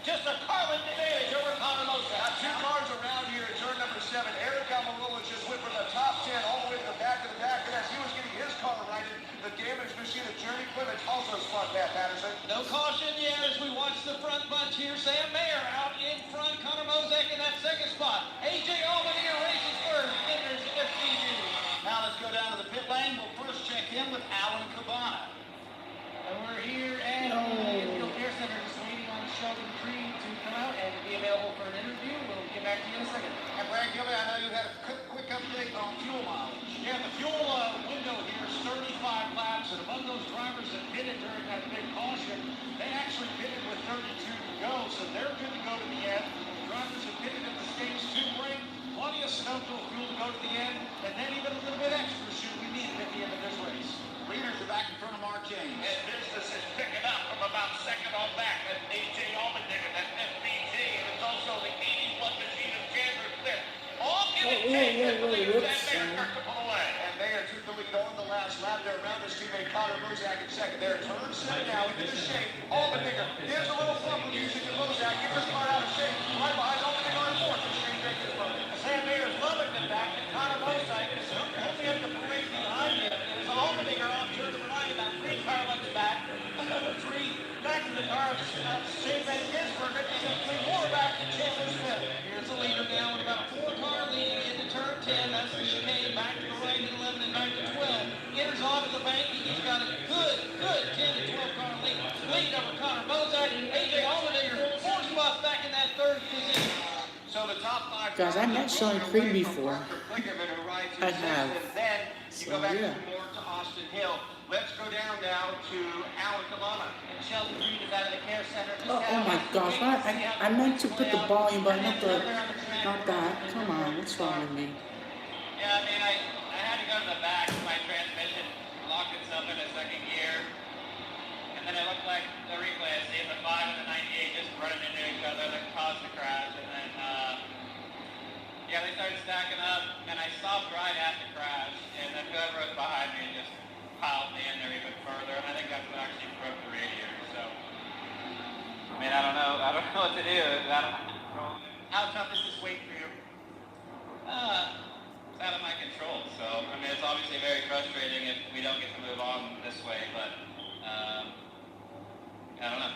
Just a car length advantage over Connor Mozak. Now 2 cars around here at turn number 7. Eric Almirola just went from the top 10 all the way to the back of the pack, and as he was getting his car righted, the damaged machine of Journey Clements also spun that, Patterson. No caution yet as we watch the front bunch here. Sam Mayer out in front. Connor Mozak in that second spot. A.J. Allmendinger races first. Then there's FVG. Now let's go down to the pit lane. We'll first check in with Alan Cabana. And we're here at the Infield Care Center just waiting on Sheldon Creed to come out and be available for an interview. We'll get back to you in a second. And Brad Gilby, I know you had a quick update on fuel mileage. Yeah, the fuel window here is 35 laps, and among those drivers that pitted during that big caution, they actually pitted with 32 to go, so they're good to go to the end. The drivers that pitted at the stage 2 break, plenty of snow-filled fuel to go to the end, and then even a little bit extra should we need it at the end of this race. Leaders are back in front of Mark James. And this Connor Mozak in second. They're turn 7 now into the shape. Allmendinger gives a little flump with using the Mozak. Gets his car out of shape. Right behind Allmendinger in fourth. Sam Mayer's loving the fact that Connor Mozak is only up the parade behind him. And as Allmendinger off turn number 9, about 3 car lengths back. Number 3 back to the car of Shane Van Gisbergen, and then 3 more back to Chandler Smith. Here's the leader now with about a 4-car lead into turn 10. That's the chicane. Back to the right at 11 and back to 12. Enters onto the bank. He's got a good 10 to 12 car lead. Lead over Connor Mozak. AJ Allmendinger 4 spots back in that third position. So the top 5 Guys, I've met Sean Creed before. I have. Then you go back yeah. more to Austin Hill. Let's go down now to Alabama. Sheldon Creed is out of the care center. Oh my gosh, I meant to put the volume, but not that. Come on, what's wrong with me? Yeah, I mean, I had to go to the back. My transmission locked itself in a second gear. And then it looked like the replay, I see the 5 and the 98 just running into each other that caused the crash. And then, yeah, they started stacking up, and I stopped right at the crash. And then whoever was behind me just piled me in there even further. And I think that's what actually broke the radiator. So, I mean, I don't know what to do. How tough is this weight for you? It's out of my control. So, I mean, it's obviously very frustrating if we don't get to move on this way, but I don't know.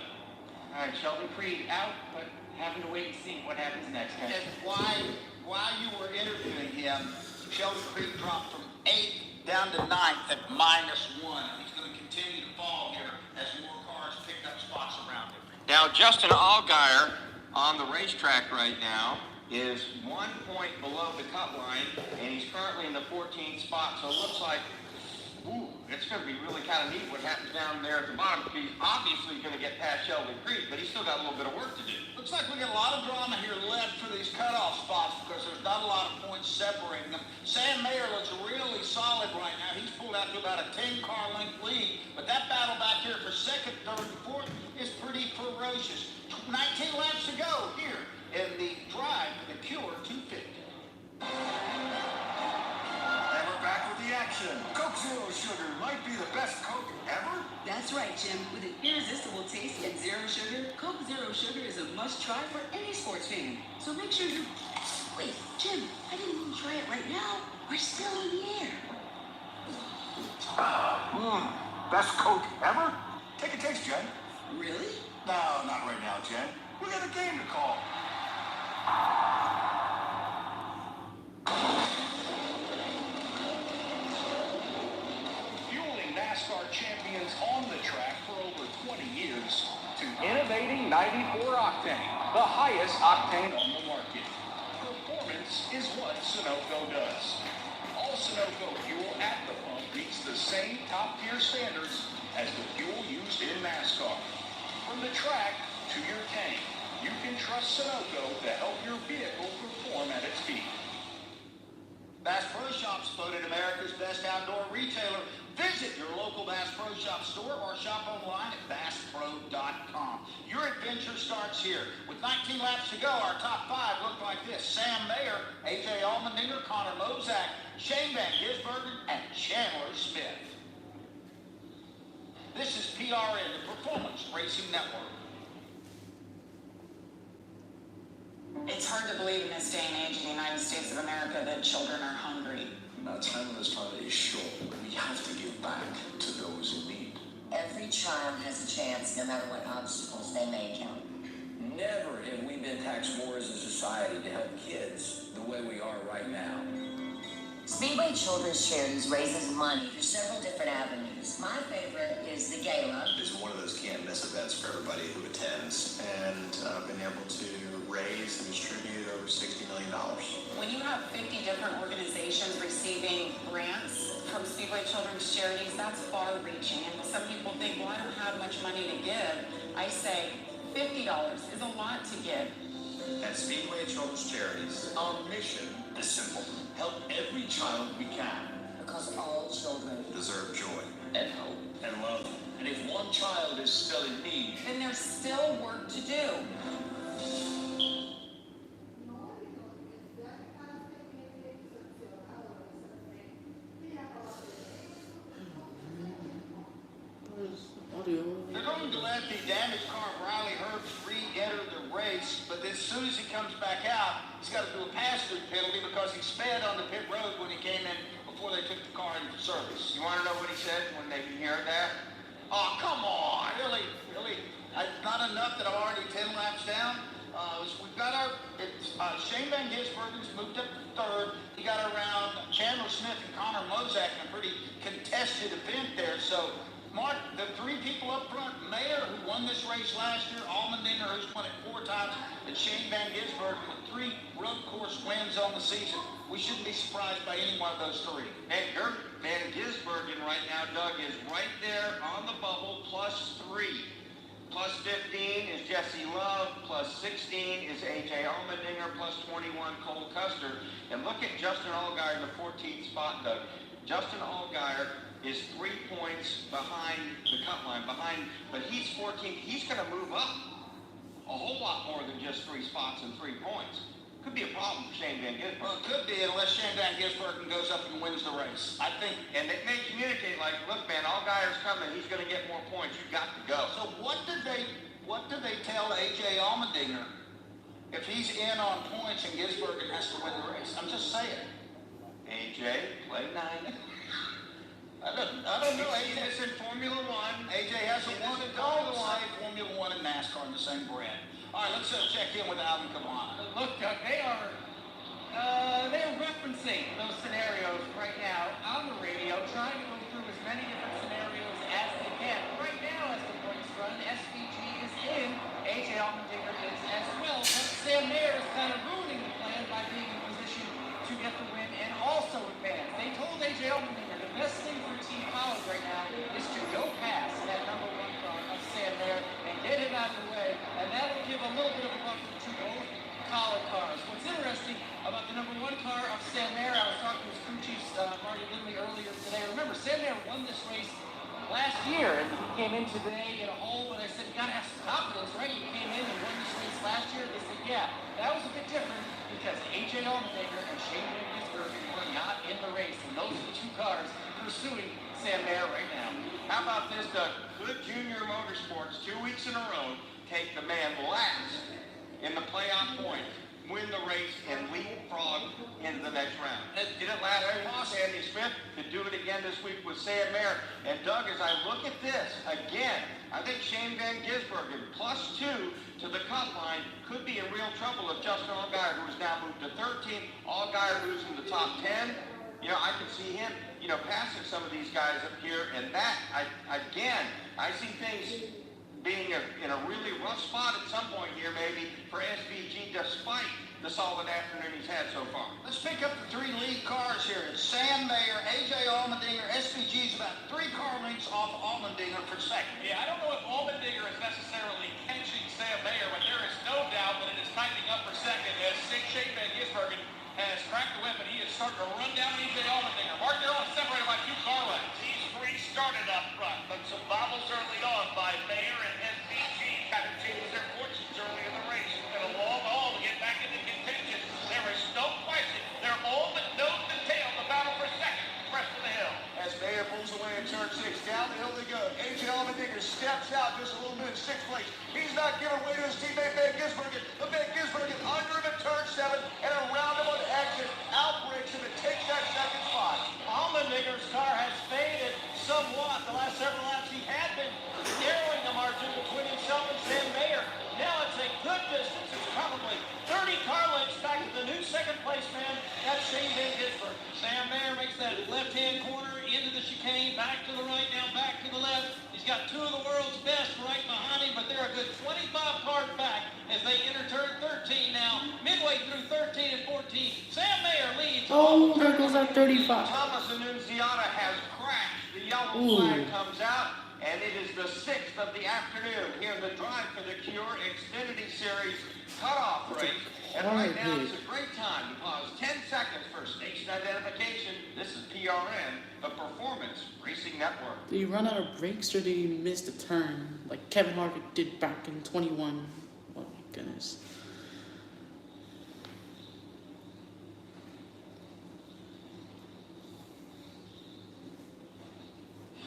All right, Sheldon Creed out, but having to wait and see what happens next. And while you were interviewing him, Sheldon Creed dropped from 8th down to 9th at -1. He's going to continue to fall here as more cars pick up spots around him. Now, Justin Allgaier on the racetrack right now is 1 point below the cut line, and he's currently in the 14th spot. So it looks like, it's going to be really kind of neat what happens down there at the bottom. He's obviously going to get past Sheldon Creed, but he's still got a little bit of work to do. Looks like we got a lot of drama here left for these cutoff spots because there's not a lot of points separating them. Sam Mayer looks really solid right now. He's pulled out to about a 10-car length lead, but that battle back here for second, third, and fourth is pretty ferocious. 19 laps to go here in the drive for the Cure 250. And we're back with the action. Coke Zero Sugar might be the best Coke ever. That's right, Jim. With an irresistible taste and zero sugar, Coke Zero Sugar is a must-try for any sports fan. So make sure you... Wait, Jim, I didn't even try it right now. We're still in the air. Best Coke ever? Take a taste, Jen. Really? No, not right now, Jen. We got a game to call. Fueling NASCAR champions on the track for over 20 years to innovating 94 octane, the highest octane on the market. Performance is what Sunoco does. All Sunoco fuel at the pump meets the same top-tier standards as the fuel used in NASCAR. From the track to your tank, you can trust Sunoco to help your vehicle perform at its peak. Bass Pro Shops voted America's best outdoor retailer. Visit your local Bass Pro Shop store or shop online at BassPro.com. Your adventure starts here. With 19 laps to go, our top 5 look like this. Sam Mayer, AJ Allmendinger, Connor Mozak, Shane Van Gisbergen, and Chandler Smith. This is PRN, the Performance Racing Network. It's hard to believe in this day and age in the United States of America that children are hungry. Our time on this planet is short. We have to give back to those in need. Every child has a chance, no matter what obstacles they may encounter. Never have we been taxed more as a society to help kids the way we are right now. Speedway Children's Charities raises money through several different avenues. My favorite is the gala. It's one of those can't miss events for everybody who attends, and been able to raise and distribute over $60 million. When you have 50 different organizations receiving grants from Speedway Children's Charities, that's far-reaching. And some people think, well, I don't have much money to give. I say $50 is a lot to give. At Speedway Children's Charities, Our mission is simple. Help every child we can. Because all children deserve joy And hope. And love. And if one child is still in need, Then there's still work to do. soon as he comes back out, he's got to do a pass-through penalty because he sped on the pit road when he came in before they took the car in for service. You want to know what he said when they heard that? Oh, come on. Really? Not enough that I'm already 10 laps down? We've got Shane Van Gisbergen's moved up to third. He got around Chandler Smith and Connor Mozak in a pretty contested event there. So, Mark, the three people up front, Mayer, who won this race last year, Allmendinger, who's won it 4 times, and Shane Van Gisbergen with 3 road course wins on the season. We shouldn't be surprised by any one of those 3. And Van Gisbergen right now, Doug, is right there on the bubble, +3. +15 is Jesse Love, +16 is A.J. Allmendinger, +21 Cole Custer. And look at Justin Allgaier in the 14th spot, Doug. Justin Allgaier is 3 points behind the cut line, but he's 14th. He's going to move up a whole lot more than just 3 spots and 3 points. Could be a problem for Shane Van Gisbergen. Well, it could be unless Shane Van Gisbergen goes up and wins the race. I think. And they may communicate like, look, man, Allgaier's coming. He's going to get more points. You've got to go. So what did they tell A.J. Allmendinger if he's in on points and Gisbergen has to win the race? I'm just saying. A.J., play 9. I don't know. AJ is in Formula 1. AJ hasn't won it. Formula 1 and NASCAR in the same bread. All right, let's check in with Alvin Kamara. Look, Doug, they're referencing those scenarios right now on the radio, trying to go through as many different scenarios as they can. Right now, as the points run, SVG is in, A.J. Allmendinger is as well, but Sam Mayer is kind of ruining the plan by being in position to get the win and also advance. They told A.J. Allmendinger the best thing for Team College right now is to go past that number 1 car of Sam Mayer and get him out of the way, and that will give a little bit of a buffer to both College cars. What's interesting about the number 1 car of Sam Mayer, I was talking with crew chief Marty Lindley earlier today. Remember, Sam Mayer won this race last year, and he came in today in a hole, but I said, you got to have some confidence, right? You came in and won this race last year. They said, yeah, that was a bit different because A.J. Allmendinger and Shane Van Gisbergen were not in the race, and those are the 2 cars pursuing Sam Mayer right now. How about this, Doug? Could Junior Motorsports 2 weeks in a row take the man last in the playoff points, win the race, and leapfrog into the next round? Did it last week with Sandy Smith? Could do it again this week with Sam Mayer. And Doug, as I look at this, again, I think Shane Van Gisbergen +2 to the cut line could be in real trouble if Justin Allgaier, who is now moved to 13th, Allgaier who's in the top 10. You know, I can see him, passing some of these guys up here, and that, I see things being in a really rough spot at some point here, maybe, for SVG, despite the solid afternoon he's had so far. Let's pick up the 3 lead cars here. It's Sam Mayer, A.J. Allmendinger. SVG's about 3 car lengths off Allmendinger for second. Yeah, I don't know if Allmendinger is necessarily catching Sam Mayer, but there is no doubt that it is tightening up for second as Shane Van Gisbergen has cracked the whip, and he is starting to run down A.J. Allmendinger. Mark, they're all separated by 2 car lengths. These 3 started up front, but some bobbles early on by Mayer and SVG. Kind of changed their fortunes early in the race. It's been a long haul to get back into contention. There is no question. They're all but nose to tail. The battle for second, crest of the hill. As Mayer pulls away in turn 6, down the hill they go. A.J. Allmendinger steps out just a little bit in 6th place. He's not giving way to his teammate Van Gisbergen. But Van Gisbergen under him at turn 7 and around him on exit, outbreaks him and takes that second spot. Allmendinger's car has faded somewhat. The last several laps he had been narrowing the margin between himself and Sam Mayer. Now it's a good distance. It's probably 30 car lengths back to the new second place man. That's Shane Van Gisbergen. Sam Mayer makes that left-hand corner into the chicane, back to the right, now back to the left. He's got 2 of the world's best right behind him, but they're a good 25 cars back as they enter turn 13 now. Midway through 13 and 14, Sam Mayer leads. Oh, there goes that 35. Thomas Annunziata has crashed. The yellow flag comes out, and it is the 6th of the afternoon here in the Drive for the Cure Xfinity Series cutoff race. And right now, it's a great time to pause 10 seconds for station identification. This is PRN, the Performance Racing Network. Did he run out of brakes or did he miss the turn like Kevin Harvick did back in 21? Oh my goodness.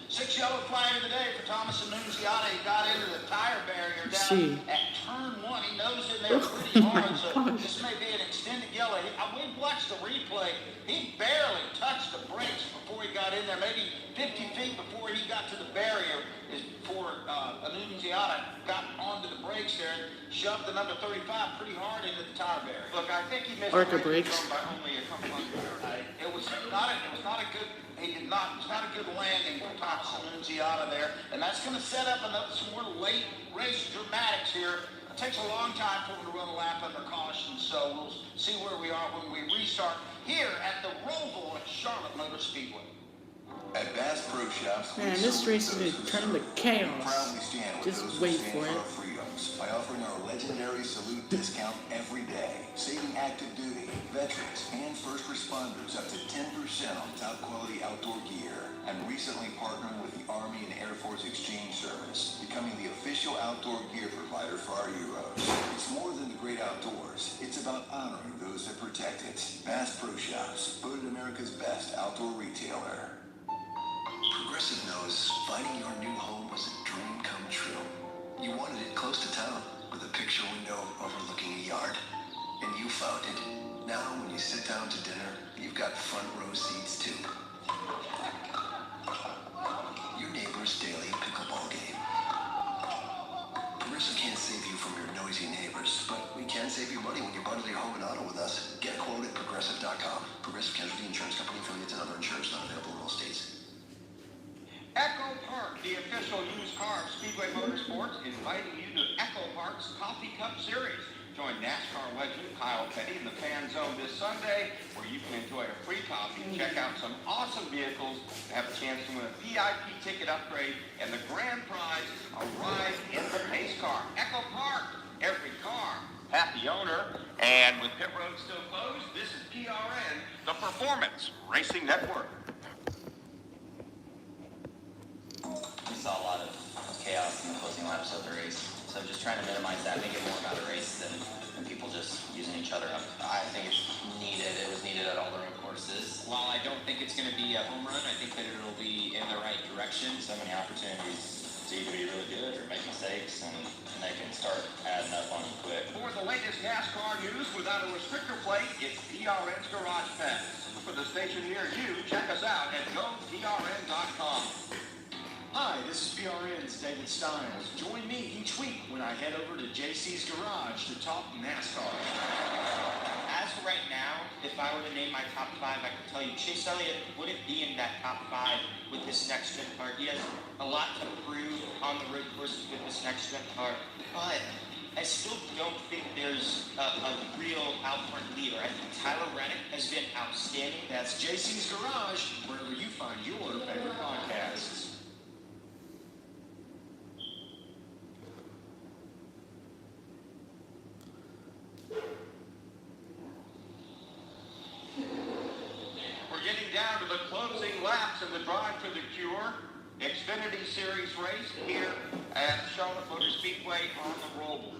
Six yellow flag of the day for Thomas Annunziata. He got into the tire barrier down at turn turn one. He knows in there pretty hard, so this may be an extended yellow. We watched the replay. He barely touched the brakes before he got in there. Maybe 50 feet before he got to the barrier is before Annunziata got onto the brakes there and shoved the number 35 pretty hard into the tire barrier. Look, I think he missed Arca the brakes. by only a couple hundred. It was not a good. It was not a good landing for Thomas Annunziata there, and that's going to set up some more late race dramatics here. It takes a long time for him to run a lap under caution, so we'll see where we are when we restart here at the roval at Charlotte Motor Speedway. At Bass Pro Shops, Man, this race is going to turn into chaos. Just wait for it. By offering our legendary salute discount every day, saving active duty, veterans, and first responders up to 10% on top quality outdoor gear, and recently partnering with the Army and Air Force Exchange Service, becoming the official outdoor gear provider for our heroes. It's more than the great outdoors. It's about honoring those that protect it. Bass Pro Shops, voted America's best outdoor retailer. Progressive knows finding your new home was a dream come true. You wanted it close to town, with a picture window overlooking a yard. And you found it. Now, when you sit down to dinner, you've got front row seats too. Your neighbor's daily pickleball game. Progressive can't save you from your noisy neighbors, but we can save you money when you bundle your home and auto with us. Get a quote at Progressive.com. Progressive Casualty Insurance Company, affiliates and other insurers not available in all states. Echo Park, the official used car of Speedway Motorsports, inviting you to Echo Park's Coffee Cup Series. Join NASCAR legend Kyle Petty in the Fan Zone this Sunday, where you can enjoy a free coffee, check out some awesome vehicles, and have a chance to win a VIP ticket upgrade, and the grand prize, a ride in the pace car. Echo Park, every car, happy owner. And with pit road still closed, this is PRN, the Performance Racing Network. We saw a lot of chaos in the closing laps of the race, so just trying to minimize that, make it more about a race than people just using each other up. I think it's needed. It was needed at all the road courses. While I don't think it's going to be a home run, I think that it'll be in the right direction. So many opportunities to either be really good or make mistakes, and they can start adding up on you quick. For the latest NASCAR news without a restrictor plate, it's PRN's Garage Pass. For the station near you, check us out at goprn.com. Hi, this is PRN's David Stiles. Join me each week when I head over to JC's Garage to talk NASCAR. As for right now, if I were to name my top five, I could tell you Chase Elliott wouldn't be in that top five with this next sprint car. He has a lot to prove on the road courses with this next sprint car, but I still don't think there's a real out-front leader. I think Tyler Reddick has been outstanding. That's JC's Garage, wherever you find your favorite podcasts. Down to the closing laps of the Drive for the Cure Xfinity Series race here at Charlotte Motor Speedway on the roval.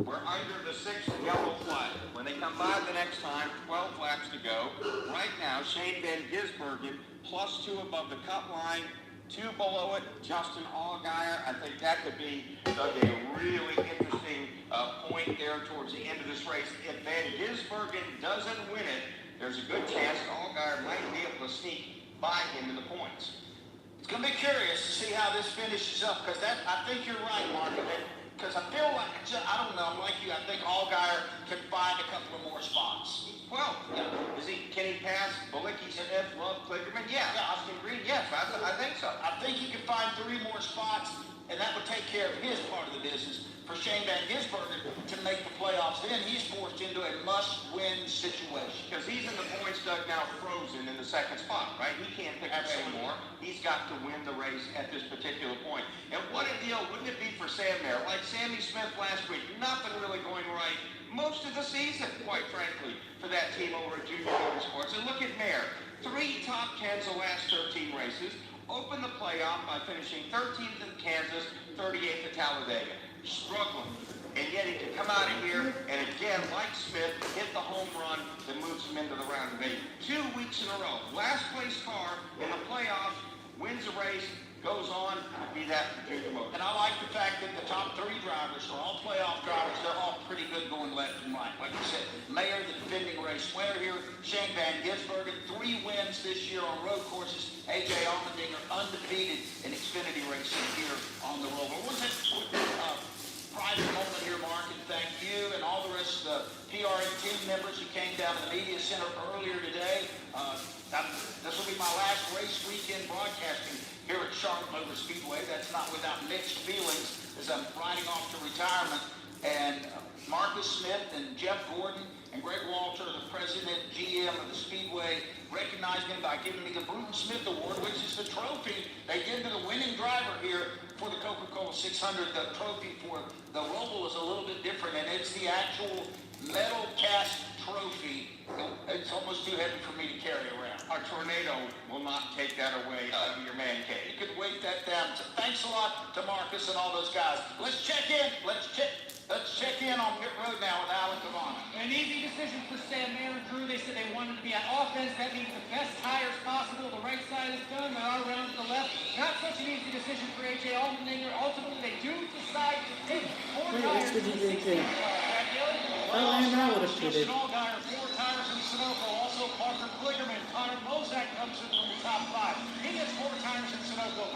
We're under the 6th yellow flag. When they come by the next time, 12 laps to go. Right now, Shane Van Gisbergen +2 above the cut line, 2 below it, Justin Allgaier. I think that could be a really interesting point there towards the end of this race. If Van Gisbergen doesn't win it, there's a good chance Allgaier might be able to sneak by him in the points. It's going to be curious to see how this finishes up, because I think you're right, Mark. Because I feel like, I don't know, I'm like you, I think Allgaier can find a couple of more spots. Well, can he pass Balicki, Smith, Love, Klickerman? Yeah. Austin Green? Yes, I think so. I think he can find 3 more spots, and that would take care of his part of the business. For Shane Van Gisbergen to make the playoffs, then he's forced into a must-win situation. Because he's in the points, Doug, now frozen in the 2nd spot, right? He can't pick up anymore. He's got to win the race at this particular point. And what a deal wouldn't it be for Sam there? Like Sammy Smith last week, nothing really going right most of the season, quite frankly, for that team over at Junior Motorsports. And look at Mayer, 3 top 10s the last 13 races, opened the playoff by finishing 13th in Kansas, 38th at Talladega. Struggling, and yet he can come out of here and again, like Smith, hit the home run that moves him into the round of 8. 2 weeks in a row. Last place car in the playoffs, wins a race, goes on to be he's asking to the most. And I like the fact that the top 3 drivers are all playoff drivers. They're all pretty good going left and right. Like I said, Mayer, the defending race winner here. Shane Van Gisbergen, 3 wins this year on road courses. A.J. Allmendinger undefeated in Xfinity racing here on the roval. Was it private moment here, Mark, and thank you and all the rest of the PRN team members who came down to the media center earlier today. This will be my last race weekend broadcasting here at Charlotte Motor Speedway. That's not without mixed feelings as I'm riding off to retirement. And Marcus Smith and Jeff Gordon and Greg Walter, the president GM of the Speedway, recognized me by giving me the Bruton Smith Award, which is the trophy they give to the winning driver here for the Coca-Cola 600. The trophy for the roval is a little bit different, and it's the actual metal cast trophy. It's almost too heavy for me to carry around. Our tornado will not take that away out of your man cave. You could weight that down. So thanks a lot to Marcus and all those guys. Let's check in. Let's check in on pit road now with Alan Cavana. An easy decision for Sam Mayer and crew. They said they wanted to be on offense. That means the best tires possible. The right side is done. There are rounds to the left. Not such an easy decision for A.J. Allmendinger. Ultimately, they do decide to pit 4 tires. Justin Allgaier, 4 tires in Sunoco. Also, Parker Kligerman. Connor Mozak comes in from the top 5. He gets 4 tires in Sunoco.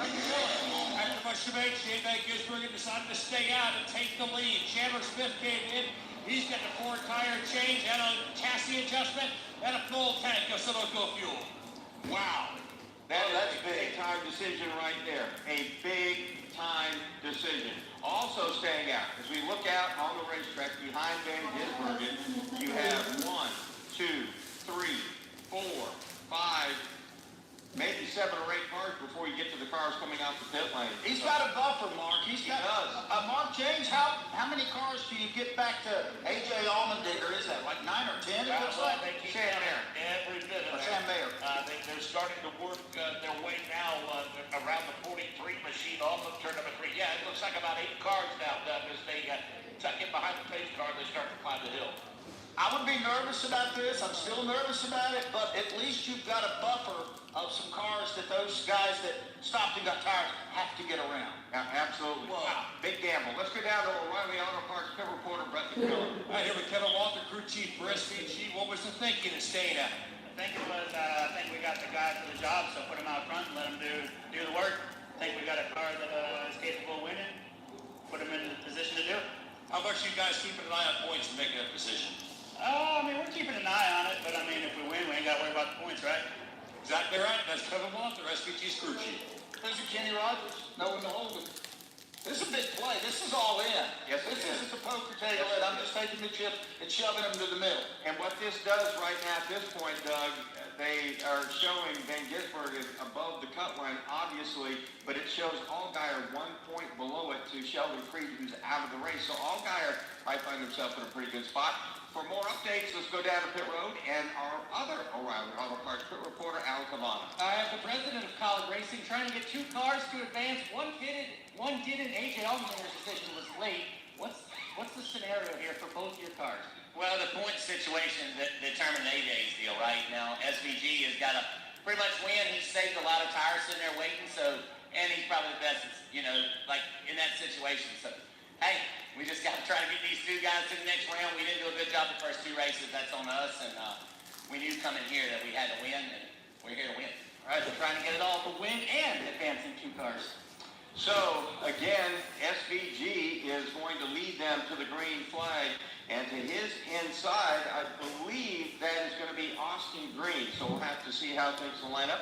After much debate, Shane Van Gisbergen decided to stay out and take the lead. Chandler Smith came in. He's getting a 4-tire change and a chassis adjustment and a full tank of Sunoco fuel. Wow. That's a big-time decision right there. A big-time decision. Also staying out, as we look out on the racetrack behind Van Gisbergen, you have 1, 2, 3, 4, 5, maybe 7 or 8 cars before you get to the cars coming out the pit lane. He's got a buffer, Mark. He does. Mark James, how many cars do you get back to A.J. Allmendinger? Is that like 9 or 10? It looks like. They keep Sam coming Mayer. every bit of Sam Mayer. They're starting to work their way now around the 43 machine off of turn number 3. Yeah, it looks like about 8 cars now, Doug, as they tuck in behind the pace car and they start to climb the hill. I would be nervous about this. I'm still nervous about it, but at least you've got a buffer of some cars that those guys that stopped and got tires have to get around. Yeah, absolutely. Wow. Big gamble. Let's go down to O'Reilly Auto Parts pit reporter Brett McMillan. All right, here with Kevin Walter, crew chief for SVG. What was the thinking in staying out? I think we got the guy for the job, so put him out front and let him do the work. I think we got a car that is capable of winning. Put him in the position to do it. How much you guys keeping an eye on points and making that decision? We're keeping an eye on it, but if we win, we ain't got to worry about the points, right? Exactly right. That's Kevin Walter, SVG's crew chief. There's a Kenny Rogers. No one to hold him. This is a big play. This is all in. Yes, this isn't the poker table that I'm just taking the chips and shoving them to the middle. And what this does right now at this point, Doug, they are showing Van Gisbergen above the cut line, obviously, but it shows Allgaier 1 point below it to Sheldon Creed, who's out of the race. So Allgaier might find himself in a pretty good spot. For more updates, let's go down to pit road and our other O'Reilly Auto Parts pit reporter, Alan Cavana. I have the president of college racing trying to get 2 cars to advance. One didn't. A.J. Allmendinger's decision was late. What's the scenario here for both your cars? Well, the point situation that determined AJ's deal, right? Now, SVG has got to pretty much win. He's saved a lot of tires sitting there waiting, and he's probably the best, like in that situation. So, hey, we just got to try to get these 2 guys to the next round. We didn't do a good job the first 2 races. That's on us, and we knew coming here that we had to win, and we're here to win. All right, we're trying to get it all to win and advancing 2 cars. So, again, SVG is going to lead them to the green flag. And to his inside, I believe that is going to be Austin Green. So we'll have to see how things will line up.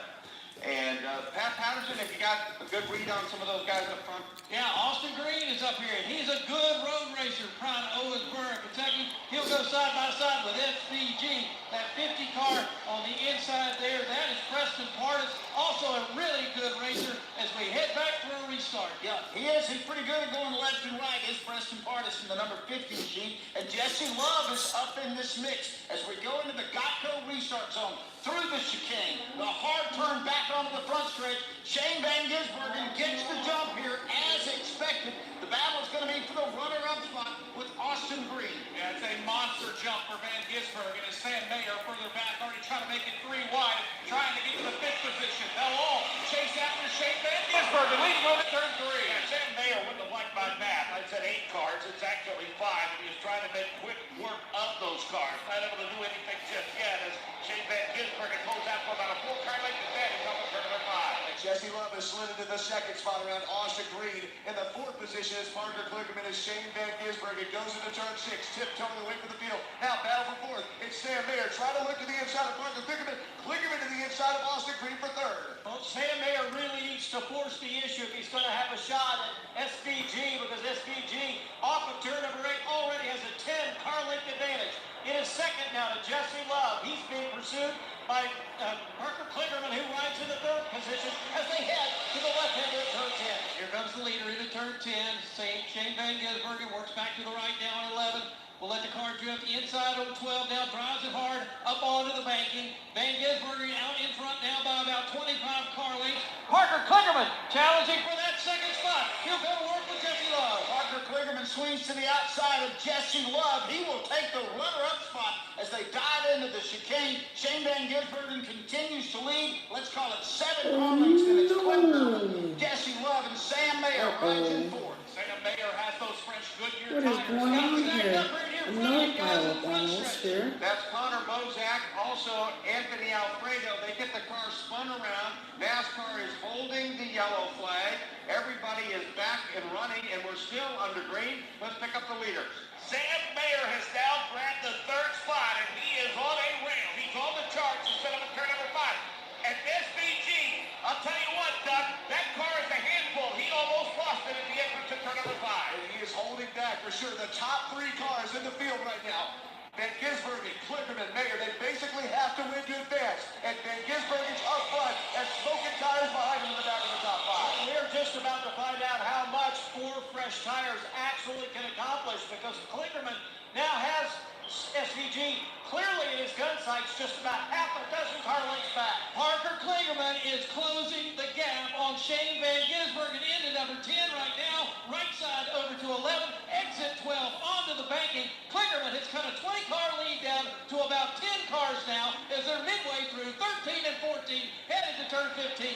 And Pat Patterson, have you got a good read on some of those guys up front? Yeah, Austin Green is up here, and he's a good road racer, proud of Owensboro, Kentucky. He'll go side by side with SVG. That 50 car on the inside there, that is Preston Pardis, also a really good racer as we head back for a restart. Yeah, he is. He's pretty good at going left and right. Is Preston Pardis in the number 50 machine. And Jesse Love is up in this mix as we go into the Gotco restart zone. Through the chicane, the hard turn back onto the front stretch. Shane Van Gisbergen gets the jump here as expected. The battle is going to be for the runner-up spot with Austin Green. Yeah, it's a monster jump for Van Gisbergen as Sam Mayer further back, already trying to make it 3 wide, trying to get to the 5th position. They'll all chase after Shane Van Gisbergen, leading with it, turn 3. Yeah, Sam Mayer wouldn't have liked my math. I said 8 cars. It's actually 5, and he was trying to make quick work of those cars. Not able to do anything just yet as Shane Van Gisbergen pulls out for about a 4-car length advantage on the turn number 5. And Jesse Love has slid into the 2nd spot around Austin Green. In the 4th position is Parker Kligerman as Shane Van Gisbergen goes into turn 6, tiptoeing away from the field. Now battle for 4th. It's Sam Mayer trying to look to the inside of Parker Kligerman. Kligerman to the inside of Austin Green for 3rd. Well, Sam Mayer really needs to force the issue if he's going to have a shot at SVG, because SVG off of turn number 8 already has a 10-car length advantage. It is 2nd now to Jesse Love. He's being pursued by Parker Kligerman, who rides in the 3rd position as they head to the left-hander at turn 10. Here comes the leader into turn 10. Shane Van Gisbergen works back to the right now on 11. We'll let the car drift inside on 12 now, drives it hard up onto the banking. Van Gisbergen out in front now by about 25 car lengths. Parker Kligerman challenging for that 2nd spot. He'll go to work with Jesse Love. Parker Kligerman swings to the outside of Jesse Love. He will take the runner-up spot as they dive into the chicane. Shane Van Gisbergen continues to lead. Let's call it 7 car lengths, and it's Kligerman, Jesse Love, and Sam Mayer rides in 4th. Sam Mayer has those French Goodyear What is tires. going on here? Another pile of almost here. That's Connor Bozak, also Anthony Alfredo. They get the car spun around. NASCAR is holding the yellow flag. Everybody is back and running, and we're still under green. Let's pick up the leaders. Sam Mayer has now grabbed the 3rd spot, and he is on a rail. He's on the charts instead of a turn number 5. And SVG, I'll tell you what, Doug, that car is a handful. He almost lost it at the entrance to turn number 5. And he is holding back for sure. The top 3 cars in the field right now. Van Gisbergen, Kligerman, Mayer, they basically have to win to advance. And Van Gisbergen's up front and smoking tires behind him in the back of the top 5. We're just about to find out how much 4 fresh tires actually can accomplish, because Kligerman now has SVG clearly in his gun sights, just about half a dozen car lengths back. Parker Kligerman is closing the gap on Shane Van Gisbergen into number 10 right now. Right side over to 11, exit 12 onto the banking. Kligerman has cut a 20-car lead down to about 10 cars now as they're midway through 13 and 14, headed to turn 15.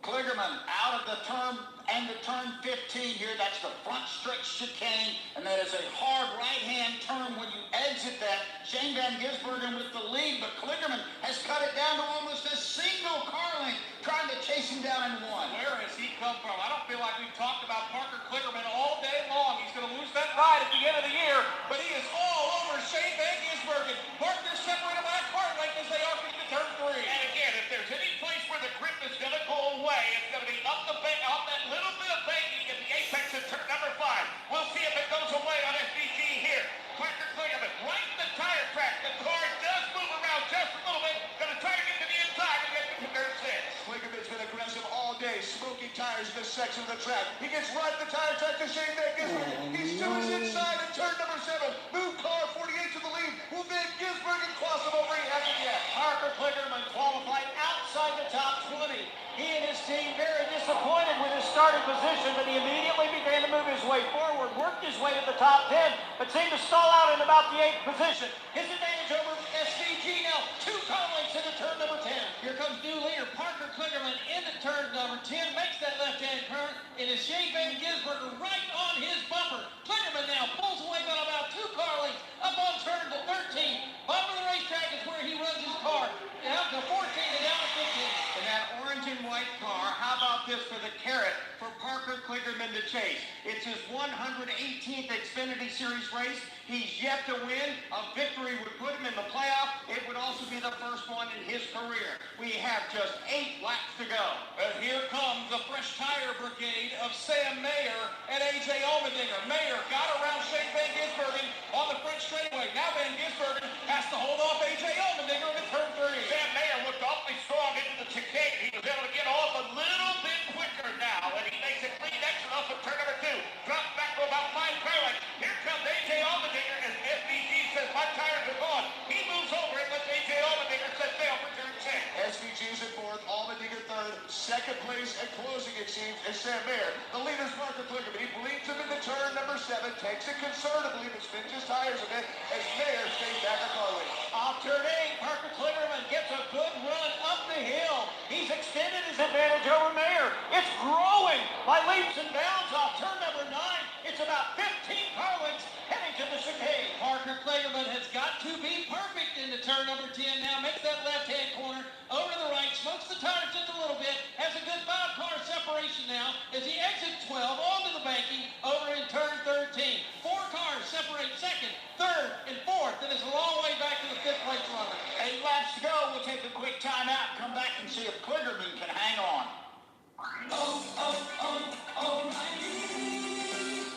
Kligerman out of the turn and the turn 15 here. That's the front stretch chicane, and that is a hard right-hand turn when you exit that. Shane Van Gisbergen with the lead, but Kligerman has cut it down to almost a single car length, trying to chase him down in 1. Where has he come from? I don't feel like we've talked about Parker Kligerman all day long. He's going to lose that ride at the end of the year, but he is all over Shane Van Gisbergen. Parker separated by a car length as they are into turn 3. And again, if there's any place where the grip is going to go away, it's going to be up the bank, off that little bit of banking at the apex of turn number 5. We'll see if it goes away on SVG here. Parker Kligerman right in the tire track. The car does move around just a little bit. Going to try to get to the inside and get to turn 6. Kligerman's been aggressive all day, smoking tires in this section of the track. He gets right at the tire track to Shane Van Gisbergen. He's to his inside at turn number 7. Move car 48 to the lead. Will Van Gisbergen cross him over? He hasn't yet. Parker Kligerman qualified outside the top 20. He and his team very disappointed with his starting position, but he immediately began to move his way forward, worked his way to the top 10, but seemed to stall out in about the 8th position. His advantage over SVG now, 2 car lengths into turn number 10. Here comes new leader Parker Kligerman into turn number 10, makes that left-hand turn, and is Shane Van Gisbergen right on his bumper. Kligerman now pulls away by about 2 car lengths up on turn to 13. Bottom of the racetrack is where he runs his car, down to 14 and down to 15. In that orange and white car, how about this for the carrot for Parker Kligerman to chase? It's his 118th Xfinity Series race. He's yet to win. A victory would put him in the playoff. It would also be the first one in his career. We have just 8 laps to go. And here comes the fresh tire brigade of Sam Mayer and A.J. Allmendinger. Mayer got around Shane Van Gisbergen on the French straightaway. Now Van Gisbergen has to hold off A.J. Allmendinger in turn 3. Sam Mayer looked awfully strong into the chicane. He was able to get off a little bit quicker now, and he makes a clean exit off of turn number 2. Drops back to about 5 car lengths. Here comes A.J. Allmendinger as SVG says, my tires are gone. He moves over and lets A.J. Allmendinger set sail for turn 6. SVG's in 4th, Allmendinger 3rd. 2nd place and closing, it seems, is Sam Mayer. The leader's Parker Kligerman. He bleeds him into turn number 6. 7, takes it conservatively, but spins his tires a bit as Mayer stays back a car length. Off turn 8, Parker Kligerman gets a good run up the hill. He's extended his advantage over Mayer. It's growing by leaps and bounds off turn number 9. It's about 15 car lengths heading to the chicane. Parker Kligerman has got to be perfect into turn number 10 now. Makes that left-hand corner over to the right, smokes the tires just a little bit, has a good 5-car separation now as he exits 12 onto the banking over in turn 13. 4 cars separate second, third, and fourth, and it's a long way back to the 5th place runner. 8 laps to go. We'll take a quick timeout, come back and see if Kligerman can hang on.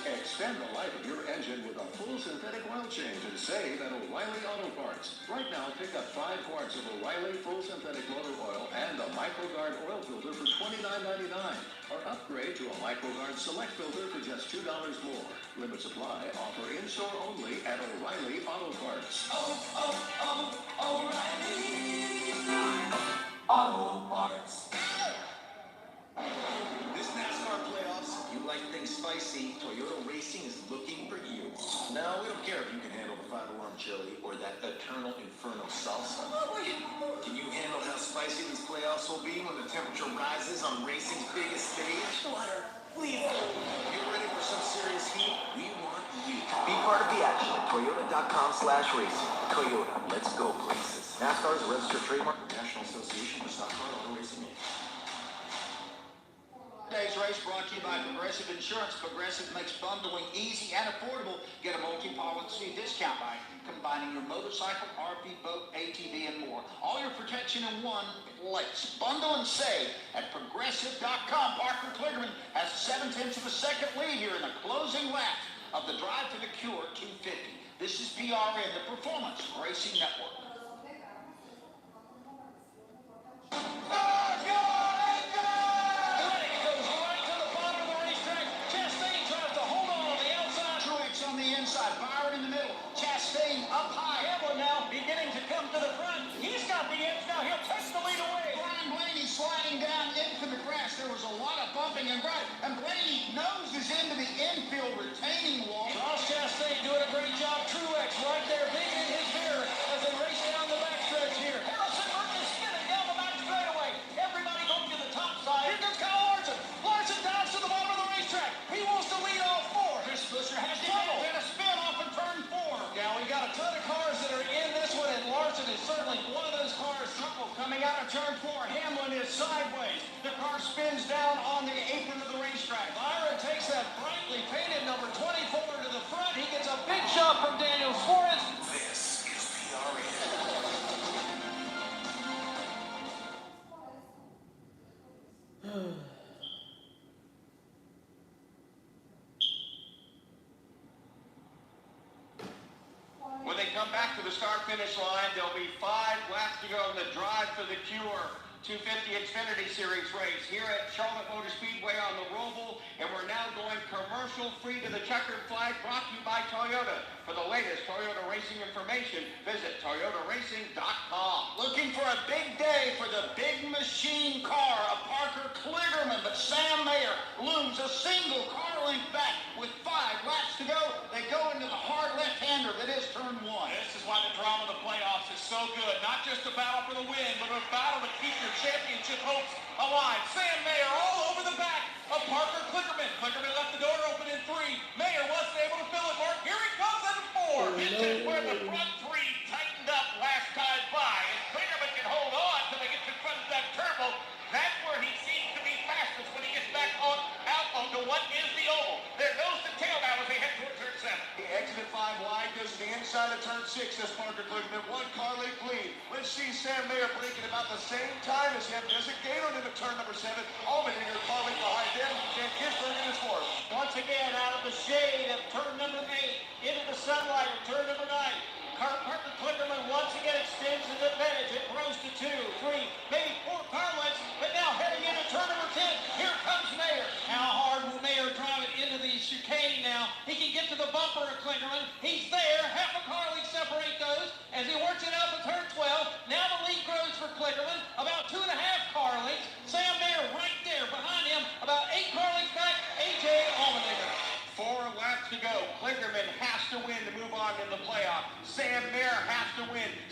Extend the life of your engine with a full synthetic oil change and save at O'Reilly Auto Parts. Right now, pick up 5 quarts of O'Reilly full synthetic motor oil and a MicroGuard oil filter for $29.99. Or upgrade to a MicroGuard Select filter for just $2 more. Limit supply. Offer in-store only at O'Reilly Auto Parts. O'Reilly Auto Parts. This NASCAR playoffs, you like things spicy, Toyota Racing is looking for you. No, we don't care if you can handle the 5-alarm chili or that eternal inferno salsa. Can you handle how spicy these playoffs will be when the temperature rises on racing's biggest stage? Water, please. You ready for some serious heat? We want you. Be part of the action at Toyota.com/racing. Toyota, let's go places. NASCAR is a registered trademark of the National Association for Stock Car Auto Racing. Today's race brought to you by Progressive Insurance. Progressive makes bundling easy and affordable. Get a multi-policy discount by combining your motorcycle, RV, boat, ATV, and more. All your protection in one place. Bundle and save at Progressive.com. Parker Kligerman has 7/10 of a second lead here in the closing lap of the Drive to the Cure 250. This is PRN, the Performance Racing Network. And Blaney noses into the infield retaining wall. Ross Chastain doing a great job. Truex right there, big in his mirror as they race down the backstretch here. Harrison Burton is spinning down the back straightaway. Everybody going to the top side. Here comes Kyle Larson. Larson down to the bottom of the racetrack. He wants to lead all 4. Chris Buescher has trouble. And a spin off in turn 4. Now we got a ton of cars that are in this one, and Larson is certainly one of those cars. Trouble coming out of turn 4. Hamlin is sideways. The car spins down on the apron of the racetrack. Byron takes that brightly painted number 24 to the front. He gets a big shot from Daniel Suarez. This is PRN. When they come back to the start-finish line, there'll be 5 laps to go in the Drive for the Cure 250 Xfinity Series race here at Charlotte Motor Speedway on the roval, and we're now going commercial-free to the checkered flag, brought to you by Toyota. For the latest Toyota racing information, visit toyotaracing.com. Looking for a big day for the big machine car of Parker Kligerman, but Sam Mayer looms a single car length back with 5 laps to go. They go into the hard left-hander that is turn 1. This is why the drama of the playoffs is so good. Not just a battle for the win, but a battle to keep your championship hopes alive. Sam Mayer all over the back of Parker Kligerman. Kligerman left the door open in 3. Mayer wasn't able to fill it, Mark. Here he comes in 4. This is where the front 3 tightened up last time by. If Kligerman can hold on until he gets in front of that turbo, that's where he seems to be fastest when he gets back on out onto what is the oval. There goes the tail now as they head toward turn 7. He exited 5 wide, goes to the inside of turn 6 as Parker Kligerman. 1 car length lead. Let's see Sam Mayer breaking about the same time as him. Does it gain on him at turn number 7? Allmendinger car length behind them. Van Gisbergen is 4th. Once again, out of the shade of turn number 8, into the sunlight of turn number 9. Parker Kligerman once again extends his advantage. It grows to 2, 3, maybe 4 car lengths, but now heading into turn number 10. Here comes Mayer. How hard will Mayer drive it into the chicane now? He can get to the bumper of Kligerman. He's there. Half a car length separate those as he works it out to turn 12. Now the lead grows for Kligerman, about 2.5 car lengths. Sam Mayer right there behind him, about 8 car lengths back. A.J. Allmendinger. 4 laps to go.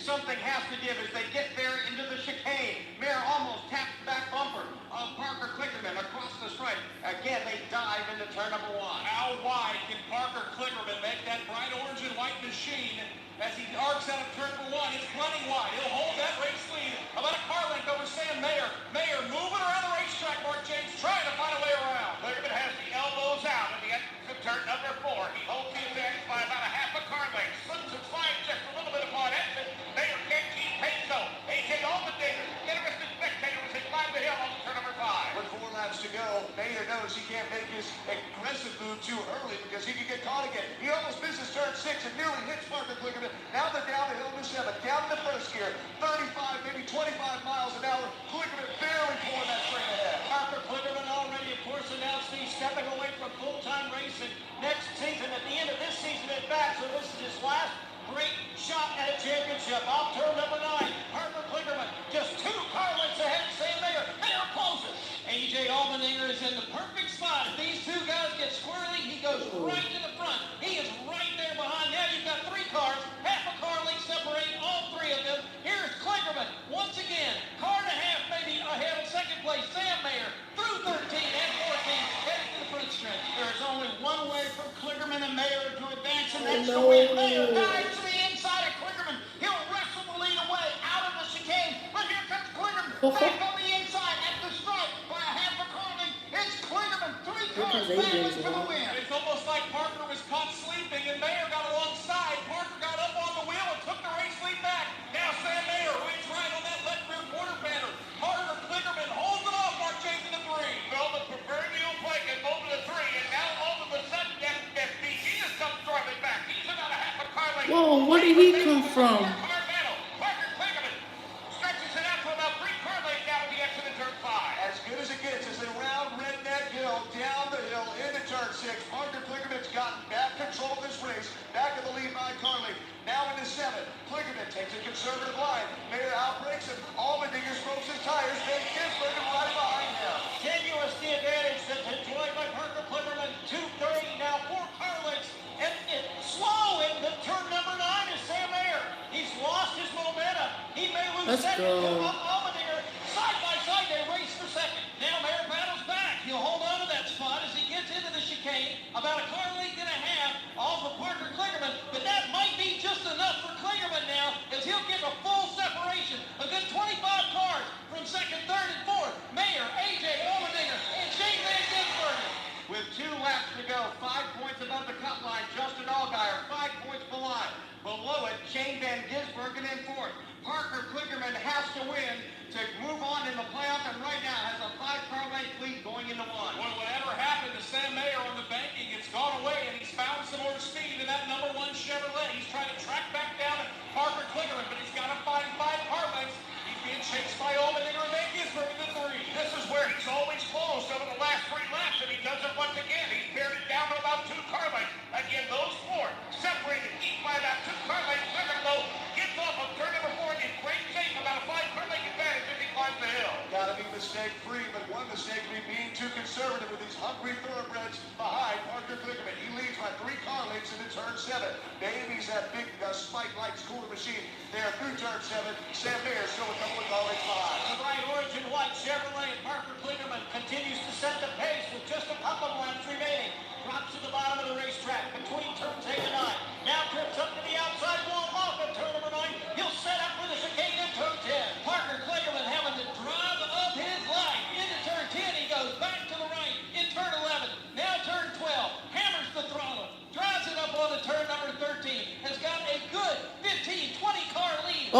Something has to give as they get there into the chicane. Mayer almost taps the back bumper of Parker Klickerman across the stripe. Again, they dive into turn number 1. How wide can Parker Klickerman make that bright orange and white machine as he arcs out of turn number 1? It's running wide. He'll hold that race lead about a car length over Sam Mayer. Mayer moving around the racetrack, Mark James, trying to find a way around. Klickerman has the elbows out at the end of turn number 4. He holds the advantage by about a half a car length. Slips and slides just a little bit upon exit. Mayer can't keep pace though. A.J. Allmendinger, interested spectator, as they climb the hill on turn number 5. With 4 laps to go, Mayer knows he can't make his aggressive move too early because he could get caught again. He almost misses turn 6 and nearly hits Parker Klickerman. Now they're down the hill to 7, down in the first gear, 35, maybe 25 miles an hour. Klickerman barely pulling that straight ahead. Parker Klickerman already, of course, announced he's stepping away from full-time racing next season, at the end of this season, in fact, so this is his last great shot at a championship. Off turn number 9, Parker Klickerman just 2 car lengths ahead of Sam Mayer. Mayer closes. A.J. Allmendinger is in the perfect spot. If these 2 guys get squirrely, he goes right to the front. He is right there behind. Now you've got 3 cars, half a car length separating all 3 of them. Here's Klickerman once again, car and a half maybe ahead of second place. Sam Mayer through 13 and 14, heading to the front stretch. There's only one way for Klickerman and Mayer to advance, and that's to win. Mayer dives to the inside of Klickerman. He'll wrestle the lead away out of the chicane, but here comes Klickerman back on the inside at the stripe by a half a car length. It's Klickerman, 3 cars battling for the win. It's almost like Parker was caught sleeping and Mayer got alongside. Parker got up on the wheel and took the race lead back. Now Sam Mayer wins right on that left rear quarter banner. Parker Klickerman holds it off, Mark James in the 3. Well, the proverbial blanket over the 3, and now all of a sudden, FBG has come storming back. He's about a half a car length. Whoa, where did he come from? Parker Klickerman stretches it out to about 3 car lengths down at the exit of turn 5. As good as it gets as they round Redneck Hill, down the hill, into turn 6. Parker Klickerman's gotten back control of this race, back in the lead by Carly. Now into 7. Klickerman takes a conservative line. Mayer outbreaks him. Allmendinger smokes his tires. Then Ginsburg is right behind him. Tenuous the advantage that's enjoyed by Parker Klickerman. 2:30 now, 4 car lengths. And it's slow in the turn number 9 is Sam Mayer. He's lost his momentum. He may lose second to Allmendinger. Side by side, they race for second. Now Mayer battles back. He'll hold on to that spot as he gets into the chicane. About a car length and a half off of Parker Klickerman. But that might be just enough for Klickerman now as he'll get a full separation. A good 25 cars from second, third, and fourth. Mayer, A.J. Allmendinger, and Shane Van Gisbergen. With 2 laps to go, 5 points above the cut line, Justin Allgaier, 5 points below it, Shane Van Gisbergen in 4th. Parker Klickerman has to win to move on in the playoff, and right now has a 5-car length lead going into 1. Well, whatever happened to Sam Mayer on the banking, it's gone away, and he's found some more speed in that number 1 Chevrolet. He's trying to track back down at Parker Klickerman, but he's got to find 5 car lengths. He's being chased by Allmendinger and Van Gisbergen in the 3. This is where he's always close over the last 3 laps, and he does it once again. He's pared it down to about 2 car lengths. Again, those 4 separated each by about 2 car lengths. Klickerman, though, gets off of turn number 4 in great shape, about a 5-car length advantage as he climbs the hill. Gotta be mistake-free, but one mistake would be being too conservative with these hungry thoroughbreds behind Parker Klickerman. He leads by 3 car lengths into turn 7. Baby's that big spike-like cooler machine there through turn 7. Sam Mayer still a couple of car lengths behind. The bright orange and white Chevrolet and Parker Klickerman continues to set the pace with just a couple of laps remaining. Drops to the bottom of the racetrack between turns 8 and 9. Now trips up to the outside wall off of turn number 9. He'll set up for the chicane in turn 10. Parker Klickerman having the drive of his life. Into turn 10, he goes back to the right in turn 11. Now turn 12. Hammers the throttle. Drives it up on the turn number 13. Has got a good 15, 20 car lead.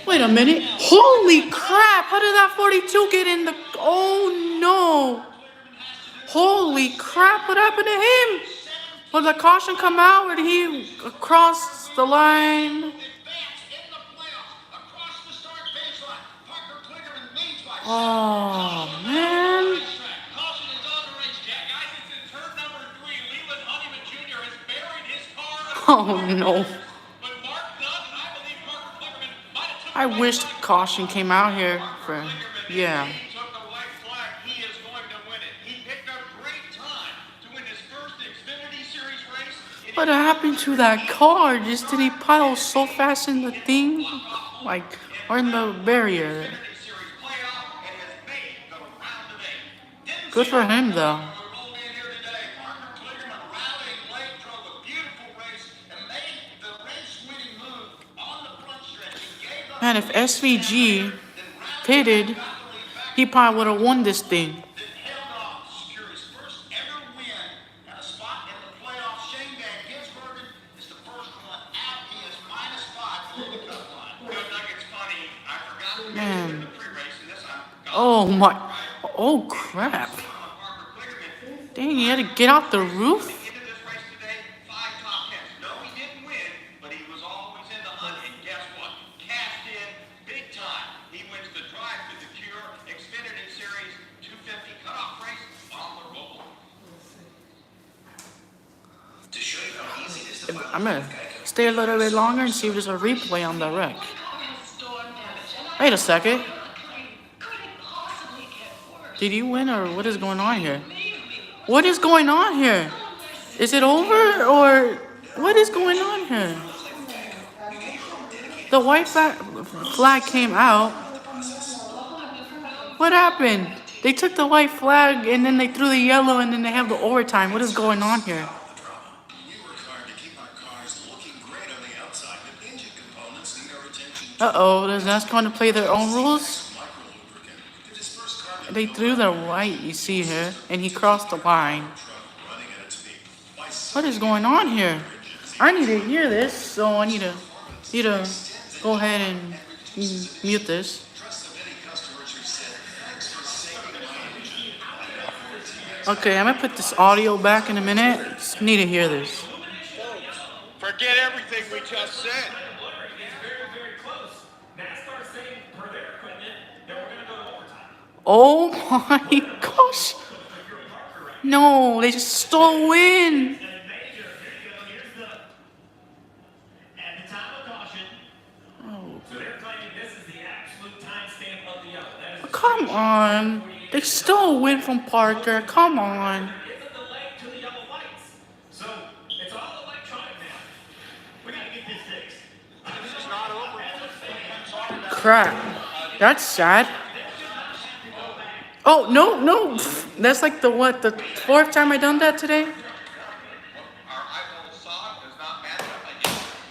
Wait a minute. Holy crap. How did that 42 get in the... Oh, no. Holy crap. What happened to him? Will the caution come out or did he cross the line? Oh, man. Oh, no. I wish caution came out here for, yeah. He took the white flag. He is going to win it. He picked a great time to win his first Xfinity Series race in What happened to that car? Just did he pile so fast in the thing? Like, or in the barrier? Good for him, though. Man, if SVG pitted, he probably would have won this thing. Man. Oh my. Oh crap. Dang, he had to get out the roof? I'm gonna stay a little bit longer and see if there's a replay on the wreck. Wait a second. Did he win or what is going on here? What is going on here? Is it over or what is going on here? The white flag came out. What happened? They took the white flag and then they threw the yellow and then they have the overtime. What is going on here? Uh-oh, does NASCAR want to play their own rules? They threw the white, you see here, and he crossed the line. What is going on here? I need to hear this, so I need to go ahead and mute this. Okay, I'm gonna put this audio back in a minute. Just need to hear this. Forget everything we just said. Oh my gosh! No, they just stole a win! Oh. Come on! They stole a win from Parker, come on! Crap. That's sad. Oh, no. That's like the fourth time I done that today?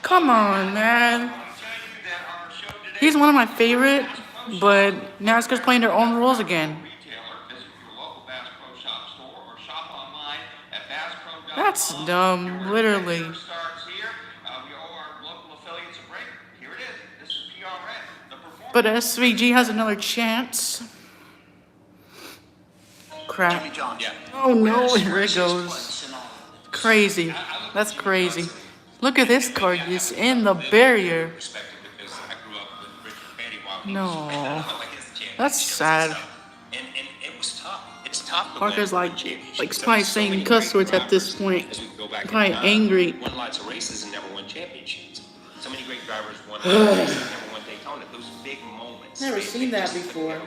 Come on, man. He's one of my favorite, but NASCAR's playing their own rules again. That's dumb, literally. But SVG has another chance. Crap. Oh no, here it goes. Crazy. That's crazy. Look at this car just in the barrier. No. That's sad. Parker's like probably saying cuss words at this point. Probably angry. Won lots of races and never won championships. So many great drivers won races and never won Daytona. Those big moments. Never seen that before.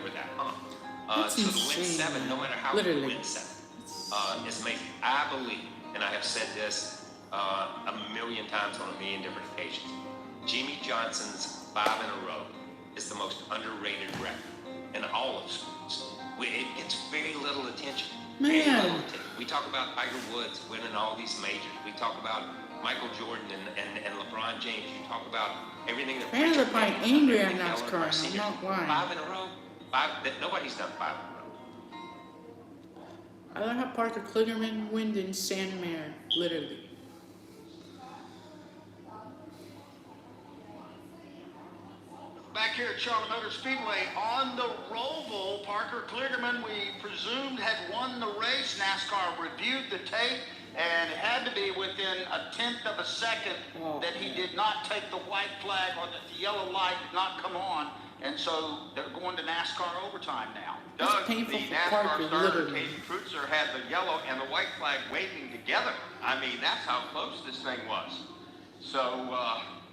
So to win 7, no matter how you win 7, is amazing. I believe, and I have said this a million times on a million different occasions, Jimmy Johnson's 5 in a row is the most underrated record in all of sports. It gets very little attention. Man. We talk about Tiger Woods winning all these majors. We talk about Michael Jordan and LeBron James. You talk about everything that... Fans are probably angry at NASCAR, I'm not lying. 5 in a row? Nobody's done 5 in a row. I don't have Parker Kligerman win in San Mare, literally. Back here at Charlotte Motor Speedway on the roval, Parker Kligerman, we presumed had won the race. NASCAR reviewed the tape, and it had to be within 1/10 of a second that he did not take the white flag or that the yellow light did not come on. And so they're going to NASCAR overtime now. Doug, the NASCAR starter, Casey Kreutzer, had the yellow and the white flag waving together. I mean, that's how close this thing was. So,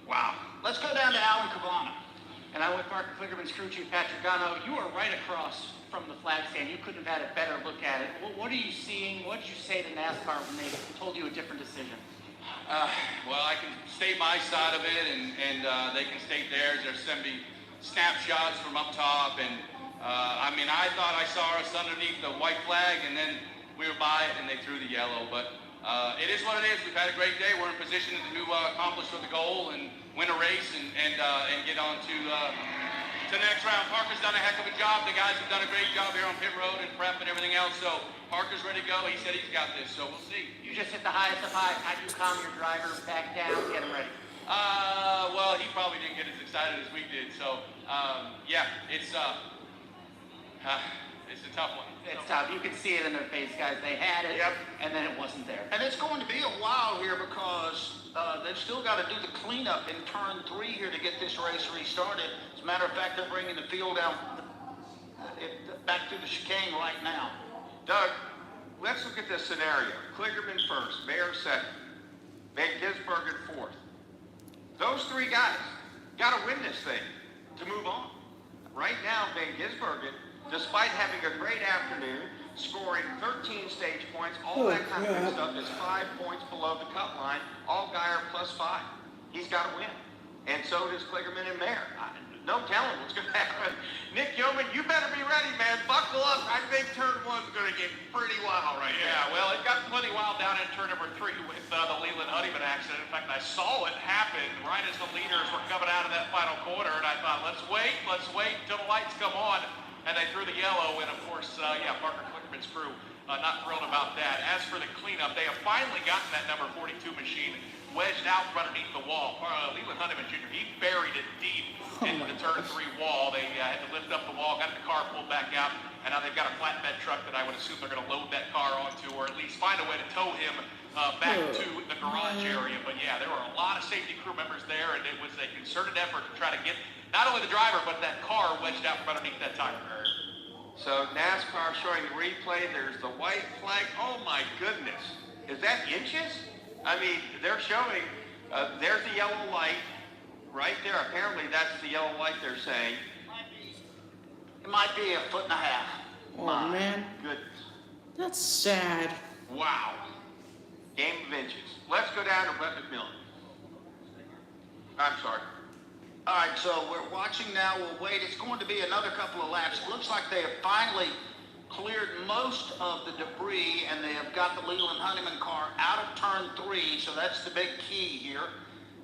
wow. Let's go down to Alan Cavana. And I'm with Parker Kligerman's crew chief, Patrick Gano. You are right across from the flag stand. You couldn't have had a better look at it. What are you seeing? What did you say to NASCAR when they told you a different decision? Well, I can state my side of it, and they can state theirs. There's sending me snapshots from up top, and I mean, I thought I saw us underneath the white flag, and then we were by it, and they threw the yellow. But it is what it is. We've had a great day. We're in position to accomplish the goal and win a race and get on to the next round. Parker's done a heck of a job. The guys have done a great job here on pit road and prep and everything else. So Parker's ready to go. He said he's got this. So we'll see. You just hit the highest of highs. How do you calm your driver back down, get him ready? Well, he probably didn't get as excited as we did. So yeah, it's a tough one. It's tough. You can see it in their face, guys. They had it, and then it wasn't there. And it's going to be a while here because they've still got to do the cleanup in turn 3 here to get this race restarted. As a matter of fact, they're bringing the field down back to the chicane right now. Doug, let's look at this scenario. Kligerman first, Mayer second, Van Gisbergen fourth. Those 3 guys got to win this thing to move on. Right now, Van Gisbergen, despite having a great afternoon, scoring 13 stage points, all that kind of good stuff, is 5 points below the cut line. Allgaier +5. He's got to win. And so does Kligerman and Mayer. No telling what's going to happen. Nick Yeoman, you better be ready, man. Buckle up. I think turn 1's going to get pretty wild right Yeah, well, it got plenty wild down in turn number 3 with the Leland Honeyman accident. In fact, I saw it happen right as the leaders were coming out of that final corner, and I thought, let's wait until the lights come on. And they threw the yellow, and of course, Parker Kligerman's crew not thrilled about that. As for the cleanup, they have finally gotten that number 42 machine wedged out from underneath the wall. Leland Honeyman Jr., he buried it deep into the turn 3 wall. They had to lift up the wall, got the car pulled back out, and now they've got a flatbed truck that I would assume they're going to load that car onto, or at least find a way to tow him back to the garage area. But yeah, there were a lot of safety crew members there, and it was a concerted effort to try to get not only the driver, but that car wedged out from underneath that tire barrier. So NASCAR showing the replay. There's the white flag. Oh my goodness. Is that inches? I mean, they're showing, there's the yellow light right there. Apparently that's the yellow light they're saying. It might be 1.5 feet. Oh, man. Goodness. That's sad. Wow. Game of inches. Let's go down to Brett McMillan. I'm sorry. All right, so we're watching now. We'll wait. It's going to be another couple of laps. It looks like they have finally cleared most of the debris, and they have got the Leland Honeyman car out of turn 3, so that's the big key here.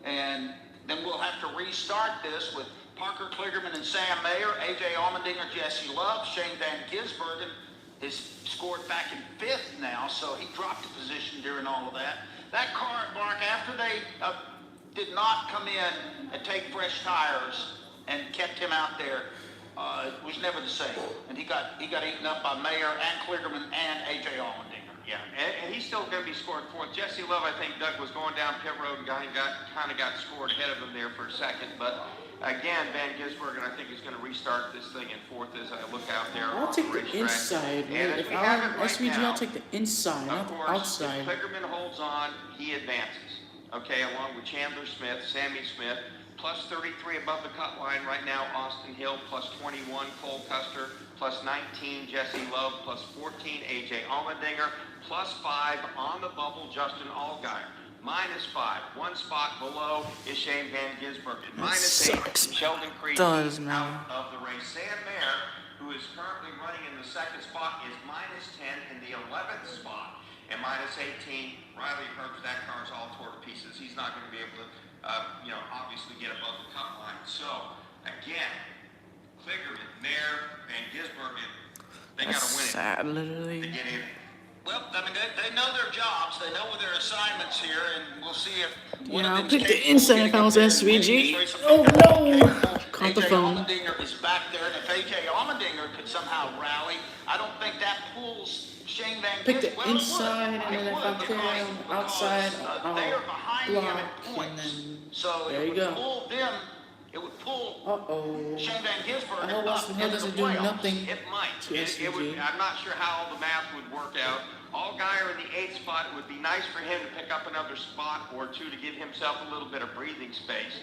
And then we'll have to restart this with Parker Kligerman and Sam Mayer, A.J. Allmendinger, Jesse Love. Shane Van Gisbergen is scored back in 5th now, so he dropped a position during all of that. That car, Mark, after they did not come in and take fresh tires and kept him out there, it was never the same. And he got eaten up by Mayer and Kligerman and A.J. Allmendinger. Yeah, and he's still going to be scored 4th. Jesse Love, I think Doug was going down pit road and kind of got scored ahead of him there for a second. But again, Van Gisbergen, I think, is going to restart this thing in 4th as I look out there. I'll take the inside. If I'm SVG, I'll take the inside, not the outside. If Kligerman holds on, he advances. Okay, along with Chandler Smith, Sammy Smith, plus 33 above the cut line right now, Austin Hill, plus 21, Cole Custer, plus 19, Jesse Love, plus 14, A.J. Allmendinger, plus 5 on the bubble, Justin Allgaier. Minus 5, 1 spot below is Shane Van Gisbergen. Minus 8, Sheldon Creed out of the race. Sam Mayer, who is currently running in the 2nd spot, is minus 10 in the 11th spot. And minus 18, Riley Herbst, that car's all tore to pieces. He's not going to be able to, obviously get above the cut line. So, again, Kligerman, Mayer, Van Gisbergen, they got to win it. Sad, literally. To get in. Well, I mean, they know their jobs. They know their assignments here, and we'll see if one Yeah, of I'll them's pick the capable of inside if getting I was a SVG. race. Oh, no. Caught the A.J. phone. Allmendinger is back there, and if A.J. Allmendinger could somehow rally, I don't think that pulls Shane Van Pick the Gisbergen. Well, inside, and then if I'm clear outside, they are behind him block, at and points. then So there it you would go. pull them. It would pull Shane Van Gisbergen I hope Austin Hill into the doesn't do playoffs. nothing It might. to It would, SVG. I'm not sure how all the math would work out. Allgaier in the 8th spot, it would be nice for him to pick up another spot or 2 to give himself a little bit of breathing space.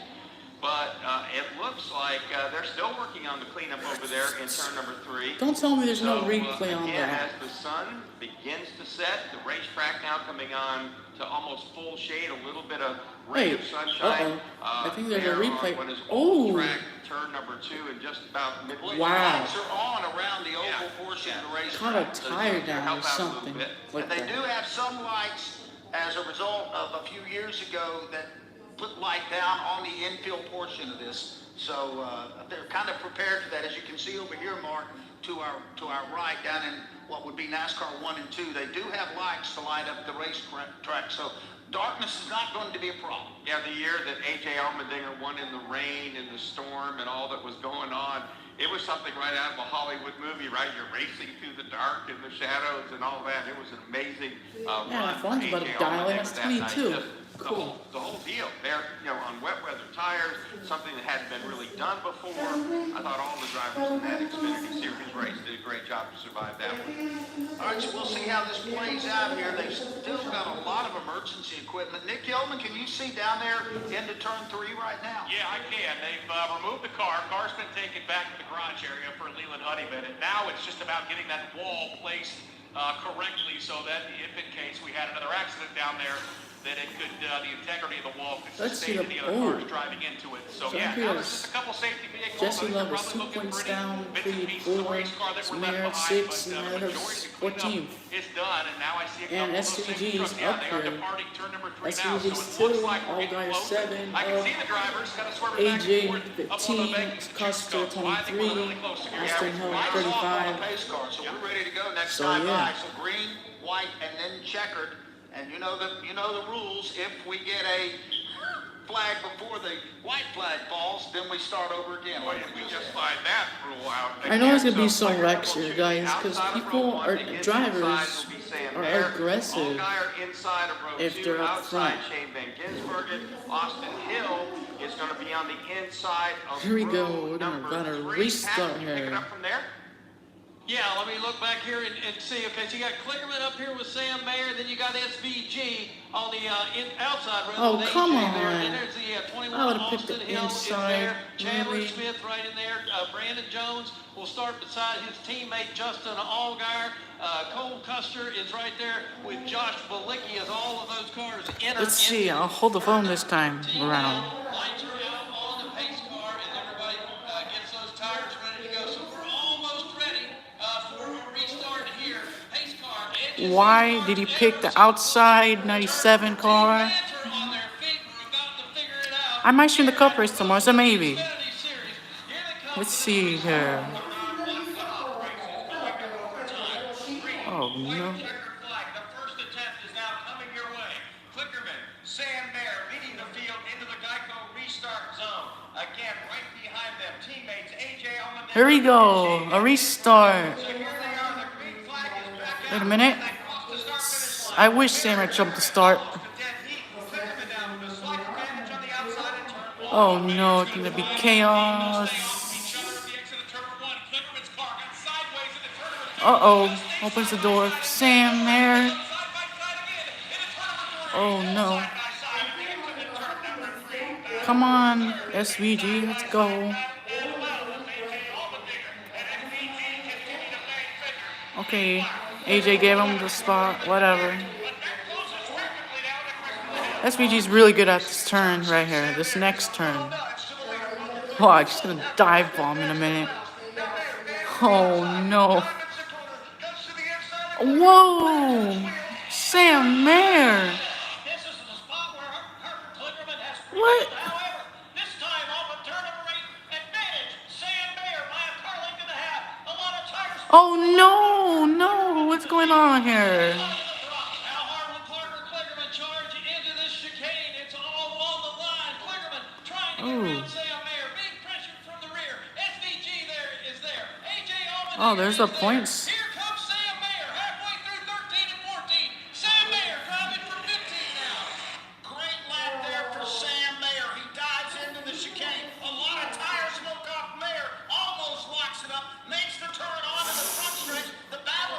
But it looks like they're still working on the cleanup over there in turn number 3. Don't tell me there's no replay on again, that. as the sun begins to set, the racetrack now coming on to almost full shade, a little bit of ray of sunshine. I think there's a replay. What is Oh, track, turn number 2, and just about midway. wow. Lights are on around the oval portion of the racetrack. Kind of tired now or something. Like And they that. do have some lights as a result of a few years ago that put light down on the infield portion of this. So they're kind of prepared for that. As you can see over here, Mark, to our right, down in what would be NASCAR 1 and 2, they do have lights to light up the racetrack. So darkness is not going to be a problem. Yeah, the year that A.J. Allmendinger won in the rain and the storm and all that was going on, it was something right out of a Hollywood movie, right? You're racing through the dark and the shadows and all that. It was an amazing run. Yeah, my phone's about to die. That's 22. Cool. The whole deal. They're, on wet weather tires, something that hadn't been really done before. I thought all the drivers in that Xfinity Series race did a great job to survive that one. All right, so we'll see how this plays out here. They've still got a lot of emergency equipment. Nick Yeoman, can you see down there into turn 3 right now? Yeah, I can. They've removed the car. Car's been taken back to the garage area for Leland Honeyman, and now it's just about getting that wall placed correctly so that if in case we had another accident down there, that it could, the integrity of the wall could sustain any other cars driving into it. So yeah, now there's just a couple safety vehicles. Jesse Love is 2 points down, 3, 4, Samir 6, Matters 14th. It's done, and now I see a And couple of those safety SVG's trucks. Yeah, up they are here. departing turn number 3 now. So SVG's it 2, looks like we're getting Allgaier close. 7, I can see the drivers kind of swerving back and AJ forth up on the 15, bank of the Costa juice scope. So I think 23, we're really close here. Austin Hill Lights off on the 35. pace car, so we're ready to go next So, time yeah. by. So green, white, and then checkered. And you know the rules. If we get a flag before the white flag falls, then we start over again. Boy, if we just find that rule out. I know it's gonna be So some wrecks here, guys, because people are drivers are aggressive inside of row if 2, they're up outside front. Shane Van Gisbergen. Austin Hill is going to be on the inside of Here we row go. We're number gonna 3. restart Pat, you pick here. it up from there. Yeah, let me look back here and see. Okay, so you got Clickerman up here with Sam Mayer, then you got SVG on the outside road. Oh, with come AJ there. on. Then there's the 21 I would've picked Austin the Hill is inside, there. Chandler really. Smith right in there. Brandon Jones will start beside his teammate Justin Allgaier. Cole Custer is right there with Josh Balicki as all of those cars enter. Let's see. I'll hold the phone this time around. Lights are out on the pace car as everybody gets those tires ready to go. So we're almost ready for a restart here. Pace car. Why did he pick the outside 97 car? I might stream the cup race tomorrow, so maybe. Let's see here. Oh no. The first attempt is now coming your way. Clickerman, Sam Mayer leading the field into the Geico restart zone. Again, right behind them, teammates A.J. Allmendinger. Here we go. A restart. So here they are. The green flag is back Wait a minute. I wish Sam jumped the start. Oh no, it's gonna be chaos. Uh-oh. Opens the door. Sam there. Oh no. Come on, SVG, let's go. Okay, AJ gave him the spot, whatever. SVG's really good at this turn right here, this next turn. Oh, I'm just gonna dive bomb in a minute. Oh no. Whoa! Sam Mayer! What? Oh no, no, what's going on here? Oh, there's the points.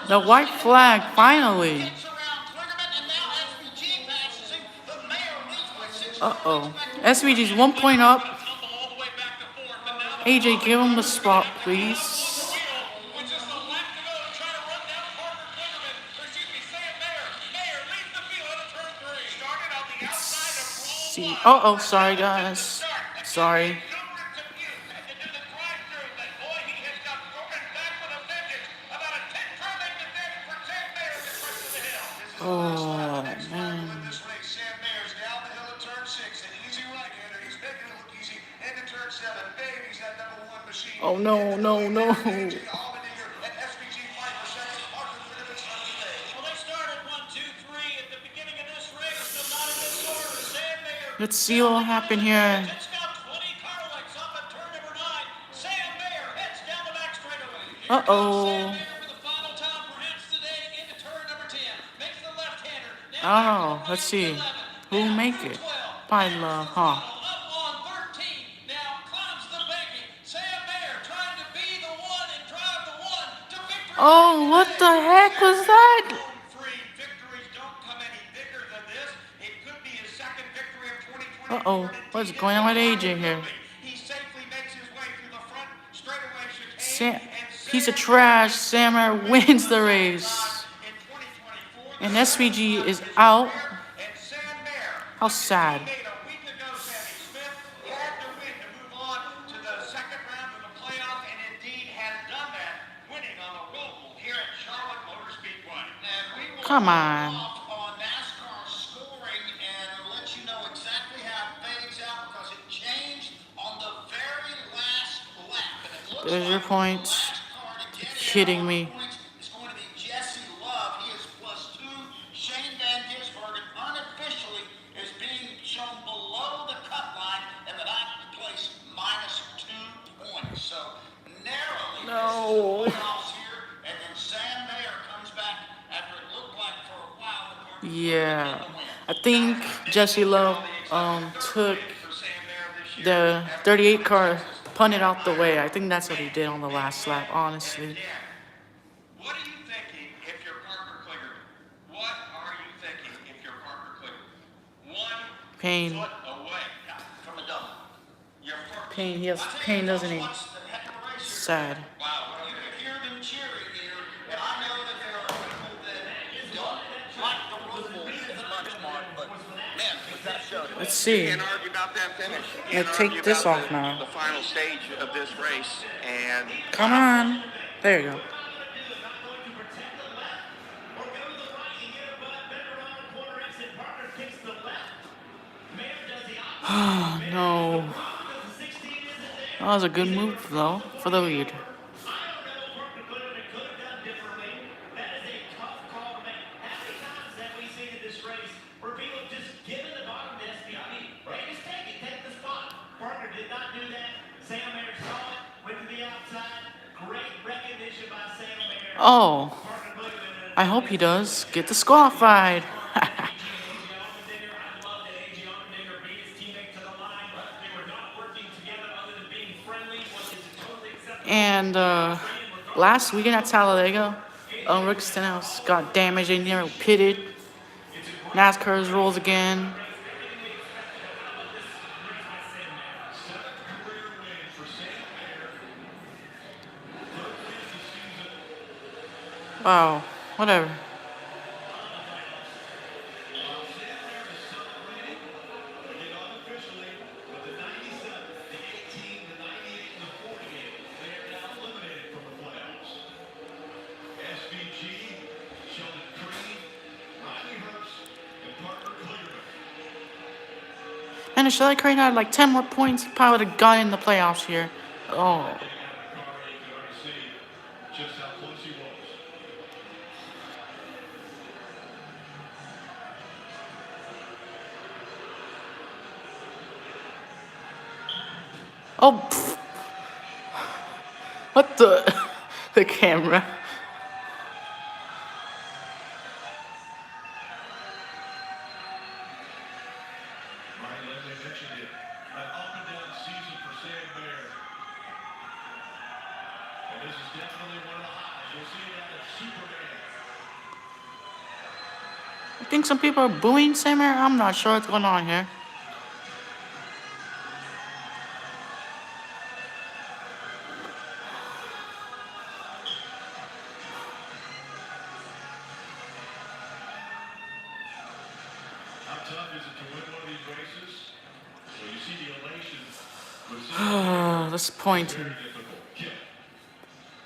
The white flag, finally. Uh-oh. SVG's 1 point up. AJ, give him the spot, please. Let's see. Uh-oh, sorry, guys. Sorry. Oh, man. Sam Mayer's down the hill at turn 6. An easy right-hander. He's making it look easy. Into turn 7. Baby's that number 1 machine. Oh, no, no, no. Well, they started 1, 2, 3 at the beginning of this race, but not in this order. Sam Mayer. Let's see what will happen here. It's now 20 car lengths up at turn number 9. Sam Mayer heads down the back straightaway. Uh-oh. Oh, let's see. Who'll make it? By love, huh? Oh, what the heck was that? Uh-oh, what's going on with AJ here? Piece of trash, Sammer wins the race. And SVG is out. How sad. Come on. NASCAR scoring and let you know exactly how it fades out because it changed on the very last lap. And it looks There's your points. You're kidding me. It's going to be Jesse Love. He is +2. Shane Van Gisbergen unofficially is being shown below the cut line and the ninth place -2 points. So narrowly, No. this is the playoffs here, and then Sam Mayer comes back after it looked like for a while the car Yeah. I think Jesse Love took the 38 car, punted out the way. I think that's what he did on the last lap, honestly. What are you thinking if you're Parker Kligerman? What are you thinking if you're Parker Kligerman? 1 Pain. foot away from a double. You're first. Pain. He has pain, doesn't he? Sad. Wow, you can hear them cheering here, and I know that there are people that don't like the roval as much, Mark, but man, was that show. Let's see. Can't argue about that finish. Yeah, Can't take argue this about off now. The final stage of this race, and Come on. There you go. Oh, no. That was a good move, though, for the lead. Oh, I hope he does get disqualified. And last weekend at Talladega, Rick Stenhouse got damaged and near pitted. NASCAR's rules again. Wow, whatever. And if Shelly Crane had like 10 more points, he probably would have gotten in the playoffs here. Oh. Oh, pfft. What the? The camera. I think some people are booing Sammer. I'm not sure what's going on here. tough is it to win one of these races? Well, you see the elation. Disappointing. Very difficult. Kim.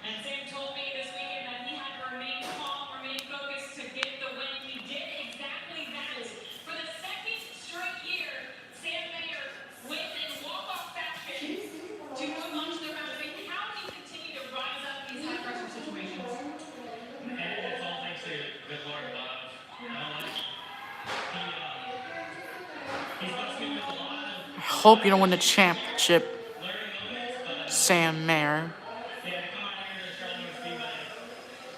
And Sam told me this weekend that he had to remain calm, remain focused to get the win. He did exactly that. For the second straight year, Sam Mayer wins in walk-off fashion to move on to the round. I mean, how do you continue to rise up in these high-pressure situations? And it's all thanks to good Lord above. He's blessed me with a lot of I hope you don't win the championship, Sam Mayer. yeah, come out here to Charlotte Speedway,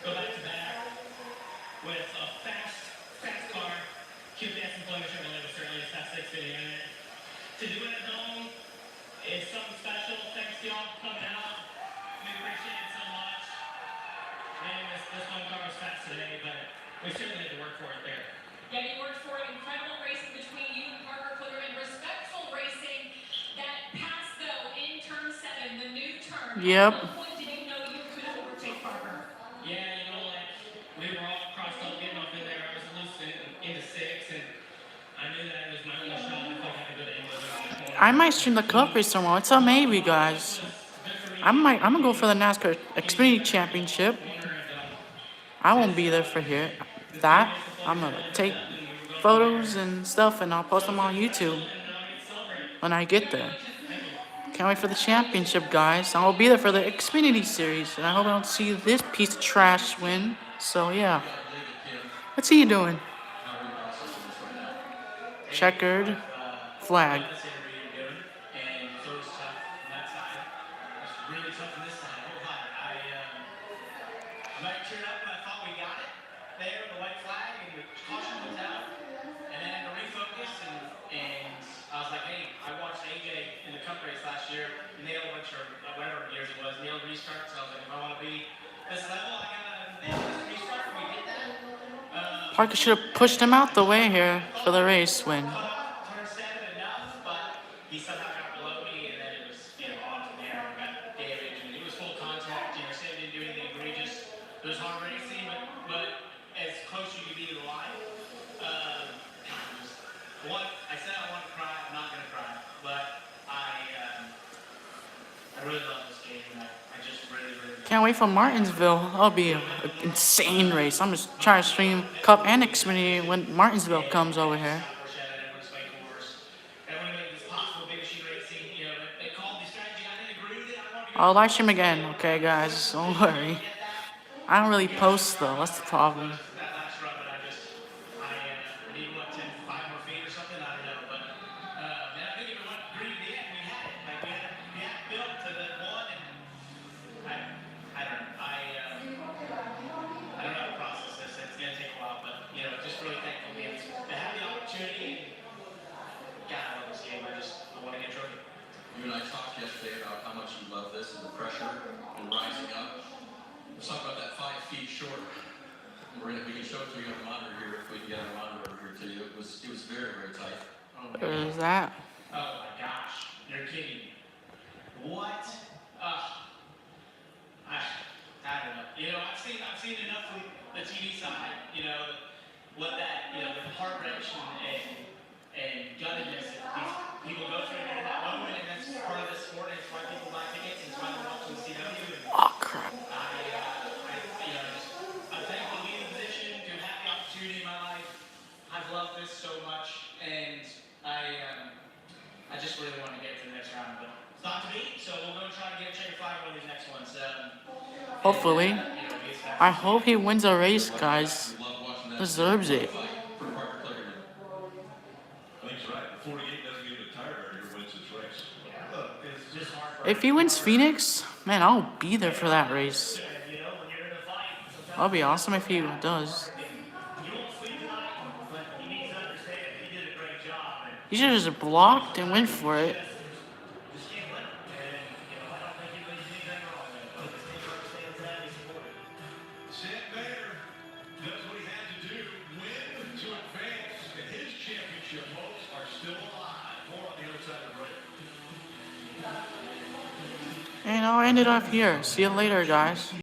go back to back with a fast car. QPS and Flamer Chevrolet was certainly his fast Xfinity in it. To do it at home is something special. Thanks to y'all for coming out. We appreciate it so much. Man, this one car was fast today, but we certainly had to work for it there. Yeah, you worked for it. Incredible racing between you and Parker Kligerman. Respectful racing. That pass, though, in turn 7, the new turn. Yep. At what point did you know you could overtake Parker? Yeah, you know, like, we were all crossed up getting off in there. I was loose into 6, and I knew that it was my only shot. I felt like I could have ended it. I might stream the Cup race tomorrow. It's a maybe, guys. I'm gonna go for the NASCAR Xfinity Championship. I won't be there for that. I'm gonna take photos and stuff, and I'll post them on YouTube when I get there. Can't wait for the championship, guys. I will be there for the Xfinity series, and I hope I don't see this piece of trash win. So yeah, what's he doing? Checkered flag. And so it was tough on that side. It's really tough on this side. I won't lie. I might turn up, and I thought we got it there, the white flag, and the caution was out. And then I had to refocus, and I was like, hey, I watched AJ in the Cup race last year, nail a bunch of whatever years it was, nail restarts. So I was like, if I want to be this level, I gotta nail this restart. And we did that. Parker should have pushed him out the way here for the race win. Turn 7 enough, but he somehow got below me, and then it was, off in there, got damaged, and it was full contact. Sam didn't do anything egregious. It was hard racing, but as close as you could be to the line. I said I want to cry. I'm not gonna cry, but I really love this game, and I just really. Can't wait for Martinsville. That'll be an insane race. I'm just trying to stream Cup and Xfinity when Martinsville comes over here. I'll live stream again, okay, guys? Don't worry. I don't really post though. That's the problem. You and I talked yesterday about how much you love this and the pressure and rising up. Let's talk about that 5 feet short. We can show it to you on the monitor here if we can get a monitor over here to you. It was very, very tight. What is that? Oh my gosh, you're kidding me. What? I don't know. I've seen enough from the TV side, what that, the heart wrench and guttedness these people go through in that moment, and that's part of the sport, and it's why people buy tickets, and it's why they're watching CW. Oh, crap. I'm thankful to be in a position to have the opportunity in my life. I've loved this so much, and I just really want to get to the next round, but it's not to be, so we'll go try to get a checker flag on these next ones. Hopefully. I hope he wins a race, guys. Deserves it. If he wins Phoenix, man, I'll be there for that race. That'll be awesome if he does. He should have just blocked and went for it. And I'll end it off here. See you later, guys.